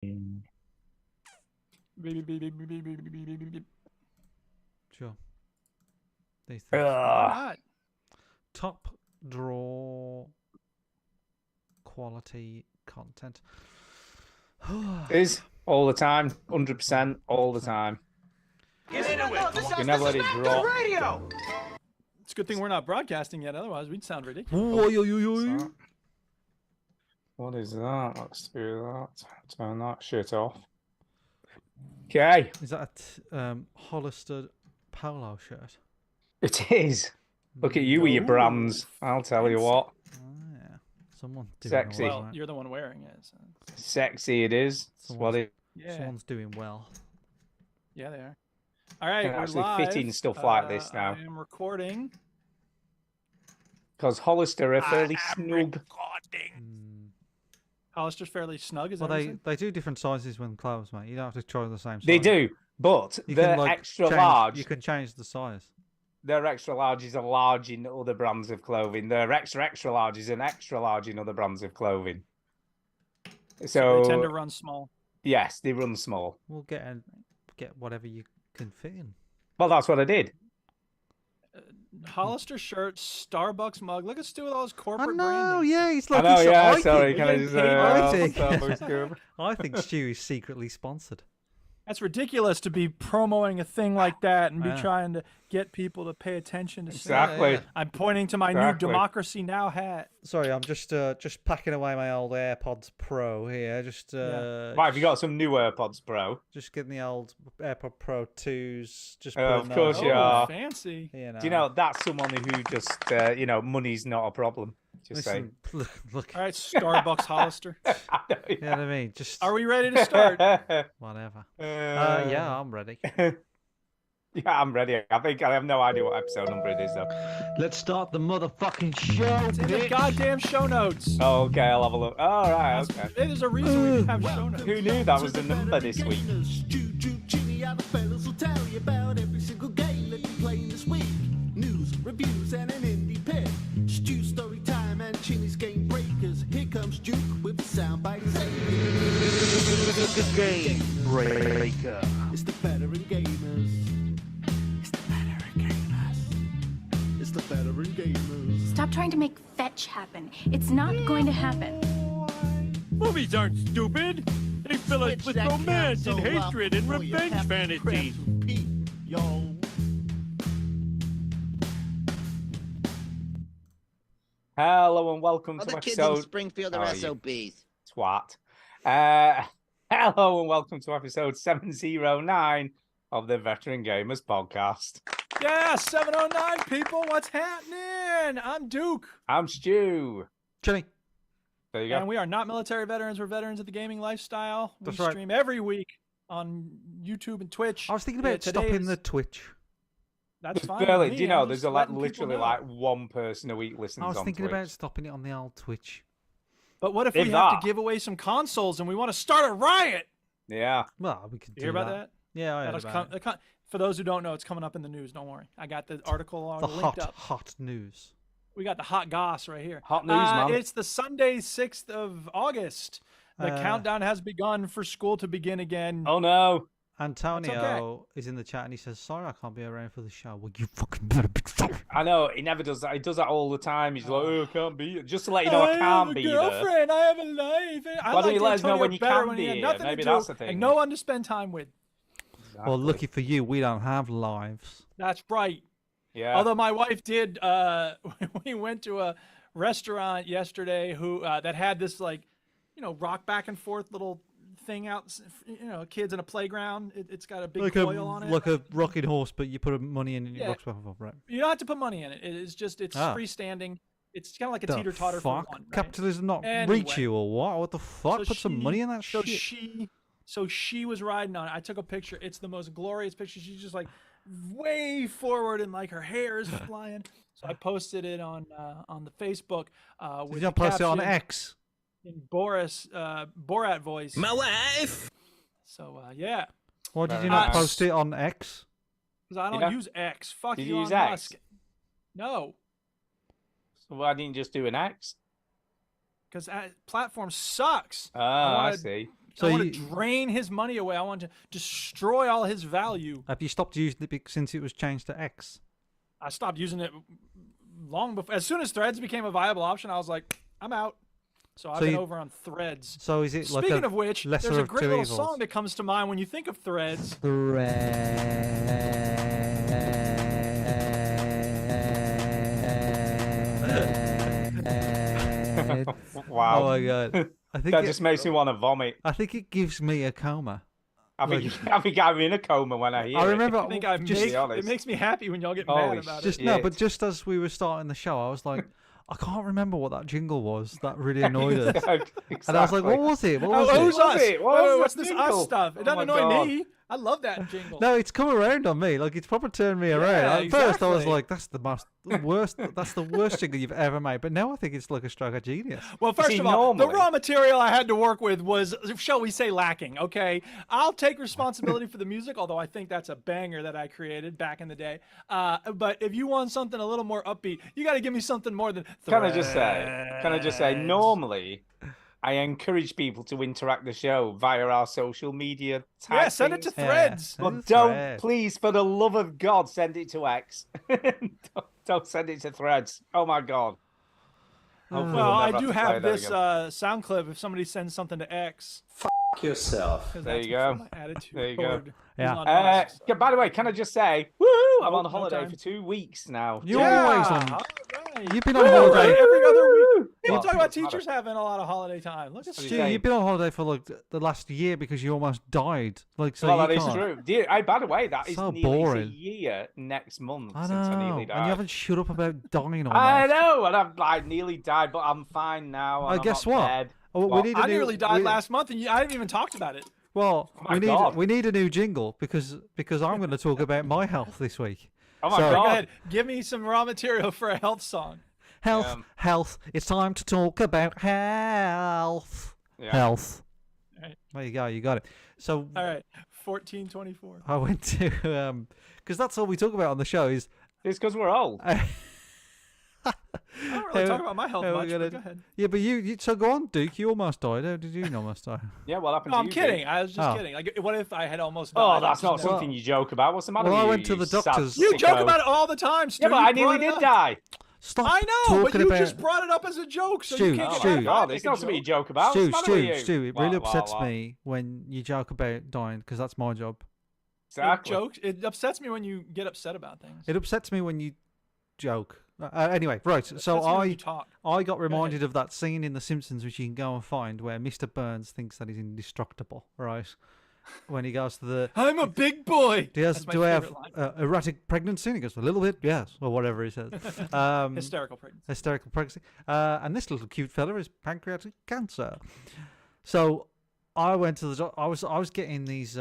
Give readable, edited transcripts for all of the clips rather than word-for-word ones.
Sure. These things. Why Ugh. not? Top draw quality content. Is all the time, 100%, all the time. Get into it. You never let it drop. Radio. It's a good thing we're not broadcasting yet. Otherwise, we'd sound ridiculous. What is that? Let's do that. Turn that shit off. Okay. Is that a Hollister polo shirt? It is. Look at you with your brands. I'll tell you what. Oh, yeah. Someone doing Sexy. all Well, right. you're the one wearing it. So. Sexy it is. That's what it Yeah. Someone's doing well. Yeah, they are. All right, can we're actually live. fit in stuff like this now. I am recording. Because Hollister are fairly snug. Hollister's fairly snug. Is Well, that what you they do different sizes when clothes, mate. You don't have to try the same size. They do, but You they're can, like, extra change- large. You can change the size. Their extra larges are large in other brands of clothing. Their extra larges and extra large in other brands of clothing. So they tend to run small. yes, they run small. We'll get whatever you can fit in. Well, that's what I did. Hollister shirt, Starbucks mug. Look at Stu with all his I corporate know, branding. yeah, he's I like. know, yeah. I Sorry, think, can I just? I think- Starbucks I think Stu is secretly sponsored. That's ridiculous to be promoting a thing like that and be Yeah. trying to get people to pay attention to stuff. Exactly. Yeah. I'm pointing to my Exactly. new Democracy Now hat. Sorry, I'm just packing away my old AirPods Pro here. Just Right, have you got some new AirPods Pro? just getting the old AirPod Pro 2s. Just Of putting course those you on, are. Fancy. You know. Do you know that's someone who just, money's not a problem. Just saying. Listen, look. All right, Starbucks Hollister. You know what I mean? Just Are we ready to start? whatever. Yeah, I'm ready. Yeah, I'm ready. I have no idea what episode number it is, though. Let's start the motherfucking show, It's in the goddamn show notes. Oh, okay, I'll have a look. All right, okay. Hey, there's a reason we have show notes. Who knew that was the number this week? Jimmy and the fellas will tell you about every single game that you're playing this week. News, reviews, and an indie pick. Stu story time and Chinny's game breakers. Here comes Duke with the soundbite. Game breaker. It's the veteran gamers. It's the veteran gamers. It's the veteran gamers. Stop trying to make fetch happen. It's not going to happen. Movies aren't stupid. They fill us with romance and hatred and revenge fantasies. Yo. Hello and welcome to Other kids episode... in Springfield are Oh, you SOBs. Twat. Hello and welcome to episode 709 of the Veteran Gamers Podcast. Yeah, 709 people. What's happening? I'm Duke. I'm Stu. Jenny. There you And go. we are not military veterans. We're veterans of the gaming lifestyle. That's we right. stream every week on YouTube and Twitch. I was thinking Yeah, about stopping today's- the Twitch. That's There's fine. barely, with do you me. know, I'm there's just a, like, letting people literally know. like one person a week listens I was on thinking Twitch. about stopping it on the old Twitch. But what if If we have that- to give away some consoles and we want to start a riot? Yeah. Well, we could You do hear about that? Yeah, I heard That'll about it. For those who don't know, it's coming up in the news. Don't worry. I got the article The linked up. hot news. We got the hot goss right here. Hot news, man. It's the Sunday, 6th of August. The countdown has begun for school to begin again. Oh, no. Antonio is in the chat and he says, "Sorry, I can't be around for the show." Well, you fucking better be sorry. I know, he never does that. He does that all the time. He's like, oh, I can't be here. Just to let you know I have can't a be there. girlfriend. I have a life. I Why don't liked you let us know Antonio when you better can when he be had here? nothing Maybe to do that's the thing. and no one to spend time with. Well, lucky for you, we don't have lives. That's right. Yeah. Although my wife did, we went to a restaurant yesterday that had this rock back and forth little thing out, kids in a playground. It's got a big Like coil on it. like a rocking horse, but you put money in and it Yeah. rocks back and forth, right? You don't have to put money in it. It's freestanding. It's kind of like a The teeter totter for fuck? one. Right? Capitalism not Anyway. reach you or what? What the fuck? So Put some she- money in that so shit. So she was riding on it. I took a picture. It's the most glorious picture. She's just like way forward and like her hair is flying. So I posted it on the Facebook. Did With you not the post it on caption X? in Borat voice. My wife. So yeah, Why did Very you not nice. post it on X? because I don't know- use X. Fuck Did you Elon use X? Musk. No, So why didn't you just do an X? because platform sucks. Oh, I wanna- see. So I want you- to drain his money away. I want to destroy all his value. Have you stopped using it since it was changed to X? I stopped using it long before. As soon as Threads became a viable option, I was like, I'm out. So I've So been you- over on Threads. So is it like Speaking a of which, lesser there's a of great two little evils? song that comes to mind when you think of Threads. Wow. Oh my god! I think That just makes me want to vomit. I think it gives me a coma. I think I'm in a coma when I hear I it. remember I think I've just be made, honest. it makes me happy when y'all get Holy mad about shit. it. no, but Yes. just as we were starting the show, I was like, I can't remember what that jingle was. That really annoyed us. Exactly. And I was like, what was it? What Oh, was who's it? was us? it? What was What's the this jingle? us stuff? It Oh doesn't my annoy God. me. I love that jingle. No, it's come around on me. Like it's proper turned me around. Yeah, At first, I was exactly. like, "That's the worst. That's the worst jingle you've ever made." But now I think it's like a stroke of genius. Well, first see, of all, the normally- raw material I had to work with was, shall we say, lacking. Okay, I'll take responsibility for the music, although I think that's a banger that I created back in the day. But if you want something a little more upbeat, you got to give me something more than. Can I just say, normally, I encourage people to interact the show via our social media type Yeah, send it to things. Yeah. Threads. Send it But to don't, Threads. please, for the love of God, send it to X. don't send it to Threads. Oh my God. Hopefully Well, we'll I never do to play have that this again. sound clip if somebody sends something to X. yourself. 'Cause There that's you before go. my attitude There you go. toward Yeah. Elon Musk, so. By the way, can I just say, woohoo, I'm on no holiday time. for 2 weeks now. You're Yeah, always on. all right. You've been on Woo, holiday. every other week. People Well, talk about doesn't matter. teachers having a lot of holiday time. Look at What do you Stu, say? you've been on holiday for like the last year because you almost died. Like so, Well, you that is can't. true. By the way, that is So nearly boring. a year next month I since I know, nearly and died. you haven't shut up about dying. I Almost. know, and I've like nearly died, but I'm fine now. Oh, And I'm guess not what? dead. Oh, What? we need a I new, nearly died we- last month, and I haven't even talked about it. Well, my we God. need a new jingle because I'm going to talk about my health this week. Oh my So- Go God. ahead, give me some raw material for a health song. Health, Yeah. health. It's time to talk about health. Yeah. Health. Right. There you go. You got it. So All right, 1424. I went to because that's all we talk about on the show is. It's because we're old. I don't really talk about my health how we much, gonna- but go ahead. Yeah, but you so go on, Duke. You almost died. How did you almost die? Yeah, what happened No, to I'm you? kidding. Dude? I was just Oh. kidding. Like, what if I had almost died? Oh, that's not Just never- something you joke about. What's the matter Well, with I you? went to you the sad doctors. You joke sicko? about it all the time, Stu. Yeah, but You I nearly brought it did up. die. Stop. I know, but talking you about... just brought it up as a joke, so Stu, you can't Oh get Stu. my mad God, if it's I not make a something you joke. joke about. Stu, What's the matter with Stu, you? Stu, it really What, upsets what? me when you joke about dying because that's my job. Exactly. It upsets me when you get upset about things. It upsets me when you joke. Anyway, right. So Upsets me when you talk. I got reminded of that scene in The Simpsons, which you can go and find, where Mr. Burns thinks that he's indestructible, right? When he goes to the... I'm a big boy. Do That's my I have favorite line. erratic pregnancy? And he goes, a little bit, yes, or whatever he says. Hysterical pregnancy. Hysterical pregnancy. And this little cute fella is pancreatic cancer. So I went to the I was getting these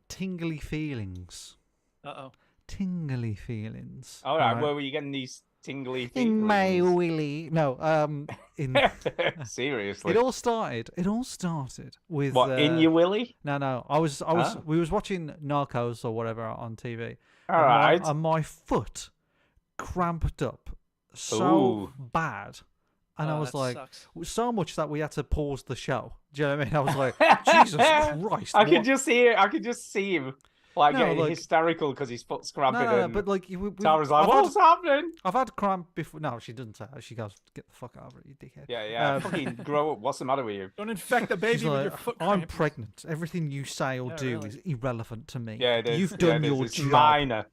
tingly feelings. Uh-oh. Tingly feelings. All right, right? where were you getting these tingly In my feelings? willy. No, in Seriously. It all started with What, in your willy? No. Ah. We was watching Narcos or whatever on TV. All and right. and my foot cramped up so Ooh. bad. And I Oh, was that like, sucks. so much that we had to pause the show. Do you know what I mean? I was like, Jesus Christ. I could what- just see it. I could just see him like No, getting like- hysterical because his foot's cramping. No, and but like, Tara's like, "What's happening?" I've had cramp before. No, she doesn't say that. She goes, get the fuck out of it, you dickhead. Yeah. Um, Fucking grow up. What's the matter with you? Don't infect the baby She's with like, your foot I'm cramp. pregnant. Everything you say or Yeah, do really. is irrelevant to me. Yeah, it is. You've done it is. your It's job. minor.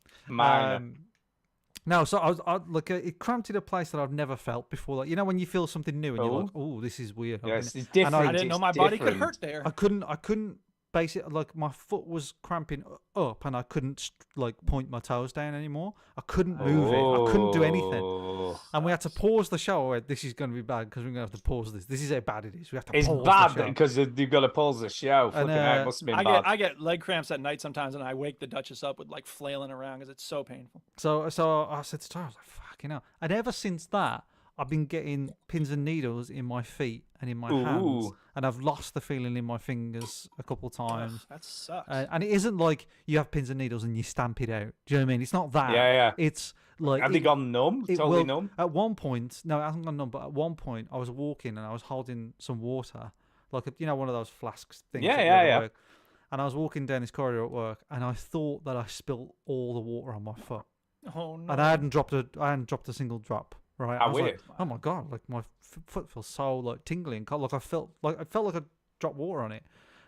No, so I like it cramped in a place that I've never felt before. Like, you know, when you feel something new and you're like, oh, this is weird. Yes, And it's different. I didn't know it's my body could different. hurt there. I couldn't basically, like, my foot was cramping up and I couldn't like point my toes down anymore. I couldn't move it. I couldn't do anything. Oh. And we had to pause the show. Wait, this is going to be bad because we're going to have to pause this. This is how bad it is. We have to It's pause bad the show. because you've got to pause the show. Fucking hell, it must have been bad. I get leg cramps at night sometimes, and I wake the Duchess up with like flailing around because it's so painful. So I said to Tara, I was like, fucking hell. And ever since that, I've been getting pins and needles in my feet and in my hands. Ooh. And I've lost the feeling in my fingers a couple times. Ugh, that sucks. And it isn't like you have pins and needles and you stamp it out. Do you know what I mean? It's not that. Yeah. It's like... Have they gone numb? it Totally will- numb? At one point, no, it hasn't gone numb, but at one point I was walking and I was holding some water like one of those flasks things. Yeah, that you yeah, have at yeah. work. And I was walking down this corridor at work, and I thought that I spilt all the water on my foot, Oh no. and I hadn't dropped a single drop. Right? How I was like, weird. oh my god! Like my foot feels so like tingly and cold. Like I felt like I dropped water on it,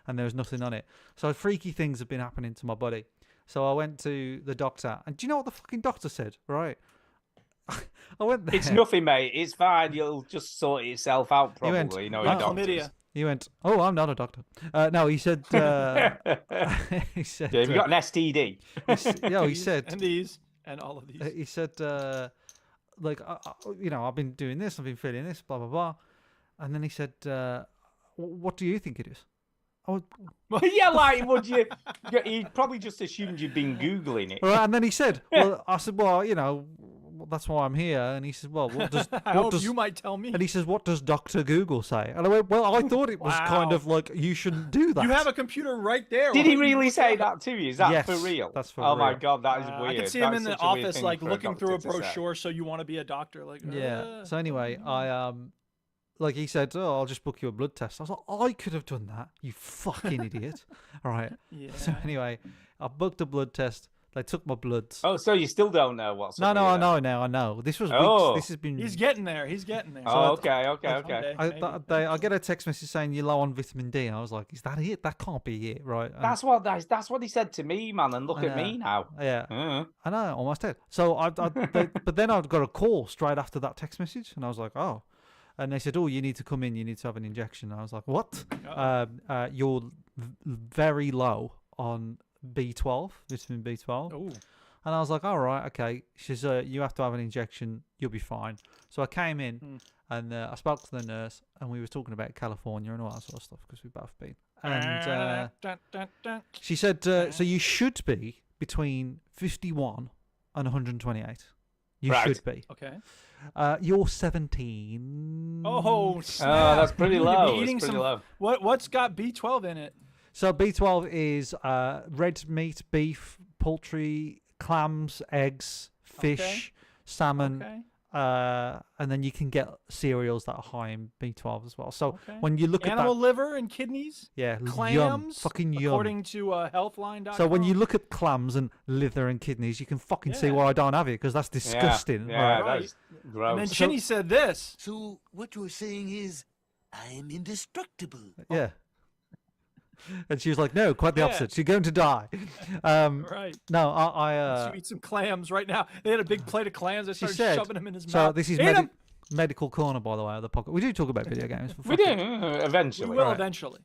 and there was nothing on it. So freaky things have been happening to my body. So I went to the doctor, and do you know what the fucking doctor said? Right? I went there. It's nothing, mate. It's fine. You'll just sort itself out, He went, probably. You know, "Oh, your Chlamydia. doctors. He went, oh, I'm not a doctor. No, he said. He said. Yeah, have you got an STD? He These said. and these and all of these. He said, like, I've been doing this, I've been feeling this, blah blah blah, and then he said, what do you think it is? Oh, Well, yeah, like, would you? He probably just assumed you'd been Googling it. right, and then he said, well, I said, well, that's why I'm here, and he said, well, what does, I hope you might tell me. and he says, what does Dr. Google say? And I went, well, I thought it was kind Wow. of like you shouldn't do that. You have a computer right there. Did Why he don't you really look say it up? that to you? Is that Yes, for real? that's for Oh my real. god, that is Wow. weird. I could see him That's in the such a weird office, thing like for looking through a doctor to say. brochure, so you want to be a doctor. Like, Yeah. So anyway, like he said, oh, I'll just book you a blood test. I was like, I could have done that, you fucking idiot. All right. yeah. So anyway, I booked a blood test. They took my bloods. Oh, so you still don't know what's No, up no, here I then? know now. I know. This was weeks. Oh. This has been. He's getting there. He's getting there. Oh, okay, okay, Someday, okay. maybe. I get a text message saying you're low on vitamin D. And I was like, is that it? That can't be it, right? And- That's what he said to me, man. And look I at me now. yeah, Uh, I know, almost did. So but then I got a call straight after that text message, and I was like, oh. And they said, oh, you need to come in. You need to have an injection. And I was like, what? You're very low on B12, vitamin B12. Ooh. And I was like, all right, okay. She says, you have to have an injection. You'll be fine. So I came in and I spoke to the nurse, and we were talking about California and all that sort of stuff because we've both been. And Dun, dun, dun. she said, so you should be between 51 and 128. You Right. should be. Okay. You're 17. Oh, oh, snap. that's pretty You need to be low. eating It's pretty some- low. What's got B12 in it? So B12 is red meat, beef, poultry, clams, eggs, fish, salmon, Okay. and then you can get cereals that are high in B12 as well. So Okay. when you look Animal at liver and kidneys, that, yeah, yum, clams, fucking yum. according to Healthline.com. So when you look at clams and liver and kidneys, you can fucking see Yeah. why I don't have it, because that's disgusting. Yeah, right? that's and gross. then Chinny said this. So what you're saying is, I am indestructible. Yeah. And she was like, no, quite the Yeah. opposite. You're going to die. Right. No, So eat some clams right now. They had a big plate of clams. They she started said, shoving them in his so mouth. this is Eat 'em! medical corner, by the way, of the pocket. We do talk about video games. but we fuck do it. eventually. We will Right. eventually.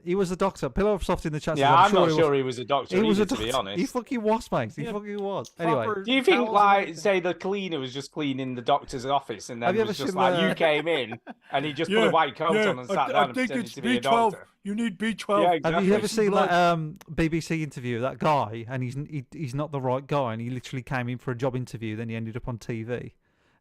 He was a doctor. Pillar of Soft in the chat says, Yeah, I'm not he sure was, he was a doctor he was either, a doctor. to be honest. He fucking was, mate. He Yeah, fucking was. Anyway, Proper Do you think, towels and like, everything. say the cleaner was just cleaning the doctor's office, and Have then you was ever just seen like, the- you came in, and he just put a white coat on and sat down and pretended to be a doctor? You need B12. Yeah, have exactly. you ever seen Blood. that BBC interview of that guy, and he's not the right guy, and he literally came in for a job interview, then he ended up on TV?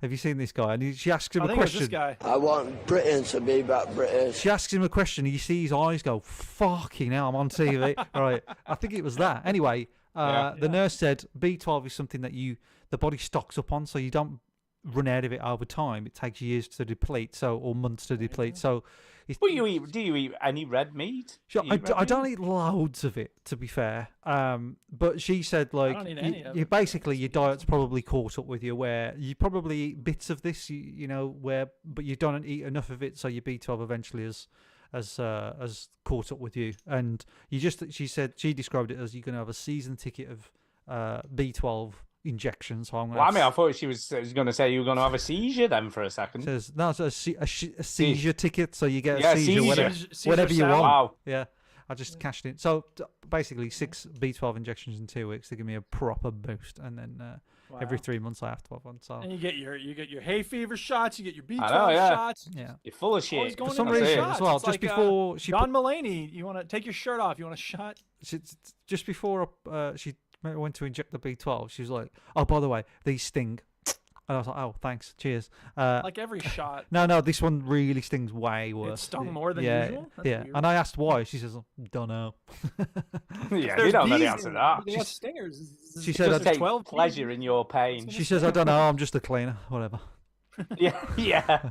Have you seen this guy? And she asks him I a think it was this question. guy. I want Britain to be back British. She asks him a question, and you see his eyes go, fucking hell, I'm on TV. Right. I think it was that. Anyway, the nurse said B12 is something that the body stocks up on, so you don't run out of it over time. It takes years to deplete, or months to deplete. So it's, But do you eat any red meat? Sure, Do you eat red I don't meat? eat loads of it, to be fair. But she said, like, don't eat any of you it. basically your diet's probably caught up with you, where you probably eat bits of this, but you don't eat enough of it, so your B12 eventually has caught up with you, and she said she described it as you're going to have a season ticket of B12 injections. So I'm Well, I mean, I thought she was going to say you were going to have a seizure then for a second. says no, it's a seizure ticket, so you get Yeah, a seizure, seizure. whenever you salad. want. Wow. Yeah, I just cashed in. So basically, 6 B12 injections in 2 weeks to give me a proper boost, and then every Wow. 3 months I have to have one. So And you get your hay fever shots. You get your B12 know, yeah. shots. yeah, You're full of shit. Always going for some in the reason shots. as well, It's just like, before she Don Mulaney, you want to take your shirt off? You want a shot? just before she went to inject the B12, she was like, "Oh, by the way, these sting," and I was like, "Oh, thanks, cheers." Like every shot. No, this one really stings way worse. stung more than yeah, usual? That's yeah, weird. and I asked why. She says, "Don't know." Yeah, There's you don't know the bees answer to in- that. They have stingers. She said, Just "I- take 12 pleasure in your pain. She says, "I don't know. I'm just a cleaner. Whatever." Yeah, yeah.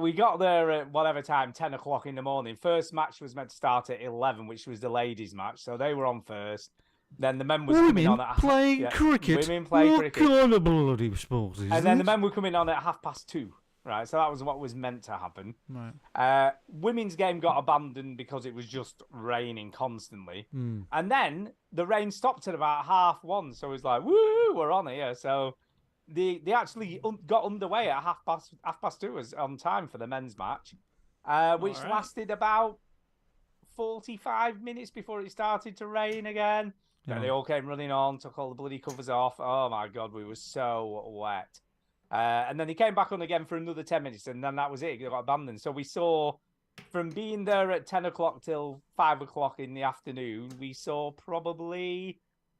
we got there at whatever time, 10 o'clock in the morning. First match was meant to start at 11, which was the ladies' match. So they were on first. Then the men was coming Women on at playing cricket. Women playing What cricket. kind of bloody sport is And then the this? men were coming on at 2:30. Right, so that was what was meant to happen. Right. Women's game got abandoned because it was just raining constantly. Mm. And then the rain stopped at about 1:30, so it was like, woo, we're on here. So they actually got underway at 2:30 was on time for the men's match, which All right. lasted about 45 minutes before it started to rain again. Yeah. Then they all came running on, took all the bloody covers off. Oh my God, we were so wet. And then he came back on again for another 10 minutes, and then that was it. It got abandoned. So we saw, from being there at 10 o'clock till 5 o'clock in the afternoon, we saw probably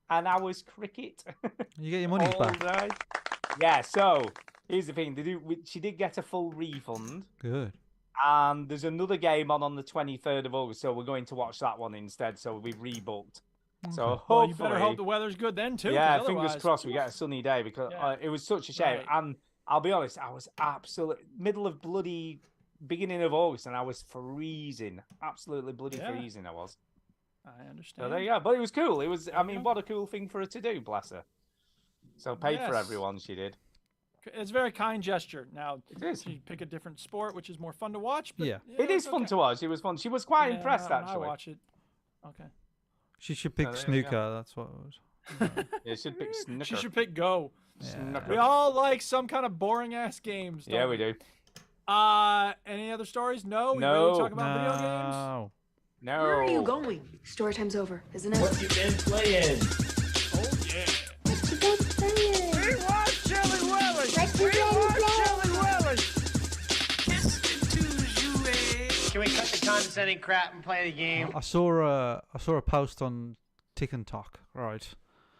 an hour's cricket. You get your money all back. day. Yeah, so here's the thing. She did get a full refund. Good. And there's another game on the 23rd of August, so we're going to watch that one instead. So we've rebooked. So Well, hopefully, you better hope the weather's good then too. 'cause yeah, fingers otherwise- crossed we get a sunny day because Yeah. it was such a shame. Right. And I'll be honest, I was absolutely middle of bloody beginning of August, and I was freezing, absolutely bloody Yeah. freezing. I was. I understand. So there you go. But it was cool. It was. I you mean, go. what a cool thing for her to do, bless her. So paid for Yes. everyone. She did. It's a very kind gesture. Now, It is. she pick a different sport, which is more fun to watch. But Yeah. It is it's fun okay. to watch. It was fun. She was quite Yeah, impressed when I actually. watch it. Okay. She should pick there we snooker. go. That's what it was. Yeah, she should pick snooker. She should pick Go. Snooker. We all like some kind of boring ass games. Yeah, don't we do. Any other stories? No. We No. ready to talk about video games? No. No. Where are you going? Story time's over, isn't it? What you been playing? Oh yeah. What you been playing? We watch Jelly Willy! What you We been watch playing? Jelly Willy! Can we cut the condescending crap and play the game? I saw a post on TikTok, right?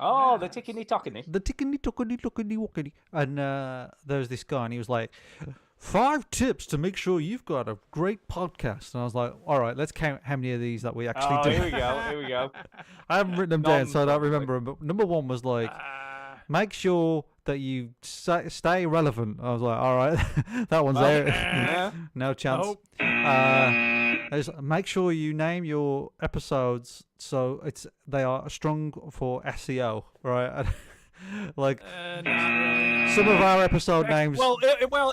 Oh, the tickety tockety. The tickety tockety tockety wockety. And there was this guy, and he was like, 5 tips to make sure you've got a great podcast. And I was like, all right, let's count how many of these that we actually Oh, do. here we go. Here we go. I haven't written them down, so I don't Non-public. remember them. But number 1 was like, make sure that you stay relevant. I was like, all right, that one's out. Yeah. No chance. Nope. Make sure you name your episodes so they are strong for SEO, right? Like Not really. some of our episode names. Well,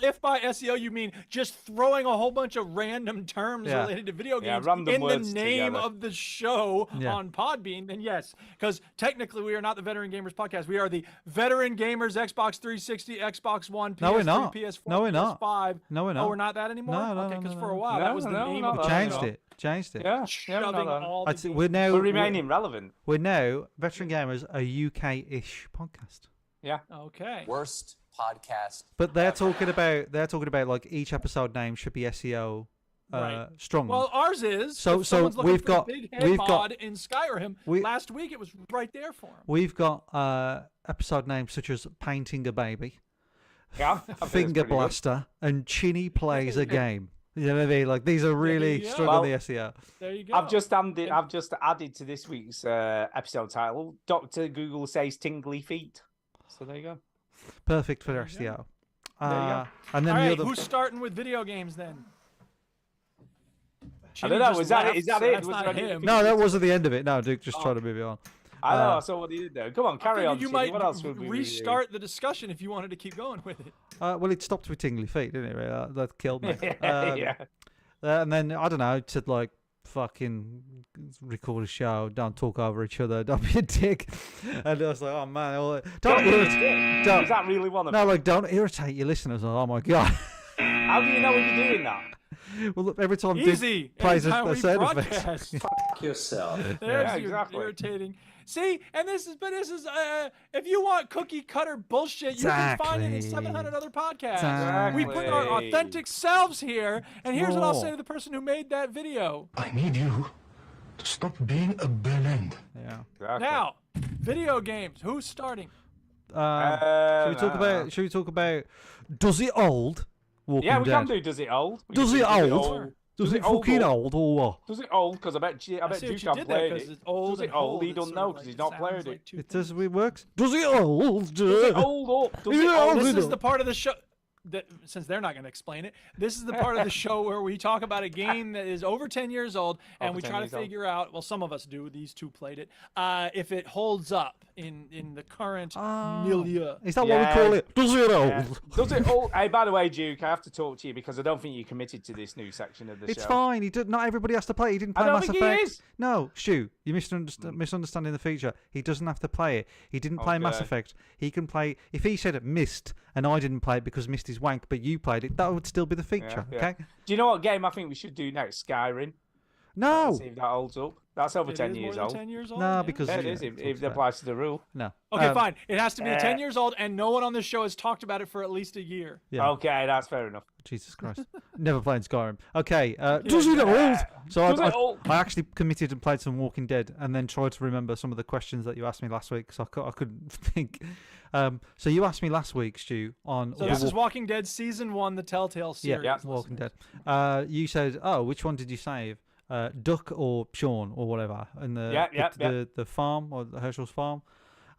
if by SEO you mean just throwing a whole bunch of random terms Yeah. related to video Yeah, games random in the words name together. of the show Yeah. on Podbean, then yes. Because technically we are not the Veteran Gamers Podcast. We are the Veteran Gamers Xbox 360, Xbox One, PS3, No, we're not. PS4, No, we're not. PS5. No, we're Oh, not. we're not that anymore? No, no, okay, no, because no, for a no. while No, that was the no, name not of the that. changed show. it. Changed it. Yeah. Shoving no, no. all the We're now We're remaining relevant. we're now Veteran Gamers, a UK-ish podcast. Yeah. Okay. Worst podcast. But they're talking about like each episode name should be SEO Right. strong. Well, ours is. So- if so someone's looking we've for a got- big head we've got- mod in Skyrim. we- Last week it was right there for him. We've got episode names such as Painting a Baby, Yeah. I think that's Finger pretty good. Blaster, and Chinny Plays a Game. You know what I mean? Like these are really you go. strong on the SEO. There you go. I've just added to this week's episode title. Dr. Google says tingly feet. So there you go. Perfect for There you SEO. go. And then All the right, other. who's starting with video games then? I don't know. Chinny Is just that left, is that so it? that's Was not there any- him. No, that wasn't the end of it. No, Duke, just Oh. trying to move it on. I know. So what did you do? Come on, carry I on. figured you Chinny. might What else would we restart the discussion if you wanted to keep going with it. Well, it stopped with tingly feet, didn't it? Really? That killed me. yeah. And then I don't know. It said like, "Fucking record a show. Don't talk over each other. Don't be a dick." And I was like, "Oh man, don't irritate. Don't, Is that really one of no, them? like don't irritate your listeners." Oh my god. How do you know when you're doing that? Well, look, every time Duke Easy. plays Anytime a we sound effect. broadcast. Fuck yourself. There's Yeah, your exactly. irritating. See, and this is if you want cookie cutter bullshit, you can find it in Exactly. 700 other podcasts. Exactly. We put our authentic selves here, and here's what I'll Raw. say to the person who made that video. I need you to stop being a bellend. Yeah. Exactly. Now, video games. Who's starting? Should we talk about Does It Old? Walking Yeah, we Dead. can do. Does it old? We Does can it do old? Does it old fucking or- old or what? Does it old? Because I bet I Duke see what you have did there, played 'cause it. it's old Does it and old? old, He it's don't sort know of because like- he's it not sounds played like it. two It things. does. It works. Does it old? Does it old or does Is it it old? old? This you is know. the part of the show. since they're not going to explain it, this is the part of the show where we talk about a game that is over 10 years old, and we try to figure out. Well, some of us do. These two played it. If it holds up in the current milieu. Is that what we call it? Does it hold? Yeah. Does it hold? Hey, by the way, Duke, I have to talk to you because I don't think you committed to this new section of the show. It's fine. Not everybody has to play. He didn't play I don't Mass think Effect. he is. No, Stu, you're misunderstanding the feature. He doesn't have to play it. He didn't play Mass Okay. Effect. He can play. If he said it Mist and I didn't play it because Mist is wank, but you played it, that would still be the feature. Yeah. Okay. Do you know what game I think we should do next? Skyrim. No. See if that holds up. That's over It 10 is more years than old. 10 years old. No, yeah. because Yeah, it is. If it applies to the rule. No. Okay, fine. It has to be 10 years old, and no one on this show has talked about it for at least a year. Yeah. Okay, that's fair enough. Jesus Christ. Never played Skyrim. Okay. Does it hold? So Does it hold? I actually committed and played some Walking Dead, and then tried to remember some of the questions that you asked me last week, because I couldn't think. So you asked me last week, Stu, on So this is Walking Dead Season 1, the Telltale series. Yeah, Walking Dead. You said, "Oh, which one did you save? Duck or Sean or whatever?" In the farm or the Herschel's farm.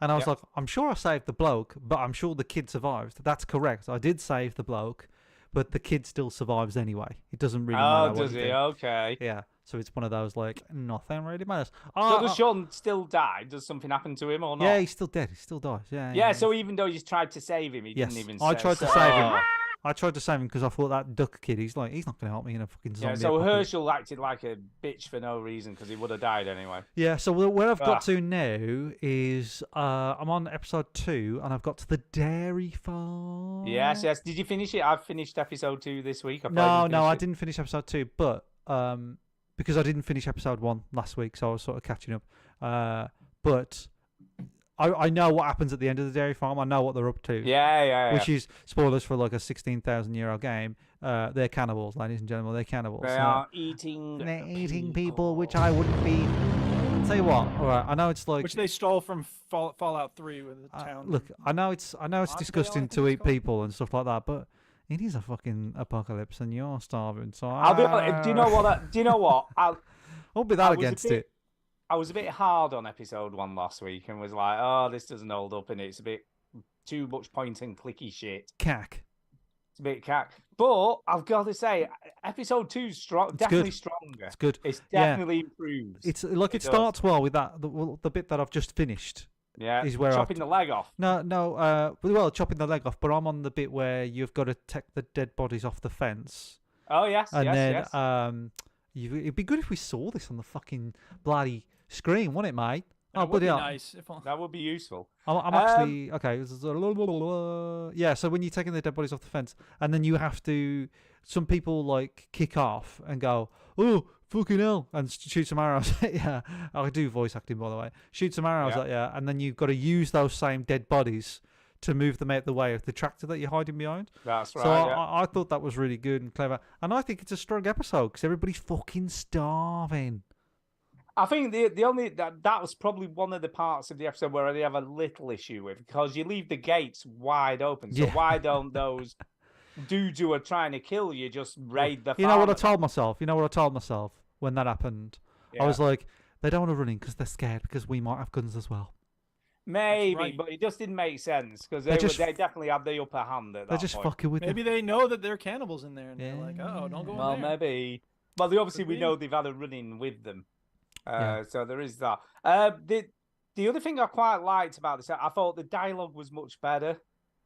And I was like, "I'm sure I saved the bloke, but I'm sure the kid survived." That's correct. I did save the bloke, but the kid still survives anyway. It doesn't really matter. Oh, does he? Okay. Yeah. So it's one of those like nothing really matters. So does Sean still die? Does something happen to him or not? Yeah, he's still dead. He still dies. Yeah. Yeah, so even though you tried to save him, he yes, didn't even I say tried to so. save him. I tried to save him because I thought that duck kid, he's not going to help me in a fucking zombie. Yeah, so apocalypse. Herschel acted like a bitch for no reason because he would have died anyway. Yeah, so where I've got to now is I'm on episode 2 and I've got to the dairy farm. Yes. Did you finish it? I've finished episode 2 this week. No, I didn't finish episode 2, but because I didn't finish episode 1 last week, so I was sort of catching up. But I know what happens at the end of the dairy farm. I know what they're up to. Yeah. Which is spoilers for like a 16,000-year-old game. They're cannibals, ladies and gentlemen. They're cannibals. They are eating. They're eating people, which I wouldn't be. Tell you what, all right. I know it's like Which they stole from Fallout 3 with the town. look. I know it's disgusting to eat people and stuff like that, but it is a fucking apocalypse, and you're starving. So I'll be. Do you know what? Do you know what? I'll be that against it. I was a bit hard on episode 1 last week and was like, "Oh, this doesn't hold up, and it's a bit too much point and clicky shit." Cack. It's a bit cack. But I've got to say, episode 2's strong, definitely good. stronger. It's good. It's definitely improved. It's like it does. starts well with that the bit that I've just finished. Yeah, is where chopping the leg off. No. Well, chopping the leg off, but I'm on the bit where you've got to take the dead bodies off the fence. Oh yes, and then yes. It'd be good if we saw this on the fucking bloody screen, wouldn't it, mate? That would be nice. That would be useful. I'm actually okay. Yeah, so when you're taking the dead bodies off the fence, and then you have to, some people like kick off and go, "Oh, fucking hell," and shoot some arrows. Yeah, I do voice acting, by the way. Shoot some arrows at you, and then you've got to use those same dead bodies to move them out the way of the tractor that you're hiding behind. That's right. So yeah. I thought that was really good and clever, and I think it's a strong episode because everybody's fucking starving. I think the only that was probably one of the parts of the episode where I have a little issue with, because you leave the gates wide open. So why don't those dudes who are trying to kill you just raid the farm? You know what I told myself when that happened? Yeah. I was like, they don't want to run in because they're scared because we might have guns as well. Maybe, right. but it just didn't make sense because They they definitely have the upper hand at that They're just point. fucking with Maybe them. they know that they're cannibals in there, and they're like, "Oh, don't go Well, in there." maybe. Well, obviously Could we be. know they've had a run-in with them. Yeah. So there is that. The other thing I quite liked about this, I thought the dialogue was much better.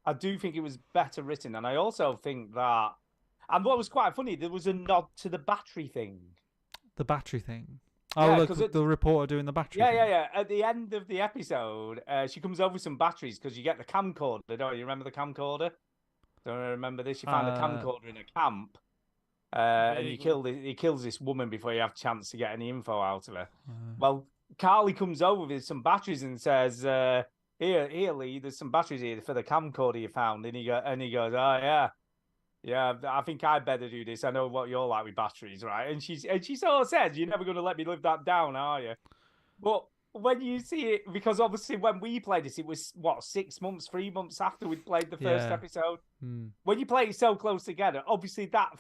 I do think it was better written, and I also think that. And what was quite funny, there was a nod to the battery thing. The battery thing. Yeah, Oh, look, 'cause the reporter doing the battery Yeah, thing. yeah. At the end of the episode, she comes over with some batteries because you get the camcorder, don't you? Remember the camcorder? Don't you remember this? You find a camcorder in a camp, and he kills this woman before you have a chance to get any info out of her. Well, Carly comes over with some batteries and says, "Here, Lee, there's some batteries here for the camcorder you found." And he goes, "Oh yeah, yeah. I think I'd better do this. I know what you're like with batteries, right?" And she sort of says, "You're never going to let me live that down, are you?" But when you see it, because obviously when we played this, it was what 3 months after we'd played the first Yeah. episode. When you play it so close together, obviously that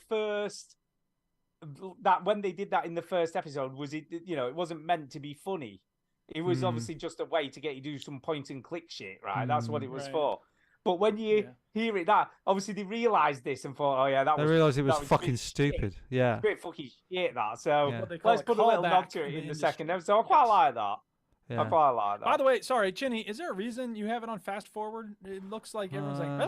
when they did that in the first episode, was it? It wasn't meant to be funny. It was obviously just a way to get you to do some point and click shit, right? That's what it was Right. for. But when you hear it, that obviously they realised this and thought, oh yeah, that They was. realised it was that was fucking bit stupid. shit. Yeah. It's a bit fucking shit that. So Yeah. They call let's it put a little nod callback to it in in the the second industry. episode. I quite like that. I Yeah. quite like that. By the way, sorry, Chinny, is there a reason you have it on fast forward? It looks like everyone's I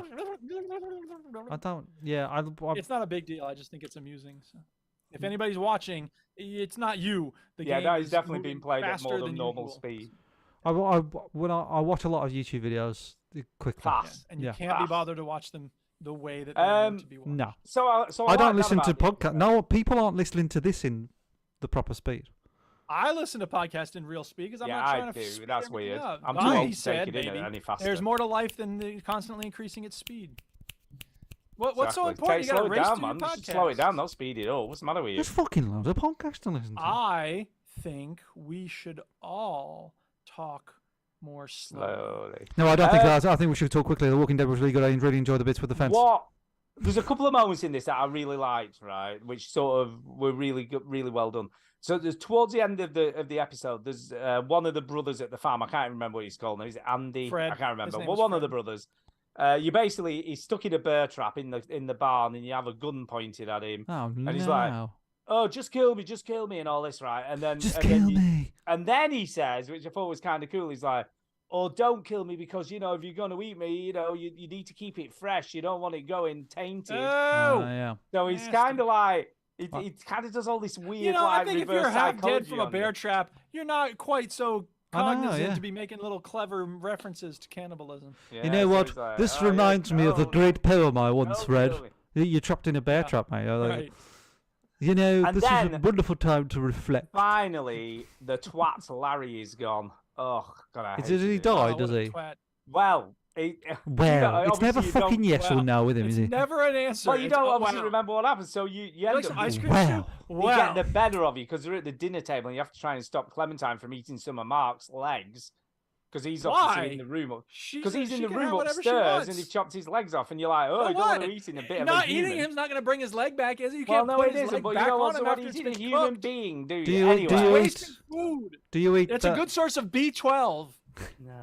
like. don't. Yeah. I It's not a big deal. I just think it's amusing. So. If anybody's watching, it's not you. The yeah, game that is is definitely moving being played at faster more than normal usual. speed. when I watch a lot of YouTube videos quickly. Fast. And you Yeah. can't be Fast. bothered to watch them the way that they're meant to be watched. No. So I I like don't that listen to about the podcast. No, people aren't listening to this in the proper speed. I listen to podcasts in real speed because I'm Yeah, not I trying to do. speed That's everything weird. up. I'm Gandhi too old to said, take it in maybe, any faster. there's more to life than constantly increasing its speed. What's so Exactly. important? You Slow got to it race down, through your man. Just slow it podcast. down, not speed it up. What's the matter with you? There's fucking loads of podcasts to listen to. I think we should all talk more slowly. Slowly. No, I don't think that. I think we should talk quickly. The Walking Dead was really good. I really enjoyed the bits with the fence. What? There's a couple of moments in this that I really liked, right? Which sort of were really good, really well done. So there's towards the end of the episode, there's one of the brothers at the farm. I can't remember what he's called now. Is it Andy? Fred. I can't remember. His name Well, is one of Fred. the brothers. He's stuck in a bear trap in the barn, and you have a gun pointed at him, Oh and no! he's like, "Oh, just kill me," and all this, right? And then Just and kill then me. And then he says, which I thought was kind of cool, he's like, "Oh, don't kill me because if you're gonna eat me, you need to keep it fresh. You don't want it going tainted." Oh, yeah. So he's nasty. kind of like, it kind of does all this weird, I like think if reverse you're half dead psychology from a on bear you. trap, you're not quite so I know, cognizant yeah. to be making little clever references to cannibalism. Yeah, You know so what? he's like, This "Oh, yeah, reminds me of a no, great poem I once no, read. really." You're trapped in a bear Yeah. trap, mate. Like, Right. You know, And this is a then- wonderful time to reflect. Finally, the twat Larry is gone. Oh, God, I Does hated he it. die? Oh, does what a he? twat. Well, Well, it's never obviously you don't- fucking yes or well, no with him, is It's it? never an answer. Well, you It's, don't oh, obviously wow. remember what happened, so you You end like up some ice cream Wow. soup? you Wow. get the better of you because they're at the dinner table and you have to try and stop Clementine from eating some of Mark's legs because he's obviously Why? in the room. She Because he's said in she the can have room whatever she upstairs wants. and he chopped his legs off, and you're like, oh, So I don't want what? to eat in a bit of Not a human. eating him's not going to bring his leg back, is he? You Well, can't no, put it his isn't. leg But you back know on what's him what? after He's it's in a been human cooked. being, dude. Do you Anyway. Wasting food. Do you eat? It's a good source of B12.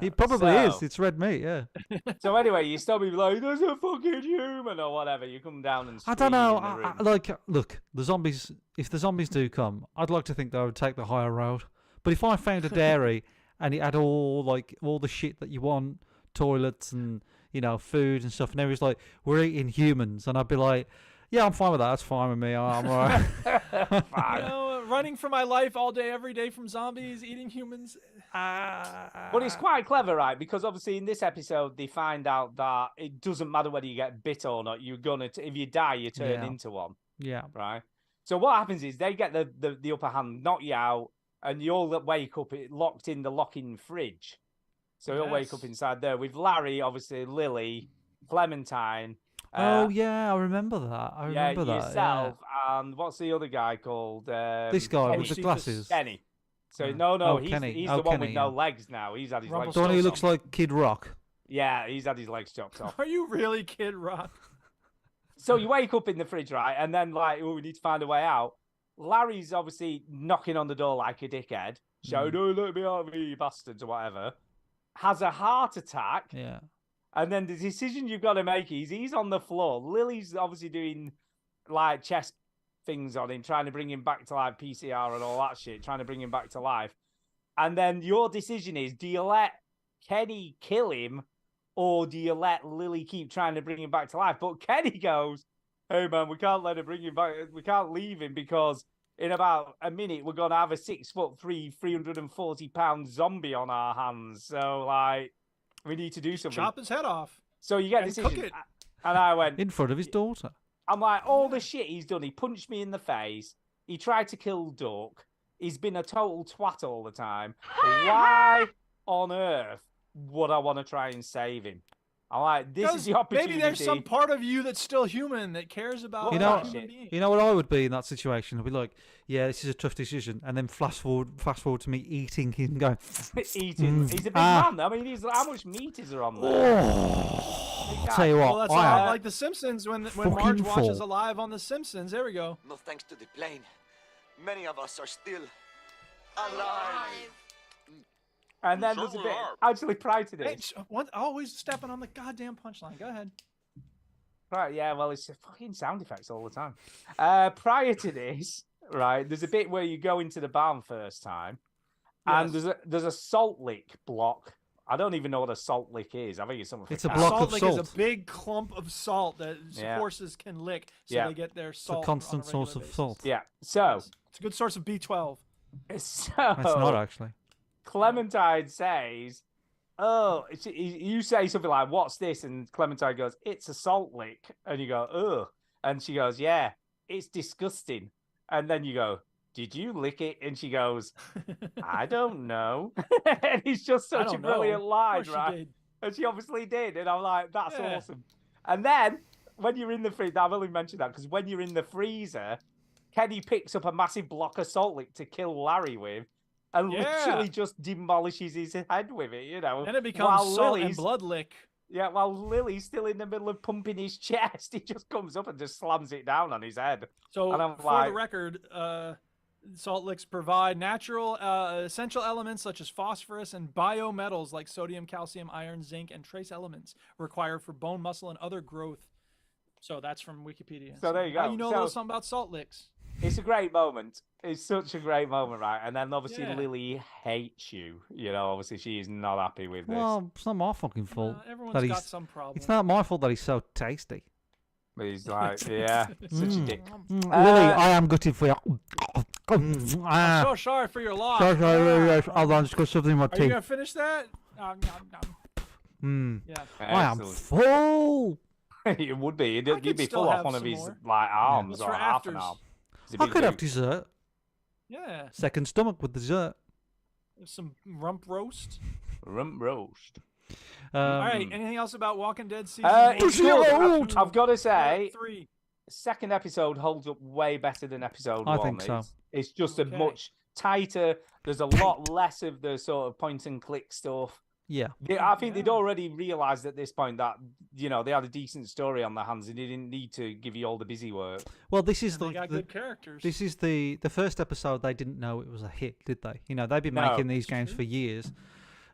It probably is. So- It's red meat. Yeah. So anyway, you still be like, "There's a fucking human" or whatever. You come down and I don't know. scream in the room. Like, look, the zombies. If the zombies do come, I'd like to think they would take the higher road. But if I found a dairy and it had all the shit that you want, toilets and food and stuff, and everyone's like, "We're eating humans," and I'd be like, "Yeah, I'm fine with that. That's fine with me. I'm alright." Running for my life all day, every day from zombies, eating humans. But it's quite clever, right? Because obviously in this episode they find out that it doesn't matter whether you get bit or not. You're gonna, if you die, you turn Yeah. into one, Yeah. right? So what happens is they get the upper hand, knock you out, and you all wake up locked in the lock-in fridge. So you'll wake up Yes. inside there with Larry, obviously Lily, Clementine. Oh yeah, I remember that. I yeah, remember that. yourself, and what's the other guy called? This guy Kenny. with the Cephas. glasses. Kenny. So Yeah. no, Oh, he's Kenny. he's Oh, the one Kenny, with no yeah. legs now. He's had his legs. The one who chopped looks off. like Kid Rock. Yeah, he's had his legs chopped off. Are you really Kid Rock? So you wake up in the fridge, right? And then we need to find a way out. Larry's obviously knocking on the door like a dickhead, shouting, "Oh, let me out of here, you bastards," or whatever. Has a heart attack. Yeah. And then the decision you've got to make is he's on the floor. Lily's obviously doing like chest things on him, trying to bring him back to life, PCR and all that shit, trying to bring him back to life. And then your decision is, do you let Kenny kill him or do you let Lily keep trying to bring him back to life? But Kenny goes, "Hey man, we can't let him bring him back. We can't leave him because in about a minute we're gonna have a 6'3", 340-pound zombie on our hands. So like, we need to do something." Chop his head off. So you get a and decision. cook it. And I went, In front of his daughter. I'm like, all the shit he's done. He punched me in the face. He tried to kill Duck. He's been a total twat all the time. Why on earth would I want to try and save him? I'm like, this is the opportunity. Maybe there's some part of you that's still human that cares about You know, human beings. you know what I would be in that situation? I'd be like, "Yeah, this is a tough decision," and then fast forward to me eating him, going, eating. He's a big man. I mean, how much meat is there on there? "Oh, tell you Well, what, that's I all am like The Simpsons when Marge fucking watches full. Alive on The Simpsons. There we go. No thanks to the plane, many of us are still alive. And then there's a bit actually prior to Hey, this. always stepping on the goddamn punchline. Go ahead. Right, yeah, well, it's fucking sound effects all the time. Prior to this, right, there's a bit where you go into the barn first time, and there's a salt lick block. I don't even know what a salt lick is. I think it's something. It's a block Salt of lick salt. is a big clump of salt that horses can lick, so they get their It's a salt. constant on a source regular of basis. salt. Yeah, so It's a good source of B12. It's not actually. Clementine says, "Oh," you say something like, "What's this?" And Clementine goes, "It's a salt lick," and you go, "Ugh," and she goes, "Yeah, it's disgusting," and then you go, "Did you lick it?" And she goes, "I don't know," and it's just I such a don't brilliant know. line, Of course she right? did. And she obviously did, and I'm like, "That's Yeah. awesome." And then when you're in the freezer, I've only mentioned that because when you're in the freezer, Kenny picks up a massive block of salt lick to kill Larry with, and literally just demolishes his head with it, you know. Then it becomes while salt and Lily's- blood lick. Yeah, while Lily's still in the middle of pumping his chest, he just comes up and just slams it down on his head. So, And I'm for like- the record, salt licks provide natural essential elements such as phosphorus and biometals like sodium, calcium, iron, zinc, and trace elements required for bone, muscle, and other growth. So that's from Wikipedia. So there you Now go. you know a So- little something about salt licks. It's a great moment. It's such a great moment, right? And then obviously Yeah. Lily hates you. You know, obviously she is not happy with this. Well, it's not my fucking fault. Everyone's that got he's- some problem. It's not my fault that he's so tasty. But he's like, yeah, such a dick. Lily, I am gutted for you. I'm so sorry for your loss. Hold on, just got something in my Are you teeth. gonna finish that? Yeah. I am Excellent. full. It would be. You'd could be still full off have one of some his more. like arms It's or for half an afters. arm. It's a I big could have boot. dessert. Yeah. Second stomach with dessert. Some rump roast. Rump roast. All right. Anything else about Walking Dead season? It's one? good. I've got to say, 3. second episode holds up way better than episode I one. think so. It's just a Okay. much tighter. There's a lot less of the sort of point and click stuff. Yeah. I think they'd already realised at this point that, you know, they had a decent story on their hands and they didn't need to give you all the busy work. Well, this is They like got good characters. this is the first episode. They didn't know it was a hit, did they? You know, they've been No. making these games for years.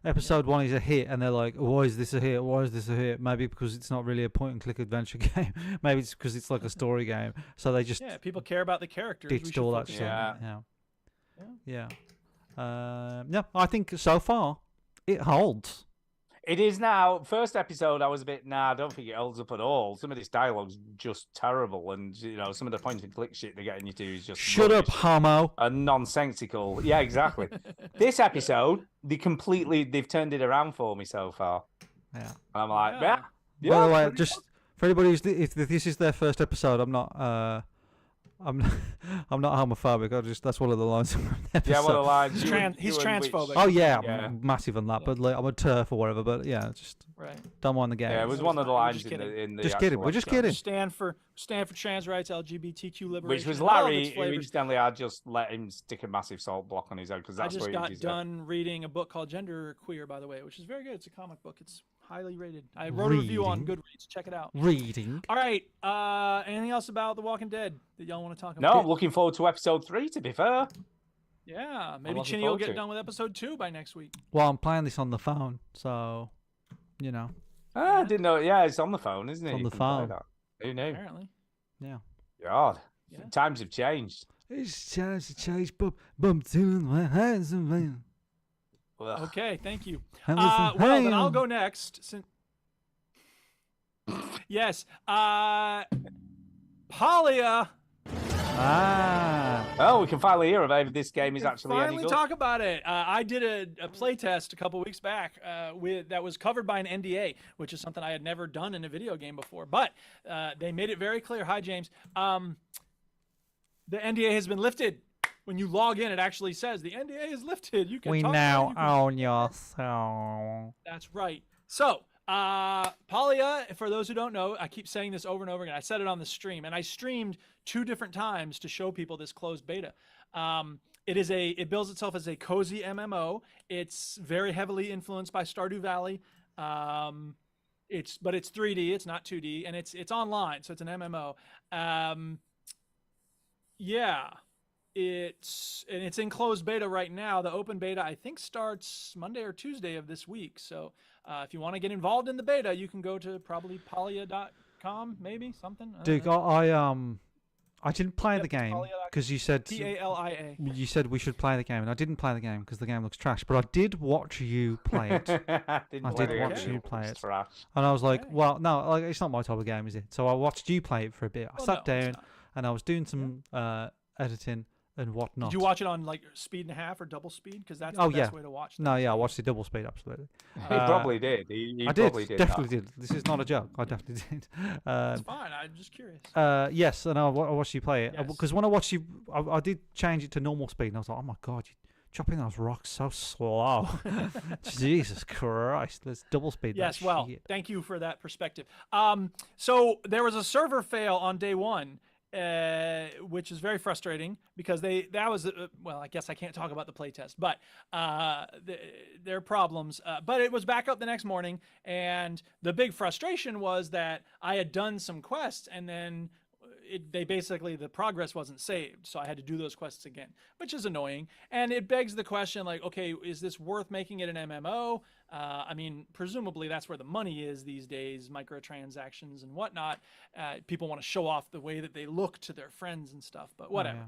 Episode 1 is a hit, and they're like, "Why is this a hit? Why is this a hit?" Maybe because it's not really a point and click adventure game. Maybe it's because it's like a story game. So they just people care about the characters. We ditched should all that focus shit. on Yeah. Yeah. I think so far it holds. It is now. First episode, I was a bit, I don't think it holds up at all. Some of this dialogue's just terrible, and you know, some of the point and click shit they're getting you to is just Shut up, rubbish homo. and nonsensical. Yeah, exactly. This episode, they've turned it around for me so far. Yeah. And I'm like, Yeah. yeah. By the way, pretty just for anybody who's if this is their first episode, I'm not homophobic. That's one of the lines. From the episode. Yeah, what a line. He's You and- he's you and Witch- transphobic. Oh yeah, Yeah. I'm massive on that. But like, I'm a turf or whatever. But yeah, just Right. don't mind the game. Yeah, it was No, one he's of the not. We're lines just in kidding. the Just kidding. actual We're just episode. kidding. Stand for trans rights, LGBTQ liberation. Which was and all of Larry, its who flavors. incidentally I just let him stick a massive salt block on his head because I that's just what got he did. done reading a book called Gender Queer, by the way, which is very good. It's a comic book. It's highly rated. I wrote a review on Reading. Goodreads. Check it out. Reading. All right. Anything else about The Walking Dead that y'all want to talk No, about? I'm looking forward to episode 3, to be fair. Yeah, maybe looking Chinny will forward get to it. done with episode 2 by next week. Well, I'm playing this on the phone, so you know. I didn't know. Yeah, it's on the phone, isn't it? on You the can play phone. that. Who knew? Apparently. Yeah. God, Yeah. times have changed. It's time to change, bump to my hands and man. Ugh. Okay, thank you. And listen, Well, then I'll hey, go next. Yes. Polya. Oh, we can finally hear about if this game is Can actually any finally good. talk about it. I did a play test a couple weeks back that was covered by an NDA, which is something I had never done in a video game before. But they made it very clear. Hi, James. The NDA has been lifted. When you log in, it actually says the NDA is lifted. You can we talk now about it, you can- own your soul. That's right. So, Polya, for those who don't know, I keep saying this over and over again. I said it on the stream, and I streamed 2 different times to show people this closed beta. It bills itself as a cozy MMO. It's very heavily influenced by Stardew Valley. It's 3D. It's not 2D, and it's online, so it's an MMO. Yeah. it's in closed beta right now. The open beta I think starts Monday or Tuesday of this week. So if you want to get involved in the beta, you can go to probably Palia.com, maybe something. Dude, I didn't play the game because you said Palia. you said we should play the game, and I didn't play the game because the game looks trash. But I did watch you play it. I did watch you play it, and I was like, well, no, like it's not my type of game, is it? So I watched you play it for a bit. I sat down and I was doing some editing and whatnot. Did you watch it on like speed and a half or double speed? Because that's the best way to watch. No, yeah, I watched it double speed, absolutely. He probably did. He I probably did. did. Definitely did. This is not a joke. I definitely did. It's fine. I'm just curious. Yes, and I watched you play it because when I watched you, I did change it to normal speed, and I was like, oh my god, you're chopping those rocks so slow. Jesus Christ, let's double speed. Yes, that well, shit. thank you for that perspective. So there was a server fail on day one. Which is very frustrating because well, I guess I can't talk about the playtest, but their problems. But it was back up the next morning, and the big frustration was that I had done some quests, and then the progress wasn't saved, so I had to do those quests again, which is annoying. And it begs the question, like, okay, is this worth making it an MMO? I mean, presumably that's where the money is these days, microtransactions and whatnot. People want to show off the way that they look to their friends and stuff, but whatever.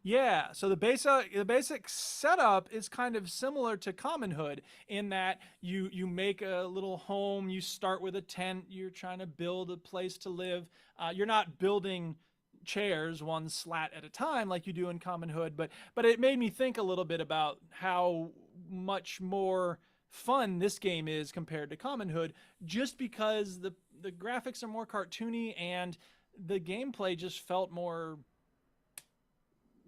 Yeah, so the basic setup is kind of similar to Commonhood in that you make a little home, you start with a tent, you're trying to build a place to live. You're not building chairs one slat at a time like you do in Commonhood, but it made me think a little bit about how much more fun this game is compared to Commonhood, just because the graphics are more cartoony and the gameplay just felt more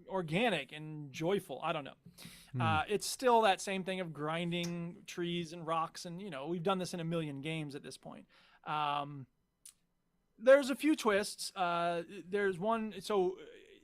organic and joyful. I don't know. It's still that same thing of grinding trees and rocks, and we've done this in a million games at this point. There's a few twists. There's one. So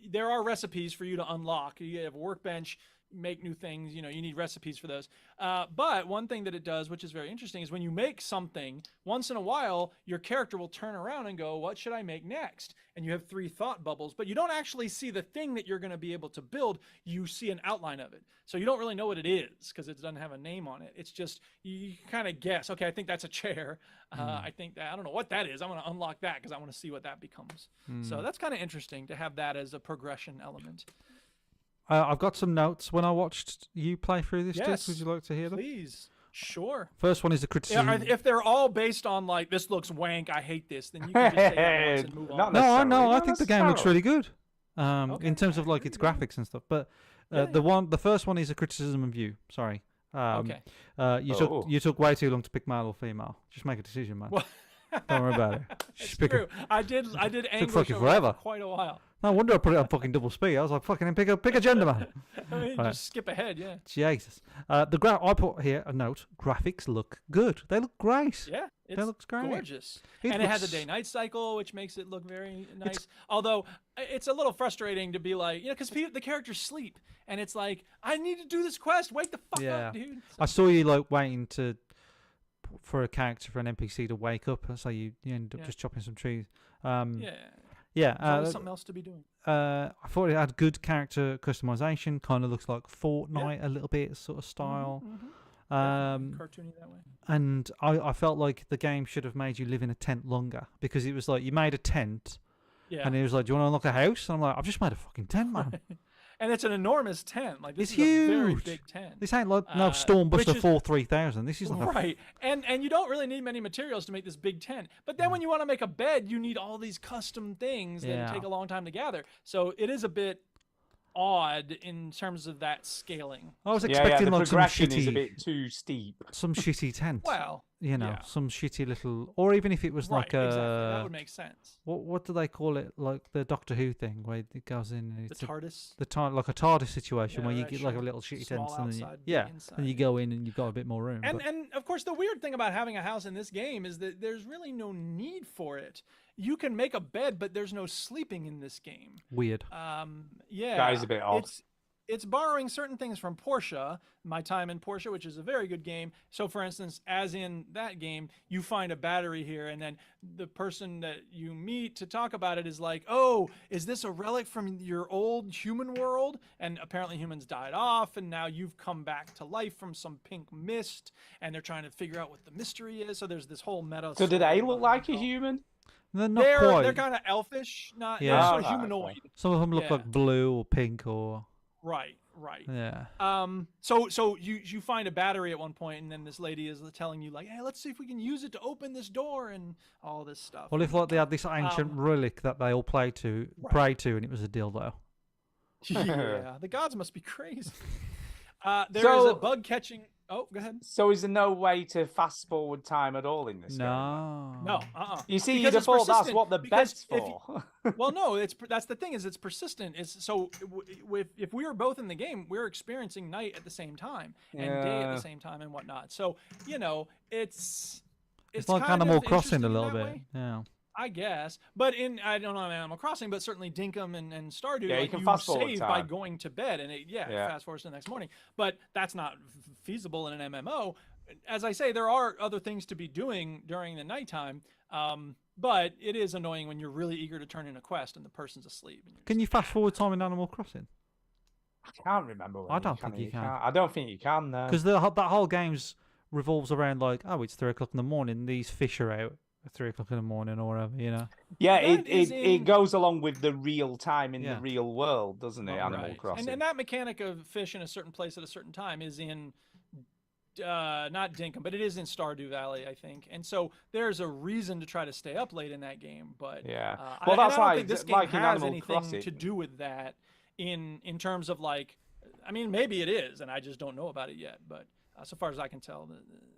there are recipes for you to unlock. You have a workbench, make new things. You need recipes for those. But one thing that it does, which is very interesting, is when you make something, once in a while, your character will turn around and go, what should I make next? And you have 3 thought bubbles, but you don't actually see the thing that you're going to be able to build. You see an outline of it. So you don't really know what it is because it doesn't have a name on it. It's just, you kind of guess, okay, I think that's a chair. I think that, I don't know what that is. I'm going to unlock that because I want to see what that becomes. So that's kind of interesting to have that as a progression element. I've got some notes when I watched you play through this. Yes, would you like to hear them? Please. Sure. First one is the criticism. If they're all based on like, this looks wank, I hate this, then you can just say that once and move on. No, I think the game looks really good. In terms of like its graphics and stuff. But the first one is a criticism of you. Sorry. Okay. You took way too long to pick male or female. Just make a decision, man. Don't worry about it. It's true. I did anguish fucking over forever. that for quite a while. No wonder I put it on fucking double speed. I was like, fucking pick a gender, man. I mean, just skip ahead, yeah. Jesus. I put here a note. Graphics look good. They look great. Yeah, it looks great. Gorgeous. And it has a day-night cycle, which makes it look very nice. Although it's a little frustrating to be like, because the characters sleep, and it's like, I need to do this quest. Wake the fuck up, dude. I saw you like waiting for a character, for an NPC to wake up, so you end up just chopping some trees. There's always something else to be doing. I thought it had good character customization. Kind of looks like Fortnite a little bit, sort of style. Cartoony that way. And I felt like the game should have made you live in a tent longer, because it was like you made a tent, and it was like, do you want to unlock a house? And I'm like, I've just made a fucking tent, man. And it's an enormous tent. Like this it's is huge. A very big tent. This ain't like no Stormbuster 3000. This is like right. And you don't really need many materials to make this big tent. But then when you want to make a bed, you need all these custom things that take a long time to gather. So it is a bit odd in terms of that scaling. I was expecting the like some progression shitty, is a bit too steep. Some shitty tent. Well, some shitty little, or even if it was like a, exactly. That would make sense. What do they call it? Like the Doctor Who thing where it goes in. And it's the TARDIS. Like a TARDIS situation where you get like a little shitty tent, and then and you go in and you've got a bit more room. And of course, the weird thing about having a house in this game is that there's really no need for it. You can make a bed, but there's no sleeping in this game. Weird. Yeah. That is a bit odd. it's borrowing certain things from Portia, My Time in Portia, which is a very good game. So for instance, as in that game, you find a battery here, and then the person that you meet to talk about it is like, oh, is this a relic from your old human world? And apparently humans died off, and now you've come back to life from some pink mist, and they're trying to figure out what the mystery is. So there's this whole meta. So do story they about look it. like a human? They're not They're quite. kind of elfish, not Yeah. they're Oh, sort of right, humanoid. okay. Some of them look Yeah. like blue or pink or Right. yeah. So you find a battery at one point, and then this lady is telling you like, hey, let's see if we can use it to open this door and all this stuff. Well, if like they had this ancient relic that they all pray to, and it was a dildo. Yeah, the gods must be crazy. There is So- a bug catching. Oh, go ahead. So is there no way to fast forward time at all in this game? No. No, You see, Because you'd have it's thought that's persistent, what the because bed's if you- for. Well, no, that's the thing is it's persistent. It's so if we were both in the game, we're experiencing night at the same time and day at Yeah. the same time and whatnot. So it's like kind Animal of Crossing a interesting in little that bit. way, Yeah. I guess. But I don't know about Animal Crossing, but certainly Dinkum and Stardew, Yeah, you like, can fast forward save by time. going to bed, and Yeah. fast forward to the next morning. But that's not feasible in an MMO. As I say, there are other things to be doing during the nighttime. But it is annoying when you're really eager to turn in a quest and the person's asleep. And you're Can just you fast forward time in Animal Crossing? I can't remember. I don't think you can. I don't think you can. No. Because that whole game's revolves around like, oh, it's 3 o'clock in the morning. These fish are out at 3 o'clock in the morning or whatever, you know. Yeah, That it is it in- goes along with the real time in Yeah. the real world, doesn't it? Animal Right. Crossing. And that mechanic of fish in a certain place at a certain time is in not Dinkum, but it is in Stardew Valley, I think. And so there's a reason to try to stay up late in that game. But Yeah. I Well, that's don't why think this game like in has Animal anything Crossing- to do with that in terms of like, I mean, maybe it is, and I just don't know about it yet. But so far as I can tell,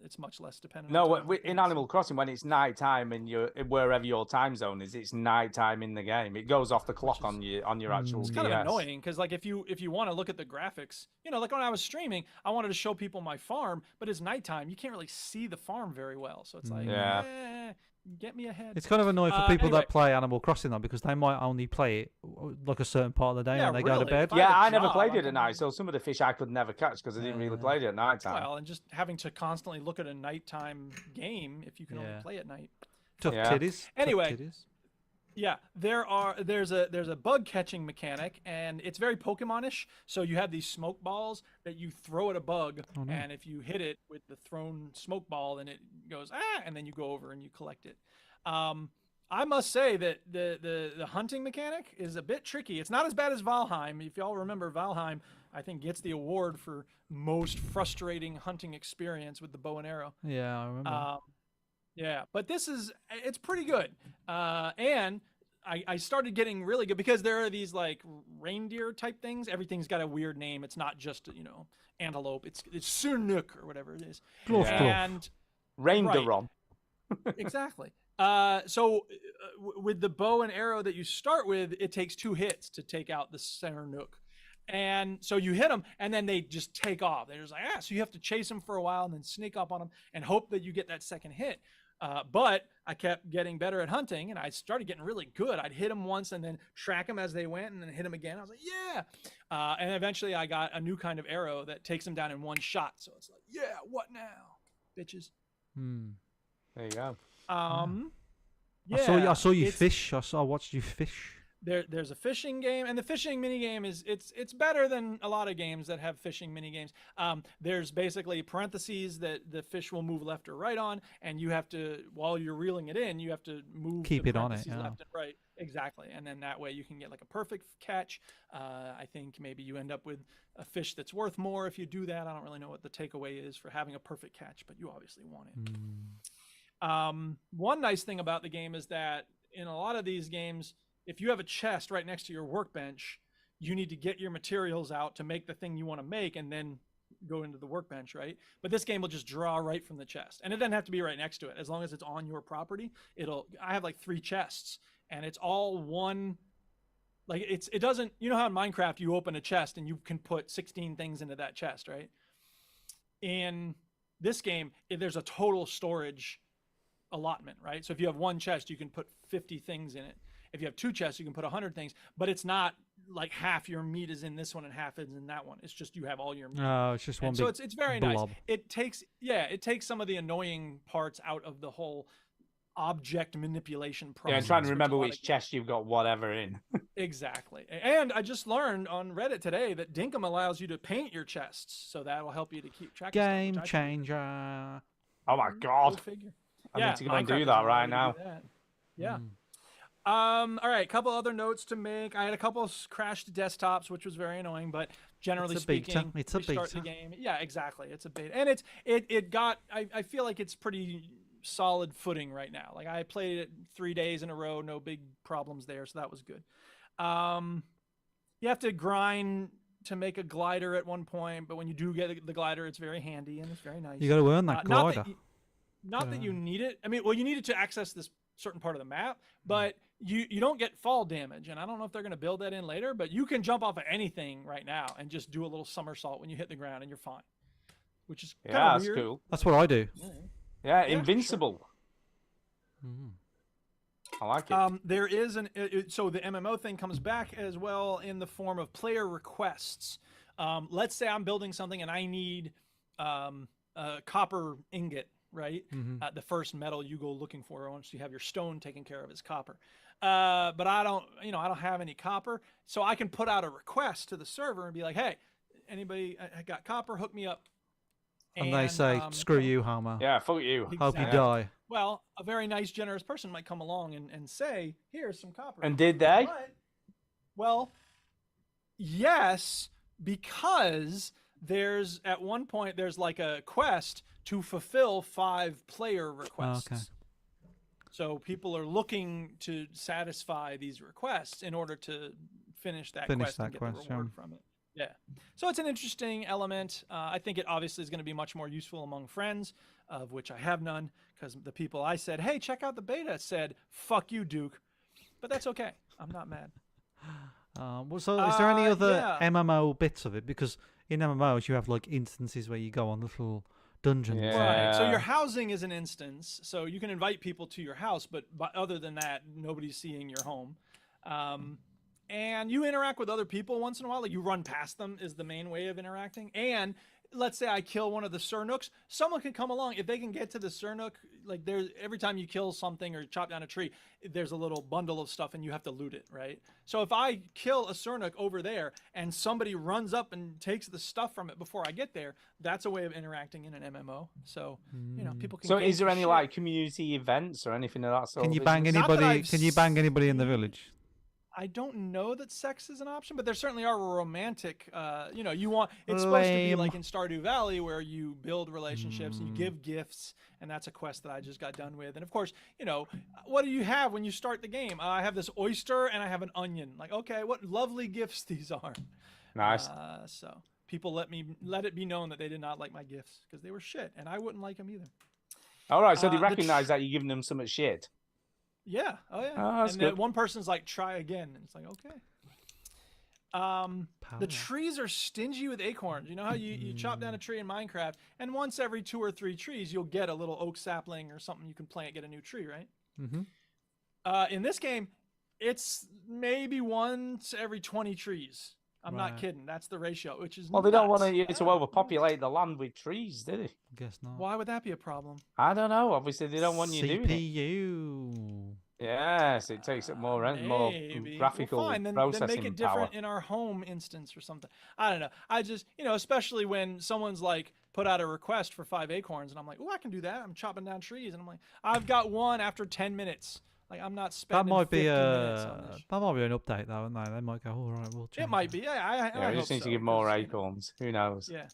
it's much less dependent. No, on time, I in think. Animal Crossing, when it's night time and you're wherever your time zone is, it's night time in the game. It goes off the clock on your actual. It's kind of annoying because, like, if you want to look at the graphics, you know, like when I was streaming, I wanted to show people my farm, but it's nighttime. You can't really see the farm very well, so it's like, Yeah. get me ahead. It's kind of annoying for people anyway. that play Animal Crossing though, because they might only play it like a certain part of the day Yeah, when they go to really. bed. If Yeah, had a I never job, played I it at can- night, so some of the fish I could never catch because I didn't really play it at night time. Well, and just having to constantly look at a nighttime game if you can Yeah. only play at night. Tough Yeah. titties. tough Anyway, titties. Yeah, there's a bug catching mechanic, and it's very Pokemon-ish. So you have these smoke balls that you throw at a bug, Oh, no. and if you hit it with the thrown smoke ball, then it goes and then you go over and you collect it. I must say that the hunting mechanic is a bit tricky. It's not as bad as Valheim. If y'all remember, Valheim, I think, gets the award for most frustrating hunting experience with the bow and arrow. Yeah, I remember. Yeah, but it's pretty good. And I started getting really good because there are these like reindeer type things. Everything's got a weird name. It's not just, antelope. It's Surnuk or whatever it is. Glove, glove. And Rainderon. exactly. With the bow and arrow that you start with, it takes 2 hits to take out the Surnuk. And so you hit them, and then they just take off. They're just like, so you have to chase them for a while and then sneak up on them and hope that you get that second hit. But I kept getting better at hunting, and I started getting really good. I'd hit them once and then track them as they went and then hit them again. I was like, yeah. And eventually I got a new kind of arrow that takes them down in one shot. So it's like, yeah, what now, bitches? There you go. Yeah, I saw you it's- fish. I watched you fish. There's a fishing game, and the fishing mini game it's better than a lot of games that have fishing mini games. There's basically parentheses that the fish will move left or right on, and you have to, while you're reeling it in, you have to move Keep the it on it, parentheses yeah. left and right. Exactly, and then that way you can get like a perfect catch. I think maybe you end up with a fish that's worth more if you do that. I don't really know what the takeaway is for having a perfect catch, but you obviously want it. One nice thing about the game is that in a lot of these games, if you have a chest right next to your workbench, you need to get your materials out to make the thing you want to make and then go into the workbench, right? But this game will just draw right from the chest. And it doesn't have to be right next to it. As long as it's on your property, I have like 3 chests, and it's all one. Like it doesn't, you know how in Minecraft you open a chest and you can put 16 things into that chest, right? In this game, there's a total storage allotment, right? So if you have one chest, you can put 50 things in it. If you have 2 chests, you can put 100 things, but it's not like half your meat is in this one and half is in that one. It's just you have all your meat. Oh, it's just one And big so it's very blob. nice. It takes some of the annoying parts out of the whole object manipulation process. Yeah, I'm trying to which a remember lot which of- chest you've got whatever in. Exactly. And I just learned on Reddit today that Dinkum allows you to paint your chests, so that will help you to keep track Game of stuff, which I think is changer. Oh my Go god. figure. I need to go and Minecraft do doesn't that allow right you to do now. that. Yeah. All right, couple other notes to make. I had a couple of crashed desktops, which was very annoying, but generally It's a beta. speaking, It's a restart the beta. game. Yeah, exactly. It's a beta, and it got. I feel like it's pretty solid footing right now. Like I played it 3 days in a row, no big problems there, so that was good. You have to grind to make a glider at one point, but when you do get the glider, it's very handy and it's very nice. You got to earn that glider. Not that you need it. I mean, well, you need it to access this certain part of the map, but you don't get fall damage. And I don't know if they're going to build that in later, but you can jump off of anything right now and just do a little somersault when you hit the ground and you're fine. Which is kind Yeah, of that's weird. cool. That's what I do. Yeah, Yeah, invincible. I like it. There is so the MMO thing comes back as well in the form of player requests. Let's say I'm building something and I need a copper ingot, right? The first metal you go looking for once you have your stone taken care of is copper. But I don't have any copper, so I can put out a request to the server and be like, hey, anybody I got copper, hook me up. And they say, screw you, Homer. Yeah, fuck you. Hope you Exactly. die. Well, a very nice, generous person might come along and say, here's some copper. And did they? Well, yes, because there's at one point there's like a quest to fulfill 5 player requests. Okay. So people are looking to satisfy these requests in order to finish that Finish quest that and get quest, the reward yeah. from it. Yeah. So it's an interesting element. I think it obviously is going to be much more useful among friends, of which I have none, because the people I said, hey, check out the beta, said, fuck you, Duke. But that's okay. I'm not mad. Well, so is there any other yeah. MMO bits of it? Because in MMOs you have like instances where you go on little dungeons. Yeah. Right. So your housing is an instance. So you can invite people to your house, but other than that, nobody's seeing your home. And you interact with other people once in a while. Like you run past them is the main way of interacting. And let's say I kill one of the Sernooks, someone can come along. If they can get to the Sernook, like there's every time you kill something or chop down a tree, there's a little bundle of stuff and you have to loot it, right? So if I kill a Sernook over there and somebody runs up and takes the stuff from it before I get there, that's a way of interacting in an MMO. So, people can So gain is there some any shit. like community events or anything of that sort? Can of you bang business? Not that anybody? I've Can you bang anybody in the village? I don't know that sex is an option, but there certainly are romantic. You want it's supposed to be like in Stardew Valley where you build relationships and you give gifts, and that's a quest that I just got done with. And of course, what do you have when you start the game? I have this oyster and I have an onion. Like, okay, what lovely gifts these are. Nice. So people let it be known that they did not like my gifts because they were shit, and I wouldn't like them either. All right, so they the recognize that you're giving them some shit. Yeah. Oh yeah. Oh, that's and good. then one person's like, try again. And it's like, okay. The trees are stingy with acorns. You know how you chop down a tree in Minecraft, and once every 2 or 3 trees, you'll get a little oak sapling or something you can plant, get a new tree, right? Mm-hmm. In this game, it's maybe once every 20 trees. I'm not Right. kidding. That's the ratio, which is Well, they don't want nuts. you to overpopulate the land with trees, do they? Guess not. Why would that be a problem? I don't know. Obviously, they don't want you doing it. CPU. Yes, it takes up more Maybe. graphical well, fine. Then processing make it power. different in our home instance or something. I don't know. I just, especially when someone's like put out a request for 5 acorns, and I'm like, oh, I can do that. I'm chopping down trees, and I'm like, I've got one after 10 minutes. Like I'm not That spending. might be 50 minutes on this. that might be an update though, and they might go, all right, we'll change. It might be. Yeah, Yeah, I we just hope need to so, give more 'cause, acorns. Who knows? Yeah.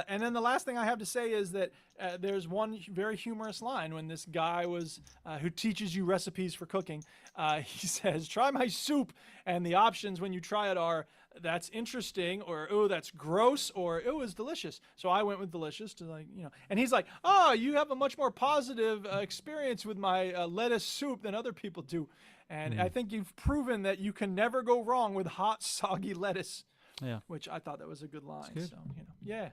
And then the last thing I have to say is that there's one very humorous line when this guy who teaches you recipes for cooking. He says, "Try my soup," and the options when you try it are "That's interesting," or "Oh, that's gross," or "Oh, it's delicious." So I went with delicious to and he's like, "Oh, you have a much more positive experience with my lettuce soup than other people do," and I think you've proven that you can never go wrong with hot, soggy lettuce. Yeah. Which I thought that was a good line. good. So, yeah.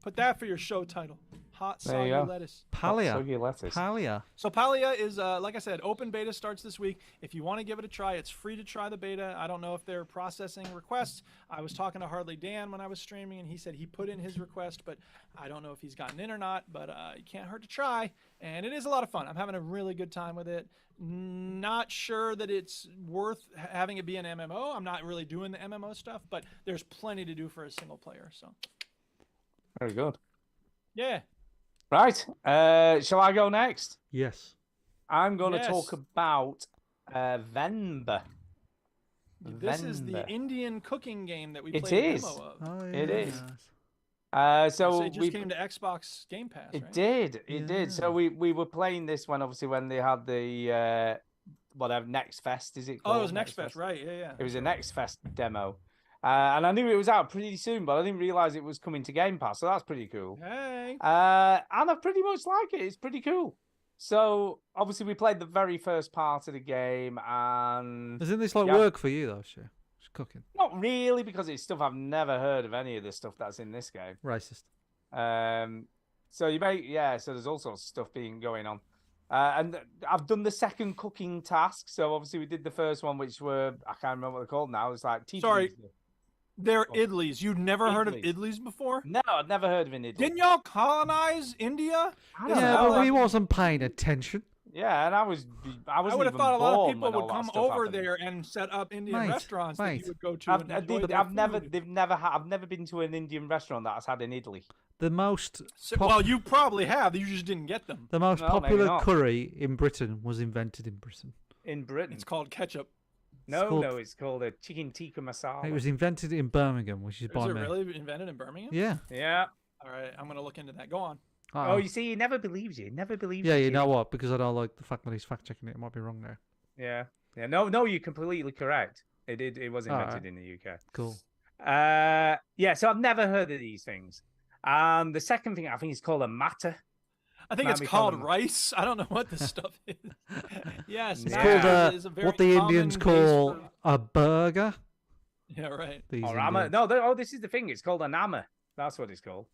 Put that for your show title. Hot There you soggy go. lettuce. Palia. Soggy lettuce. Palia. So Palia is, like I said, open beta starts this week. If you want to give it a try, it's free to try the beta. I don't know if they're processing requests. I was talking to Hardly Dan when I was streaming, and he said he put in his request, but I don't know if he's gotten in or not. But it can't hurt to try, and it is a lot of fun. I'm having a really good time with it. Not sure that it's worth having it be an MMO. I'm not really doing the MMO stuff, but there's plenty to do for a single player. So Very good. yeah. Right. Shall I go next? Yes. I'm going to Yes. talk about Venba. This is the Venba. Indian cooking game that we It played is. a demo of. Oh, It yeah. is. So So it just we came to Xbox Game Pass, It right? did. It did. So Yeah. we were playing this when they had the whatever Next Fest, is it Oh, called? it was Next Fest, right? Yeah, yeah. It was a Next Fest demo. And I knew it was out pretty soon, but I didn't realize it was coming to Game Pass, so that's pretty cool. Hey. And I pretty much like it. It's pretty cool. So obviously we played the very first part of the game, and Isn't this like Yeah. work for you though, Stu? Just cooking. not really because it's stuff I've never heard of any of the stuff that's in this game. Racist. So so there's all sorts of stuff going on. And I've done the second cooking task. So obviously we did the first one, which were, I can't remember what they're called now. It's like Sorry. They're Oh. idlis. You'd never heard of Idlis. idlis before? No, I'd never heard of an idiot. Didn't y'all colonize India? I don't Yeah, know. but he wasn't paying attention. Yeah, and I was I would have even thought a lot of born people when all would that come stuff over happened. there and set up Indian Mate, restaurants that mate. you would go to. and enjoy their I've never, food. I've never been to an Indian restaurant that has had an idli. The most Well, you probably have. You just didn't get them. the most No, maybe popular not. curry in Britain was invented in Britain. In Britain. It's called ketchup. No, called- it's called a chicken tikka masala. It was invented in Birmingham, which is Was by it me. really invented in Birmingham? Yeah. Yeah. All right, I'm gonna look into that. Go on. Oh, you see, he never believes you. He never believes Yeah, you. you know what? Because I don't like the fact that he's fact checking it. It might be wrong there. Yeah. Yeah. No, you're completely correct. It was All invented right. in the UK. Cool. Yeah, so I've never heard of these things. The second thing I think is called a matter. I think Might it's be called called- rice. I don't know what this stuff is. Yes, It's Yeah. called matter is a very what the Indians common base call for- a burger. Yeah, right. These Or amma. Indians. No, this is the thing. It's called an amma. That's what it's called.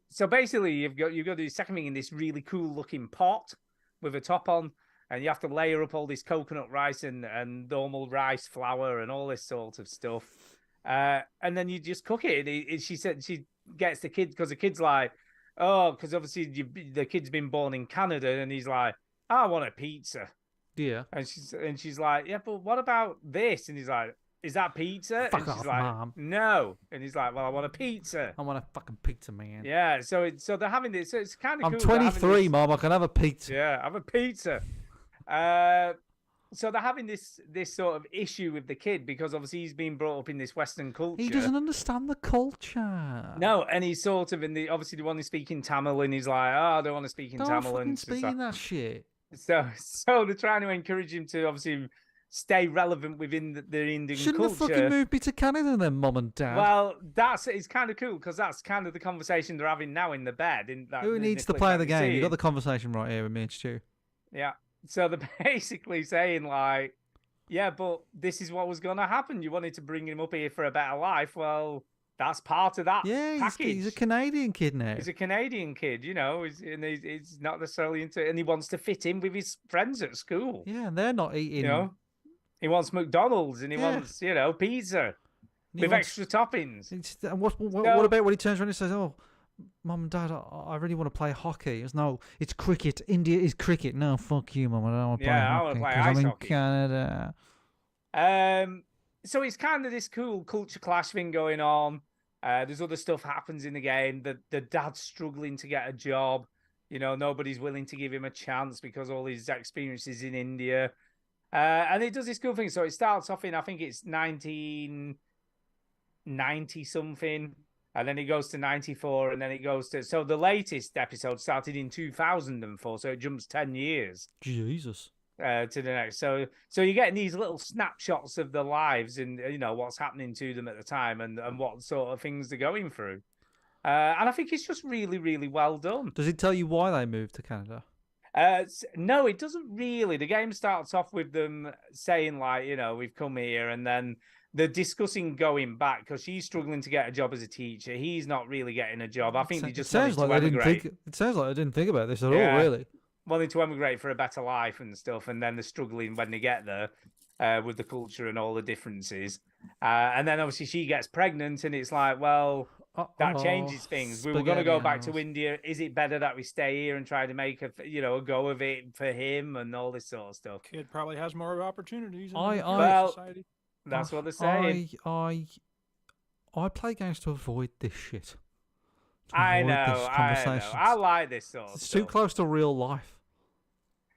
So basically, you've got to do the second thing in this really cool looking pot with a top on, and you have to layer up all this coconut rice and normal rice flour and all this sort of stuff, and then you just cook it. She said she gets the kid because the kid's like, oh, because obviously the kid's been born in Canada, and he's like, I want a pizza, Yeah. and she's like, yeah, but what about this? And he's like, is that pizza? Fuck and she's off, like, Mom. no. And he's like, well, I want a pizza. I want a fucking pizza, man. Yeah, so they're having this. So it's kind of I'm cool. they're having 23, this- Mom. I can have a pizza. Yeah, have a pizza. So they're having this sort of issue with the kid because obviously he's been brought up in this Western culture. He doesn't understand the culture. No, and he's sort of obviously the one who's speaking Tamil, and he's like, oh, I don't want to speak in Don't Tamil, fucking and speak in that shit. so they're trying to encourage him to obviously stay relevant within the Indian Shouldn't have culture. fucking moved me to Canada then, Mum and Dad? Well, it's kind of cool because that's kind of the conversation they're having now in the bed. Who needs to play the game? You got the conversation right here with me and Stu. Yeah. So they're basically saying like, yeah, but this is what was going to happen. You wanted to bring him up here for a better life. Well, that's part of that Yeah, package. he's a Canadian kid now. He's a Canadian kid, you know, he's not necessarily into, and he wants to fit in with his friends at school. Yeah, and they're not eating. You know, he wants McDonald's and he Yeah. wants, pizza he with wants- extra toppings. What So- about when he turns around and says, "Oh, Mum and Dad, I really want to play hockey." It's no, it's cricket. India is cricket. No, fuck you, Mum. I don't want to play Yeah, I hockey wanna play 'cause ice I'm in hockey. Canada. So it's kind of this cool culture clash thing going on. There's other stuff happens in the game. The dad's struggling to get a job. You know, nobody's willing to give him a chance because all his experiences in India. And it does this cool thing. So it starts off in, I think it's 1990 something. And then it goes to 94. And then it goes to, so the latest episode started in 2004. So it jumps 10 years. Jesus. To the next. So you're getting these little snapshots of their lives and what's happening to them at the time and what sort of things they're going through. And I think it's just really, really well done. Does it tell you why they moved to Canada? No, it doesn't really. The game starts off with them saying like, we've come here, and then they're discussing going back because she's struggling to get a job as a teacher. He's not really getting a job. I think they just wanted to emigrate. It sounds like I didn't think about this at Yeah. all, really. Wanting to emigrate for a better life and stuff, and then they're struggling when they get there with the culture and all the differences. And then obviously she gets pregnant, and it's like, well, that changes things. We were going to go back to India. Is it better that we stay here and try to make a go of it for him and all this sort of stuff? Kid probably has more opportunities in Well, society. That's what they're saying. I play games to avoid this shit. I know. I like this sort of It's stuff. too close to real life.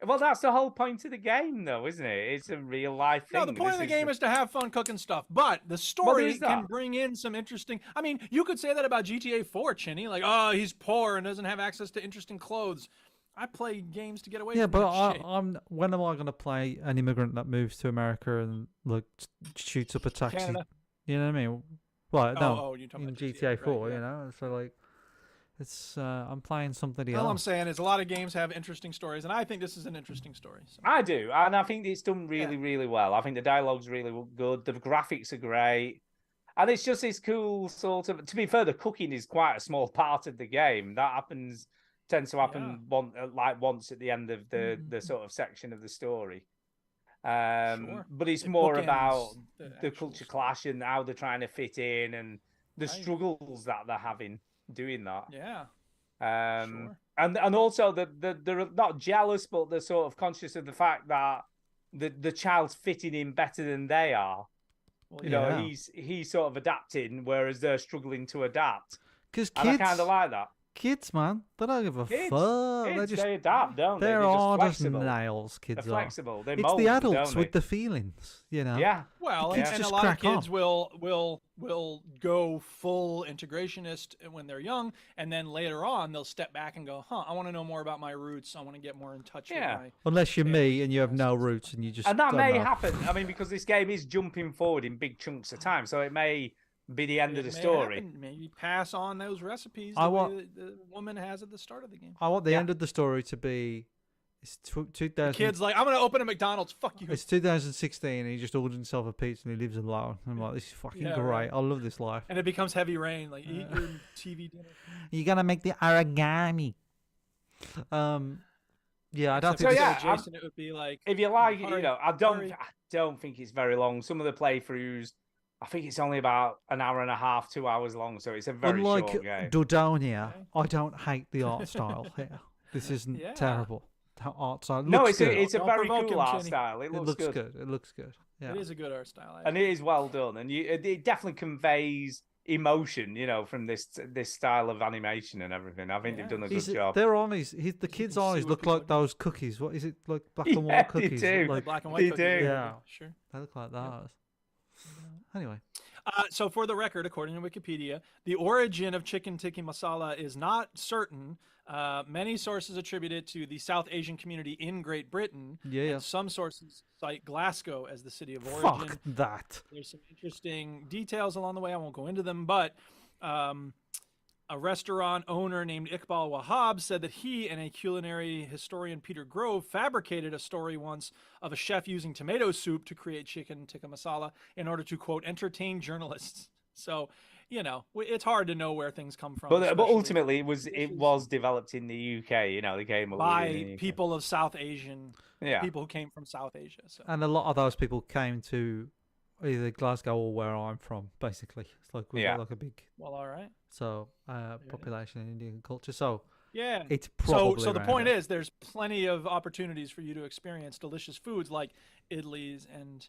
Well, that's the whole point of the game, though, isn't it? It's a real life thing. No, the point of the game is to have fun cooking stuff, but the story can bring in some interesting. I mean, you could say that about GTA 4, Chinny. Like, oh, he's poor and doesn't have access to interesting clothes. I play games to get away. Yeah, from but that shit. when am I going to play an immigrant that moves to America and like shoots up a taxi? Canada. You know what I mean? Well, no, you're talking in about GTA 4, right, yeah. you know. So like, it's I'm playing something All I'm else. saying is a lot of games have interesting stories, and I think this is an interesting story. So. I do, and I think it's done really, really well. I think the dialogue's really good. The graphics are great. And it's just this cool sort of. To be fair, the cooking is quite a small part of the game. That tends to happen once at the end of the sort of section of the story. But it's more about the culture clash and how they're trying to fit in and the struggles that they're having doing that. Yeah. And also that they're not jealous, but they're sort of conscious of the fact that the child's fitting in better than they are. Well, you know, he's sort of adapting, whereas they're struggling to adapt. Because I kind of like that. Kids, man, they don't give a Kids, fuck. they adapt, don't they? They're They're just hard as flexible. nails. Kids They're flexible. They It's mold, the adults don't they? with the feelings, you know. Yeah. Well, kids and a just lot of crack kids on. will go full integrationist when they're young, and then later on they'll step back and go, "Huh, I want to know more about my roots. I want to get more in touch with my." Unless you're me and you have no roots and you just. And that don't may know. happen. I mean, because this game is jumping forward in big chunks of time, so it may be the end of the May story. happen. Maybe pass on those recipes I the want- way the woman has at the start of the game. I want the end of the story to be. It's 2000. The kid's like, I'm gonna open a McDonald's. Fuck you. It's 2016 and he just ordered himself a pizza and he lives alone. I'm like, this is fucking Yeah, great. right. I love this life. And it becomes heavy rain. Like, eat your TV dinner. You're gonna make the origami. Yeah, I don't Except think. for Jason, it would be like, If you like, it, hurry, I hurry. don't think it's very long. Some of the playthroughs, I think it's only about an hour and a half, 2 hours long, so it's a very Unlike short game. Dodonia, I don't hate the art style here. This isn't Yeah. terrible. The art style No, looks good. it's a Don't very provoke cool him, art Chinny. style. It looks good. It looks good. Yeah. It is a good art style. And it is well done, and it definitely conveys emotion, from this style of animation and everything. I think they've done a good job. Their eyes, the kids' can see eyes what look people like are those cookies. What is it, like black and Yeah, white they cookies? do. Like, Black and white They cookies. do. Yeah. Sure. they look like those. Anyway, So for the record, according to Wikipedia, the origin of chicken tikka masala is not certain. Many sources attribute it to the South Asian community in Great Britain. Yeah, and yeah. some sources cite Glasgow as the city of origin. fuck that. There's some interesting details along the way. I won't go into them, but a restaurant owner named Iqbal Wahab said that he and a culinary historian, Peter Grove, fabricated a story once of a chef using tomato soup to create chicken tikka masala in order to, quote, entertain journalists. So, it's hard to know where things come from. But especially ultimately, it was developed in the UK. They came up with it in the by UK. people of South Asian, Yeah. people who came from South Asia. So. And a lot of those people came to either Glasgow or where I'm from. Basically, it's like we've Yeah. got like a big Well, all right. population in Indian culture. So Yeah. it's probably So the around point there. is there's plenty of opportunities for you to experience delicious foods like idlis and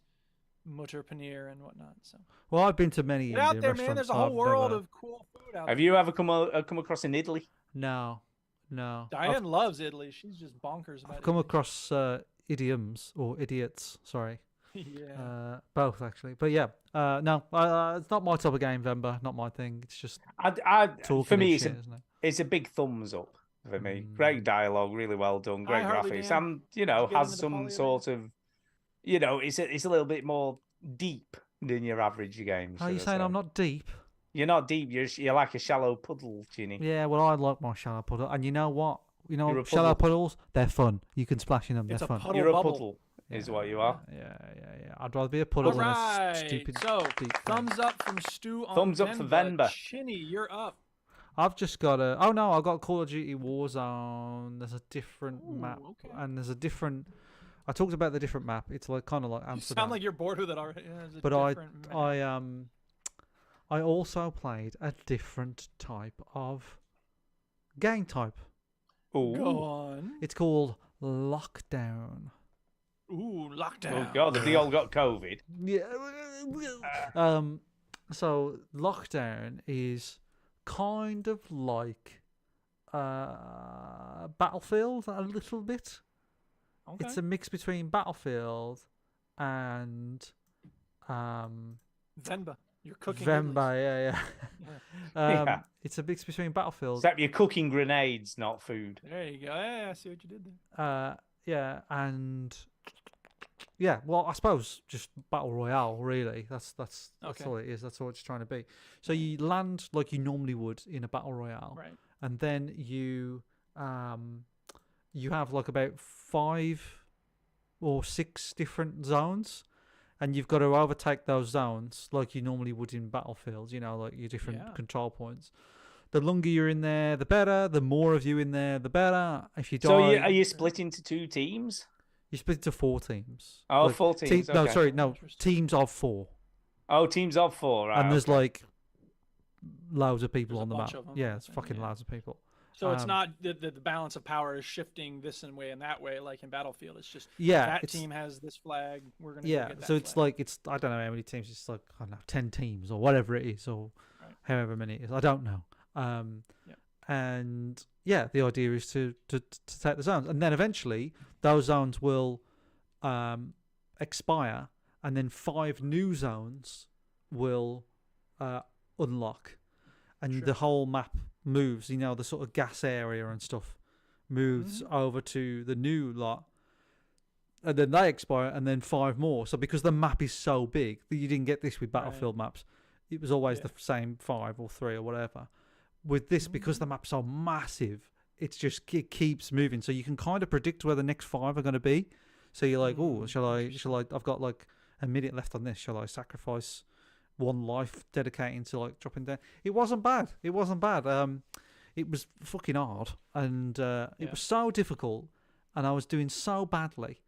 mutter paneer and whatnot. So Well, I've been to many get out Indian there, restaurants. man. There's a whole I've world never- of cool food out Have there. you ever come across an Italy? No. Diane loves idli. She's just bonkers about I've come idli. across idioms or idiots. Sorry. Yeah. Both actually, but yeah, no, it's not my type of game, Vember. Not my thing. It's just talking For me, and shit, isn't it? it's a big thumbs up for me. Great dialogue, really well done, great Hardly graphics, Dan. and get has into the some poly sort of, it's a little bit more deep than your average game. Are you should I saying say. I'm not deep? You're not deep. You're like a shallow puddle, Ginny. Yeah, well, I like my shallow puddle, and you know what? You're a Shallow puddle. puddles, they're fun. You can splash in them. It's they're a fun. puddle You're a bubble. puddle. is what you are. Yeah. I'd rather be a puddle All than a right. stupid. So, deep thumbs up from Stu on Thumbs up for Venba. Chinny, you're up. I've just got a. Oh no, I've got Call of Duty Warzone. There's a different map, okay. and there's a different. I talked about the different map. It's like kind of like You Amsterdam. sound like you're bored with it already. Yeah, it's a but different map. I also played a different type of game type. Ooh. Go on. It's called Lockdown. Ooh, Oh lockdown. God, have they all got COVID? Yeah. So Lockdown is kind of like Battlefield a little bit. Okay. It's a mix between Battlefield and Venba. You're cooking. Venba, yeah. Yeah. It's a mix between Battlefield. Except you're cooking grenades, not food. There you go. Yeah, I see what you did there. And yeah, well, I suppose just battle royale. Really, that's Okay. all it is. That's all it's trying to be. So you land like you normally would in a battle royale, Right. and then you have like about 5 or 6 different zones, and you've got to overtake those zones like you normally would in Battlefield. You know, like your different Yeah. control points. The longer you're in there, the better. The more of you in there, the better. If you die, So are you split into 2 teams? you split into 4 teams. Oh, Like, 4 teams. No, okay. sorry, no, Interesting. teams of 4. Oh, teams of 4, right? And there's okay. like loads of people There's on a the bunch map. of 'em, Yeah, it's I think, fucking yeah. loads of people. So it's Um, not the balance of power is shifting this and way and that way like in Battlefield. It's just Yeah, that it's- team has this flag. We're gonna Yeah, go get that so it's flag. like I don't know how many teams. It's like I don't know 10 teams or whatever it is, or Right. however many it is. I don't know. Yeah. And yeah, the idea is to take the zones, and then eventually those zones will expire, and then 5 new zones will unlock, and Sure. the whole map moves. You know, the sort of gas area and stuff moves over to the new lot. And then they expire, and then 5 more. So because the map is so big, that you didn't get this with Battlefield maps. It was always Yeah. the same 5 or 3 or whatever. With this, because the map's so massive, it keeps moving. So you can kind of predict where the next 5 are going to be. So you're like, oh, shall I? I've got like a minute left on this. Shall I sacrifice 1 life dedicating to like dropping down? It wasn't bad. It was fucking hard, and it was so difficult, and I was doing so badly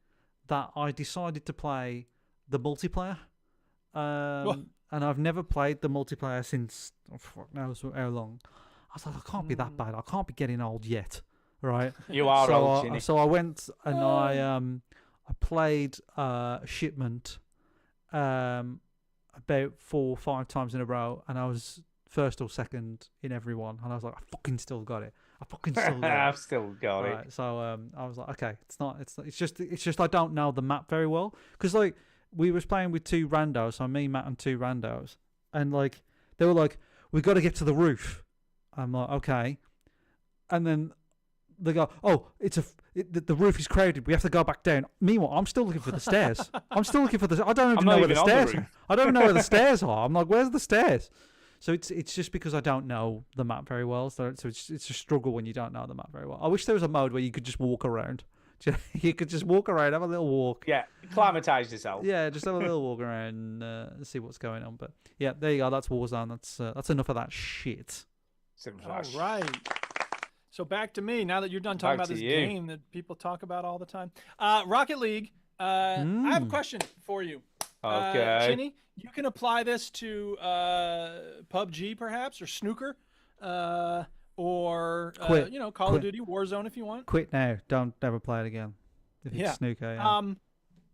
that I decided to play the multiplayer. And I've never played the multiplayer since fuck knows how long. I was like, I can't be that bad. I can't be getting old yet, right? You are old, Ginny. So I went and I played Shipment about 4 or 5 times in a row, and I was first or second in every one, and I was like, I fucking still got it. I've still got Right, it. so I was like, okay, it's just I don't know the map very well, because like we was playing with 2 randos, so me, Matt, and 2 randos, and like they were like, we got to get to the roof. I'm like, okay, and then they go, oh, the roof is crowded. We have to go back down. Meanwhile, I'm still looking for the stairs. I don't even know where the stairs are. I don't even know where the stairs are. I'm like, where's the stairs? So it's just because I don't know the map very well. So it's a struggle when you don't know the map very well. I wish there was a mode where you could just walk around. You could just walk around, have a little walk. Yeah, acclimatise yourself. Yeah, just have a little walk around and see what's going on. But yeah, there you go. That's Warzone. That's enough of that shit. All right. So back to me. Now that you're done talking Back about to this you. game that people talk about all the time, Rocket League. I have a question for you. Okay. Chinny, you can apply this to PUBG perhaps, or snooker, or Quit. Call Quit. of Duty Warzone if you want. Quit now. Don't ever play it again. If Yeah. it's snooker. Yeah.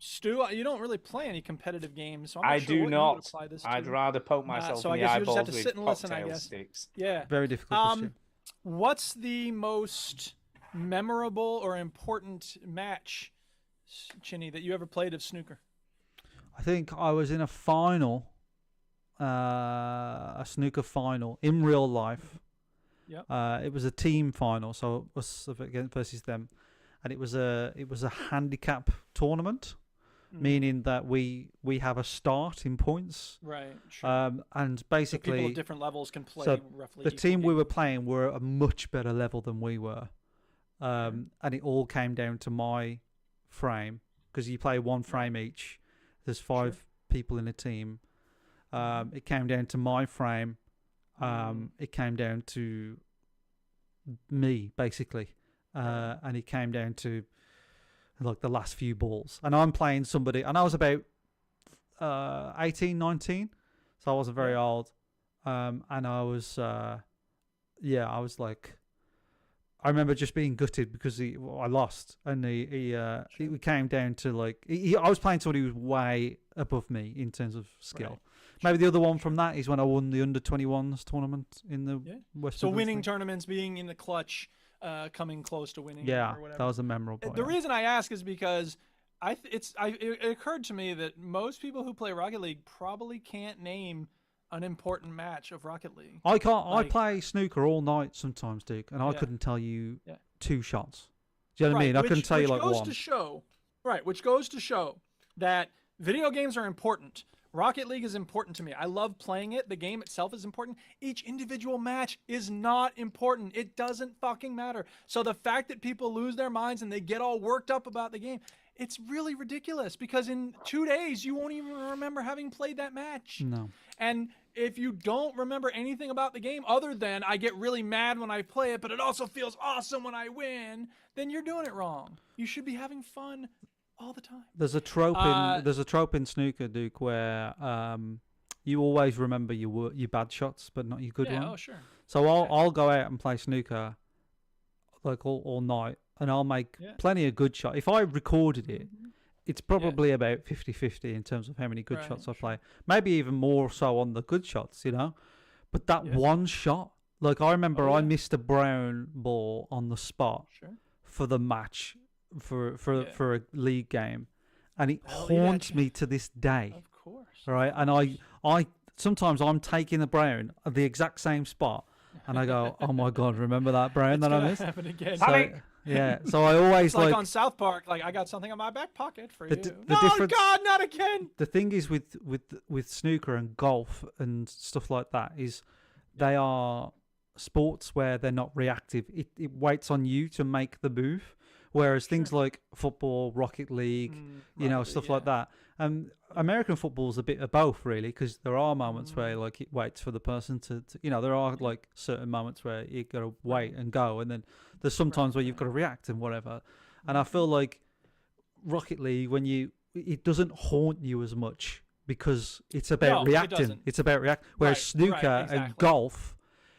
Stu, you don't really play any competitive games, so I'm not I sure do what you would not. apply this I'd to. rather poke myself so in I the guess you just have eyeballs to with sit and listen, I cocktail guess. sticks. Yeah. Very difficult question. What's the most memorable or important match, Chinny, that you ever played of snooker? I think I was in a final, a snooker final in real life. Yep. It was a team final, so it was versus them, and it was a handicap tournament, meaning that we have a start in points. Right. Sure. And So basically, people at different levels can play so roughly. the equal team we games. were playing were at a much better level than we were, and it all came down to my frame because you play one frame each. There's 5 people in a team. It came down to my frame. It came down to me, basically. And it came down to like the last few balls. And I'm playing somebody, and I was about 18, 19, so I wasn't very old. And I was, I was like, I remember just being gutted because I lost, and it came down to like I was playing somebody who was way above me in terms of skill. Right. Maybe the other one from that is when I won the under-21s tournament in the West. So winning tournaments, being in the clutch, coming close to winning. Yeah, or whatever. that was a memorable. The reason I ask is because it occurred to me that most people who play Rocket League probably can't name an important match of Rocket League. I can't. I play snooker all night sometimes, Duke, and I couldn't tell you 2 shots. Do you know what I mean? I couldn't tell you like one. Which goes to show that video games are important. Rocket League is important to me. I love playing it. The game itself is important. Each individual match is not important. It doesn't fucking matter. So the fact that people lose their minds and they get all worked up about the game, it's really ridiculous, because in 2 days you won't even remember having played that match. No. And if you don't remember anything about the game other than I get really mad when I play it, but it also feels awesome when I win, then you're doing it wrong. You should be having fun all the time. There's a trope in snooker, Duke, where you always remember your bad shots, but not your good ones. Oh, sure. So I'll go out and play snooker like all night, and I'll make plenty of good shots. If I recorded it, it's probably about 50-50 in terms of how many good shots I play. Maybe even more so on the good shots, you know. But that one shot, like I remember I missed a brown ball on the spot for the match for a league game, and it haunts me to this day. Of course. Right, and I sometimes I'm taking the brown at the exact same spot, and I go, oh my god, remember that brown that I missed? Happen again. So I always like on South Park, like I got something in my back pocket for you. The God, not again. The thing is with snooker and golf and stuff like that is they are sports where they're not reactive. It waits on you to make the move. Whereas things like football, Rocket League, stuff like that. American football is a bit of both, really, because there are moments where like it waits for the person to there are like certain moments where you got to wait and go, and then there's sometimes where you've got to react and whatever. And I feel like Rocket League, it doesn't haunt you as much because it's about reacting. It's about react. Whereas snooker and golf,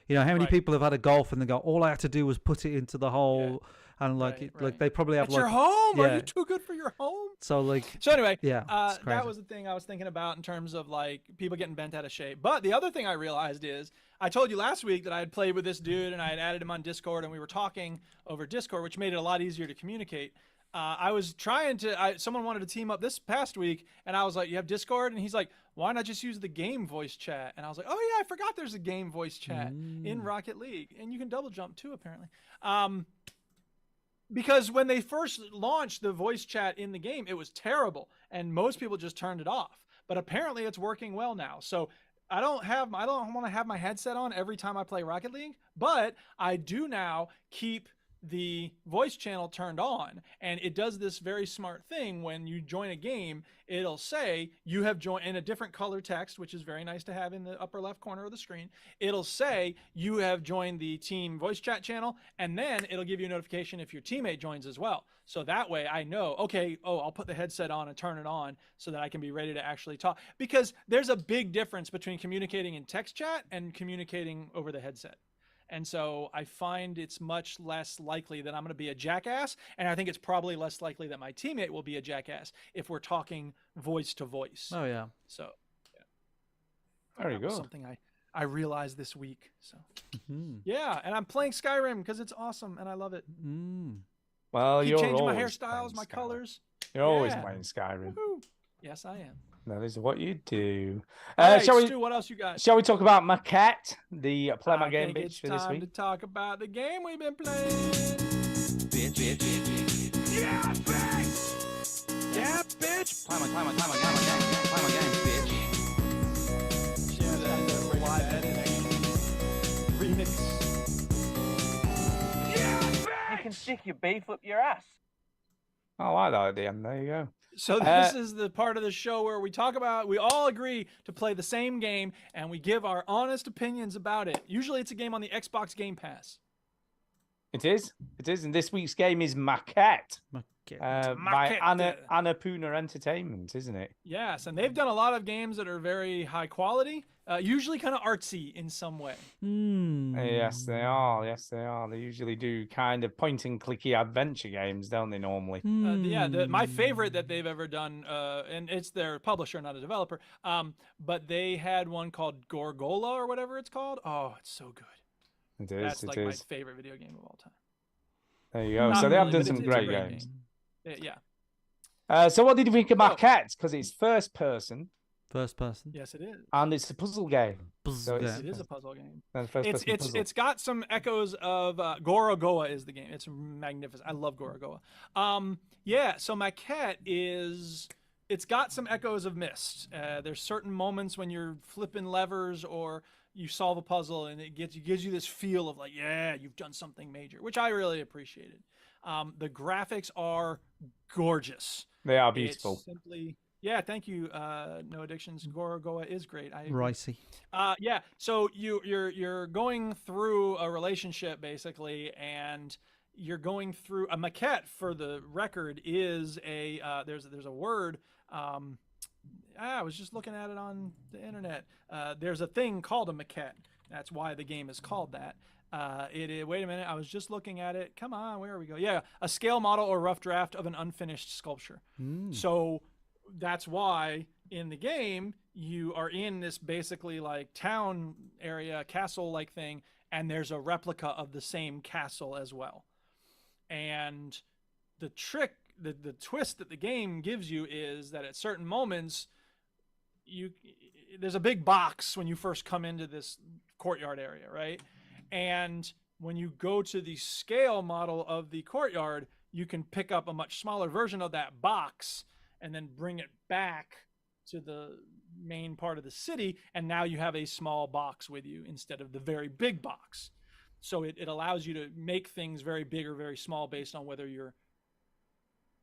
how many people have had a golf and they go, all I had to do was put it into the hole. And like they probably have It's your home. Are you too good for your home? So anyway, that was the thing I was thinking about in terms of like people getting bent out of shape. But the other thing I realized is I told you last week that I had played with this dude and I had added him on Discord and we were talking over Discord, which made it a lot easier to communicate. I was trying to. Someone wanted to team up this past week, and I was like, "You have Discord?" And he's like, "Why not just use the game voice chat?" And I was like, "Oh yeah, I forgot there's a game voice chat in Rocket League, and you can double jump too, apparently." Because when they first launched the voice chat in the game, it was terrible, and most people just turned it off. But apparently, it's working well now. So I don't want to have my headset on every time I play Rocket League, but I do now keep the voice channel turned on, and it does this very smart thing. When you join a game, it'll say you have joined in a different color text, which is very nice to have in the upper left corner of the screen. It'll say you have joined the team voice chat channel, and then it'll give you a notification if your teammate joins as well. So that way I know, okay, I'll put the headset on and turn it on so that I can be ready to actually talk, because there's a big difference between communicating in text chat and communicating over the headset. And so I find it's much less likely that I'm going to be a jackass. And I think it's probably less likely that my teammate will be a jackass if we're talking voice to voice. Oh, yeah. So, Very good. Something I realized this week. So, yeah. And I'm playing Skyrim because it's awesome and I love it. Well, Keep you're changing my always hairstyles, my Skyrim. colors. You're always playing Skyrim. Woo-hoo. Yes, I am. That is what you do. Right, Shall Stu, what else you got? Shall we talk about Maquette, the Play My Game I think bitch it's for this time week? to talk about the game we've been playing. Bitch. Yeah, bitch. Yeah, bitch. Play my game, bitch. Yeah, that's a live editing remix. Yeah, bitch. You can stick your B, flip your ass. I like that at the end. There you go. So this is the part of the show where we all agree to play the same game and we give our honest opinions about it. Usually it's a game on the Xbox Game Pass. It is. And this week's game is Maquette. By Annapurna Entertainment, isn't it? Yes, and they've done a lot of games that are very high quality, usually kind of artsy in some way. Yes, they are. They usually do kind of point and clicky adventure games, don't they? Normally. My favorite that they've ever done, and it's their publisher, not a developer. But they had one called Gorgola or whatever it's called. Oh, it's so good. It is. That's like my favorite video game of all time. There you go. So they have done some great games. Yeah. So what did you think of Maquette? Because it's first person. First person. Yes, it is. And it's a puzzle game. It is a puzzle game. It's got some echoes of Gorogoa is the game. It's magnificent. I love Gorogoa. So Maquette it's got some echoes of Myst. There's certain moments when you're flipping levers or you solve a puzzle and it gives you this feel of like, yeah, you've done something major, which I really appreciated. The graphics are gorgeous. They are beautiful. It's simply, thank you, No Addictions. Gorogoa is great. Ricey. So you're going through a relationship basically, and you're going through a maquette. For the record, is a there's a word. I was just looking at it on the internet. There's a thing called a maquette. That's why the game is called that. Wait a minute. I was just looking at it. Come on, where are we go? Yeah, a scale model or rough draft of an unfinished sculpture. So that's why in the game you are in this basically like town area, castle-like thing, and there's a replica of the same castle as well. And the trick, the twist that the game gives you is that at certain moments, there's a big box when you first come into this courtyard area, right? And when you go to the scale model of the courtyard, you can pick up a much smaller version of that box and then bring it back to the main part of the city. And now you have a small box with you instead of the very big box. So it allows you to make things very big or very small based on whether you're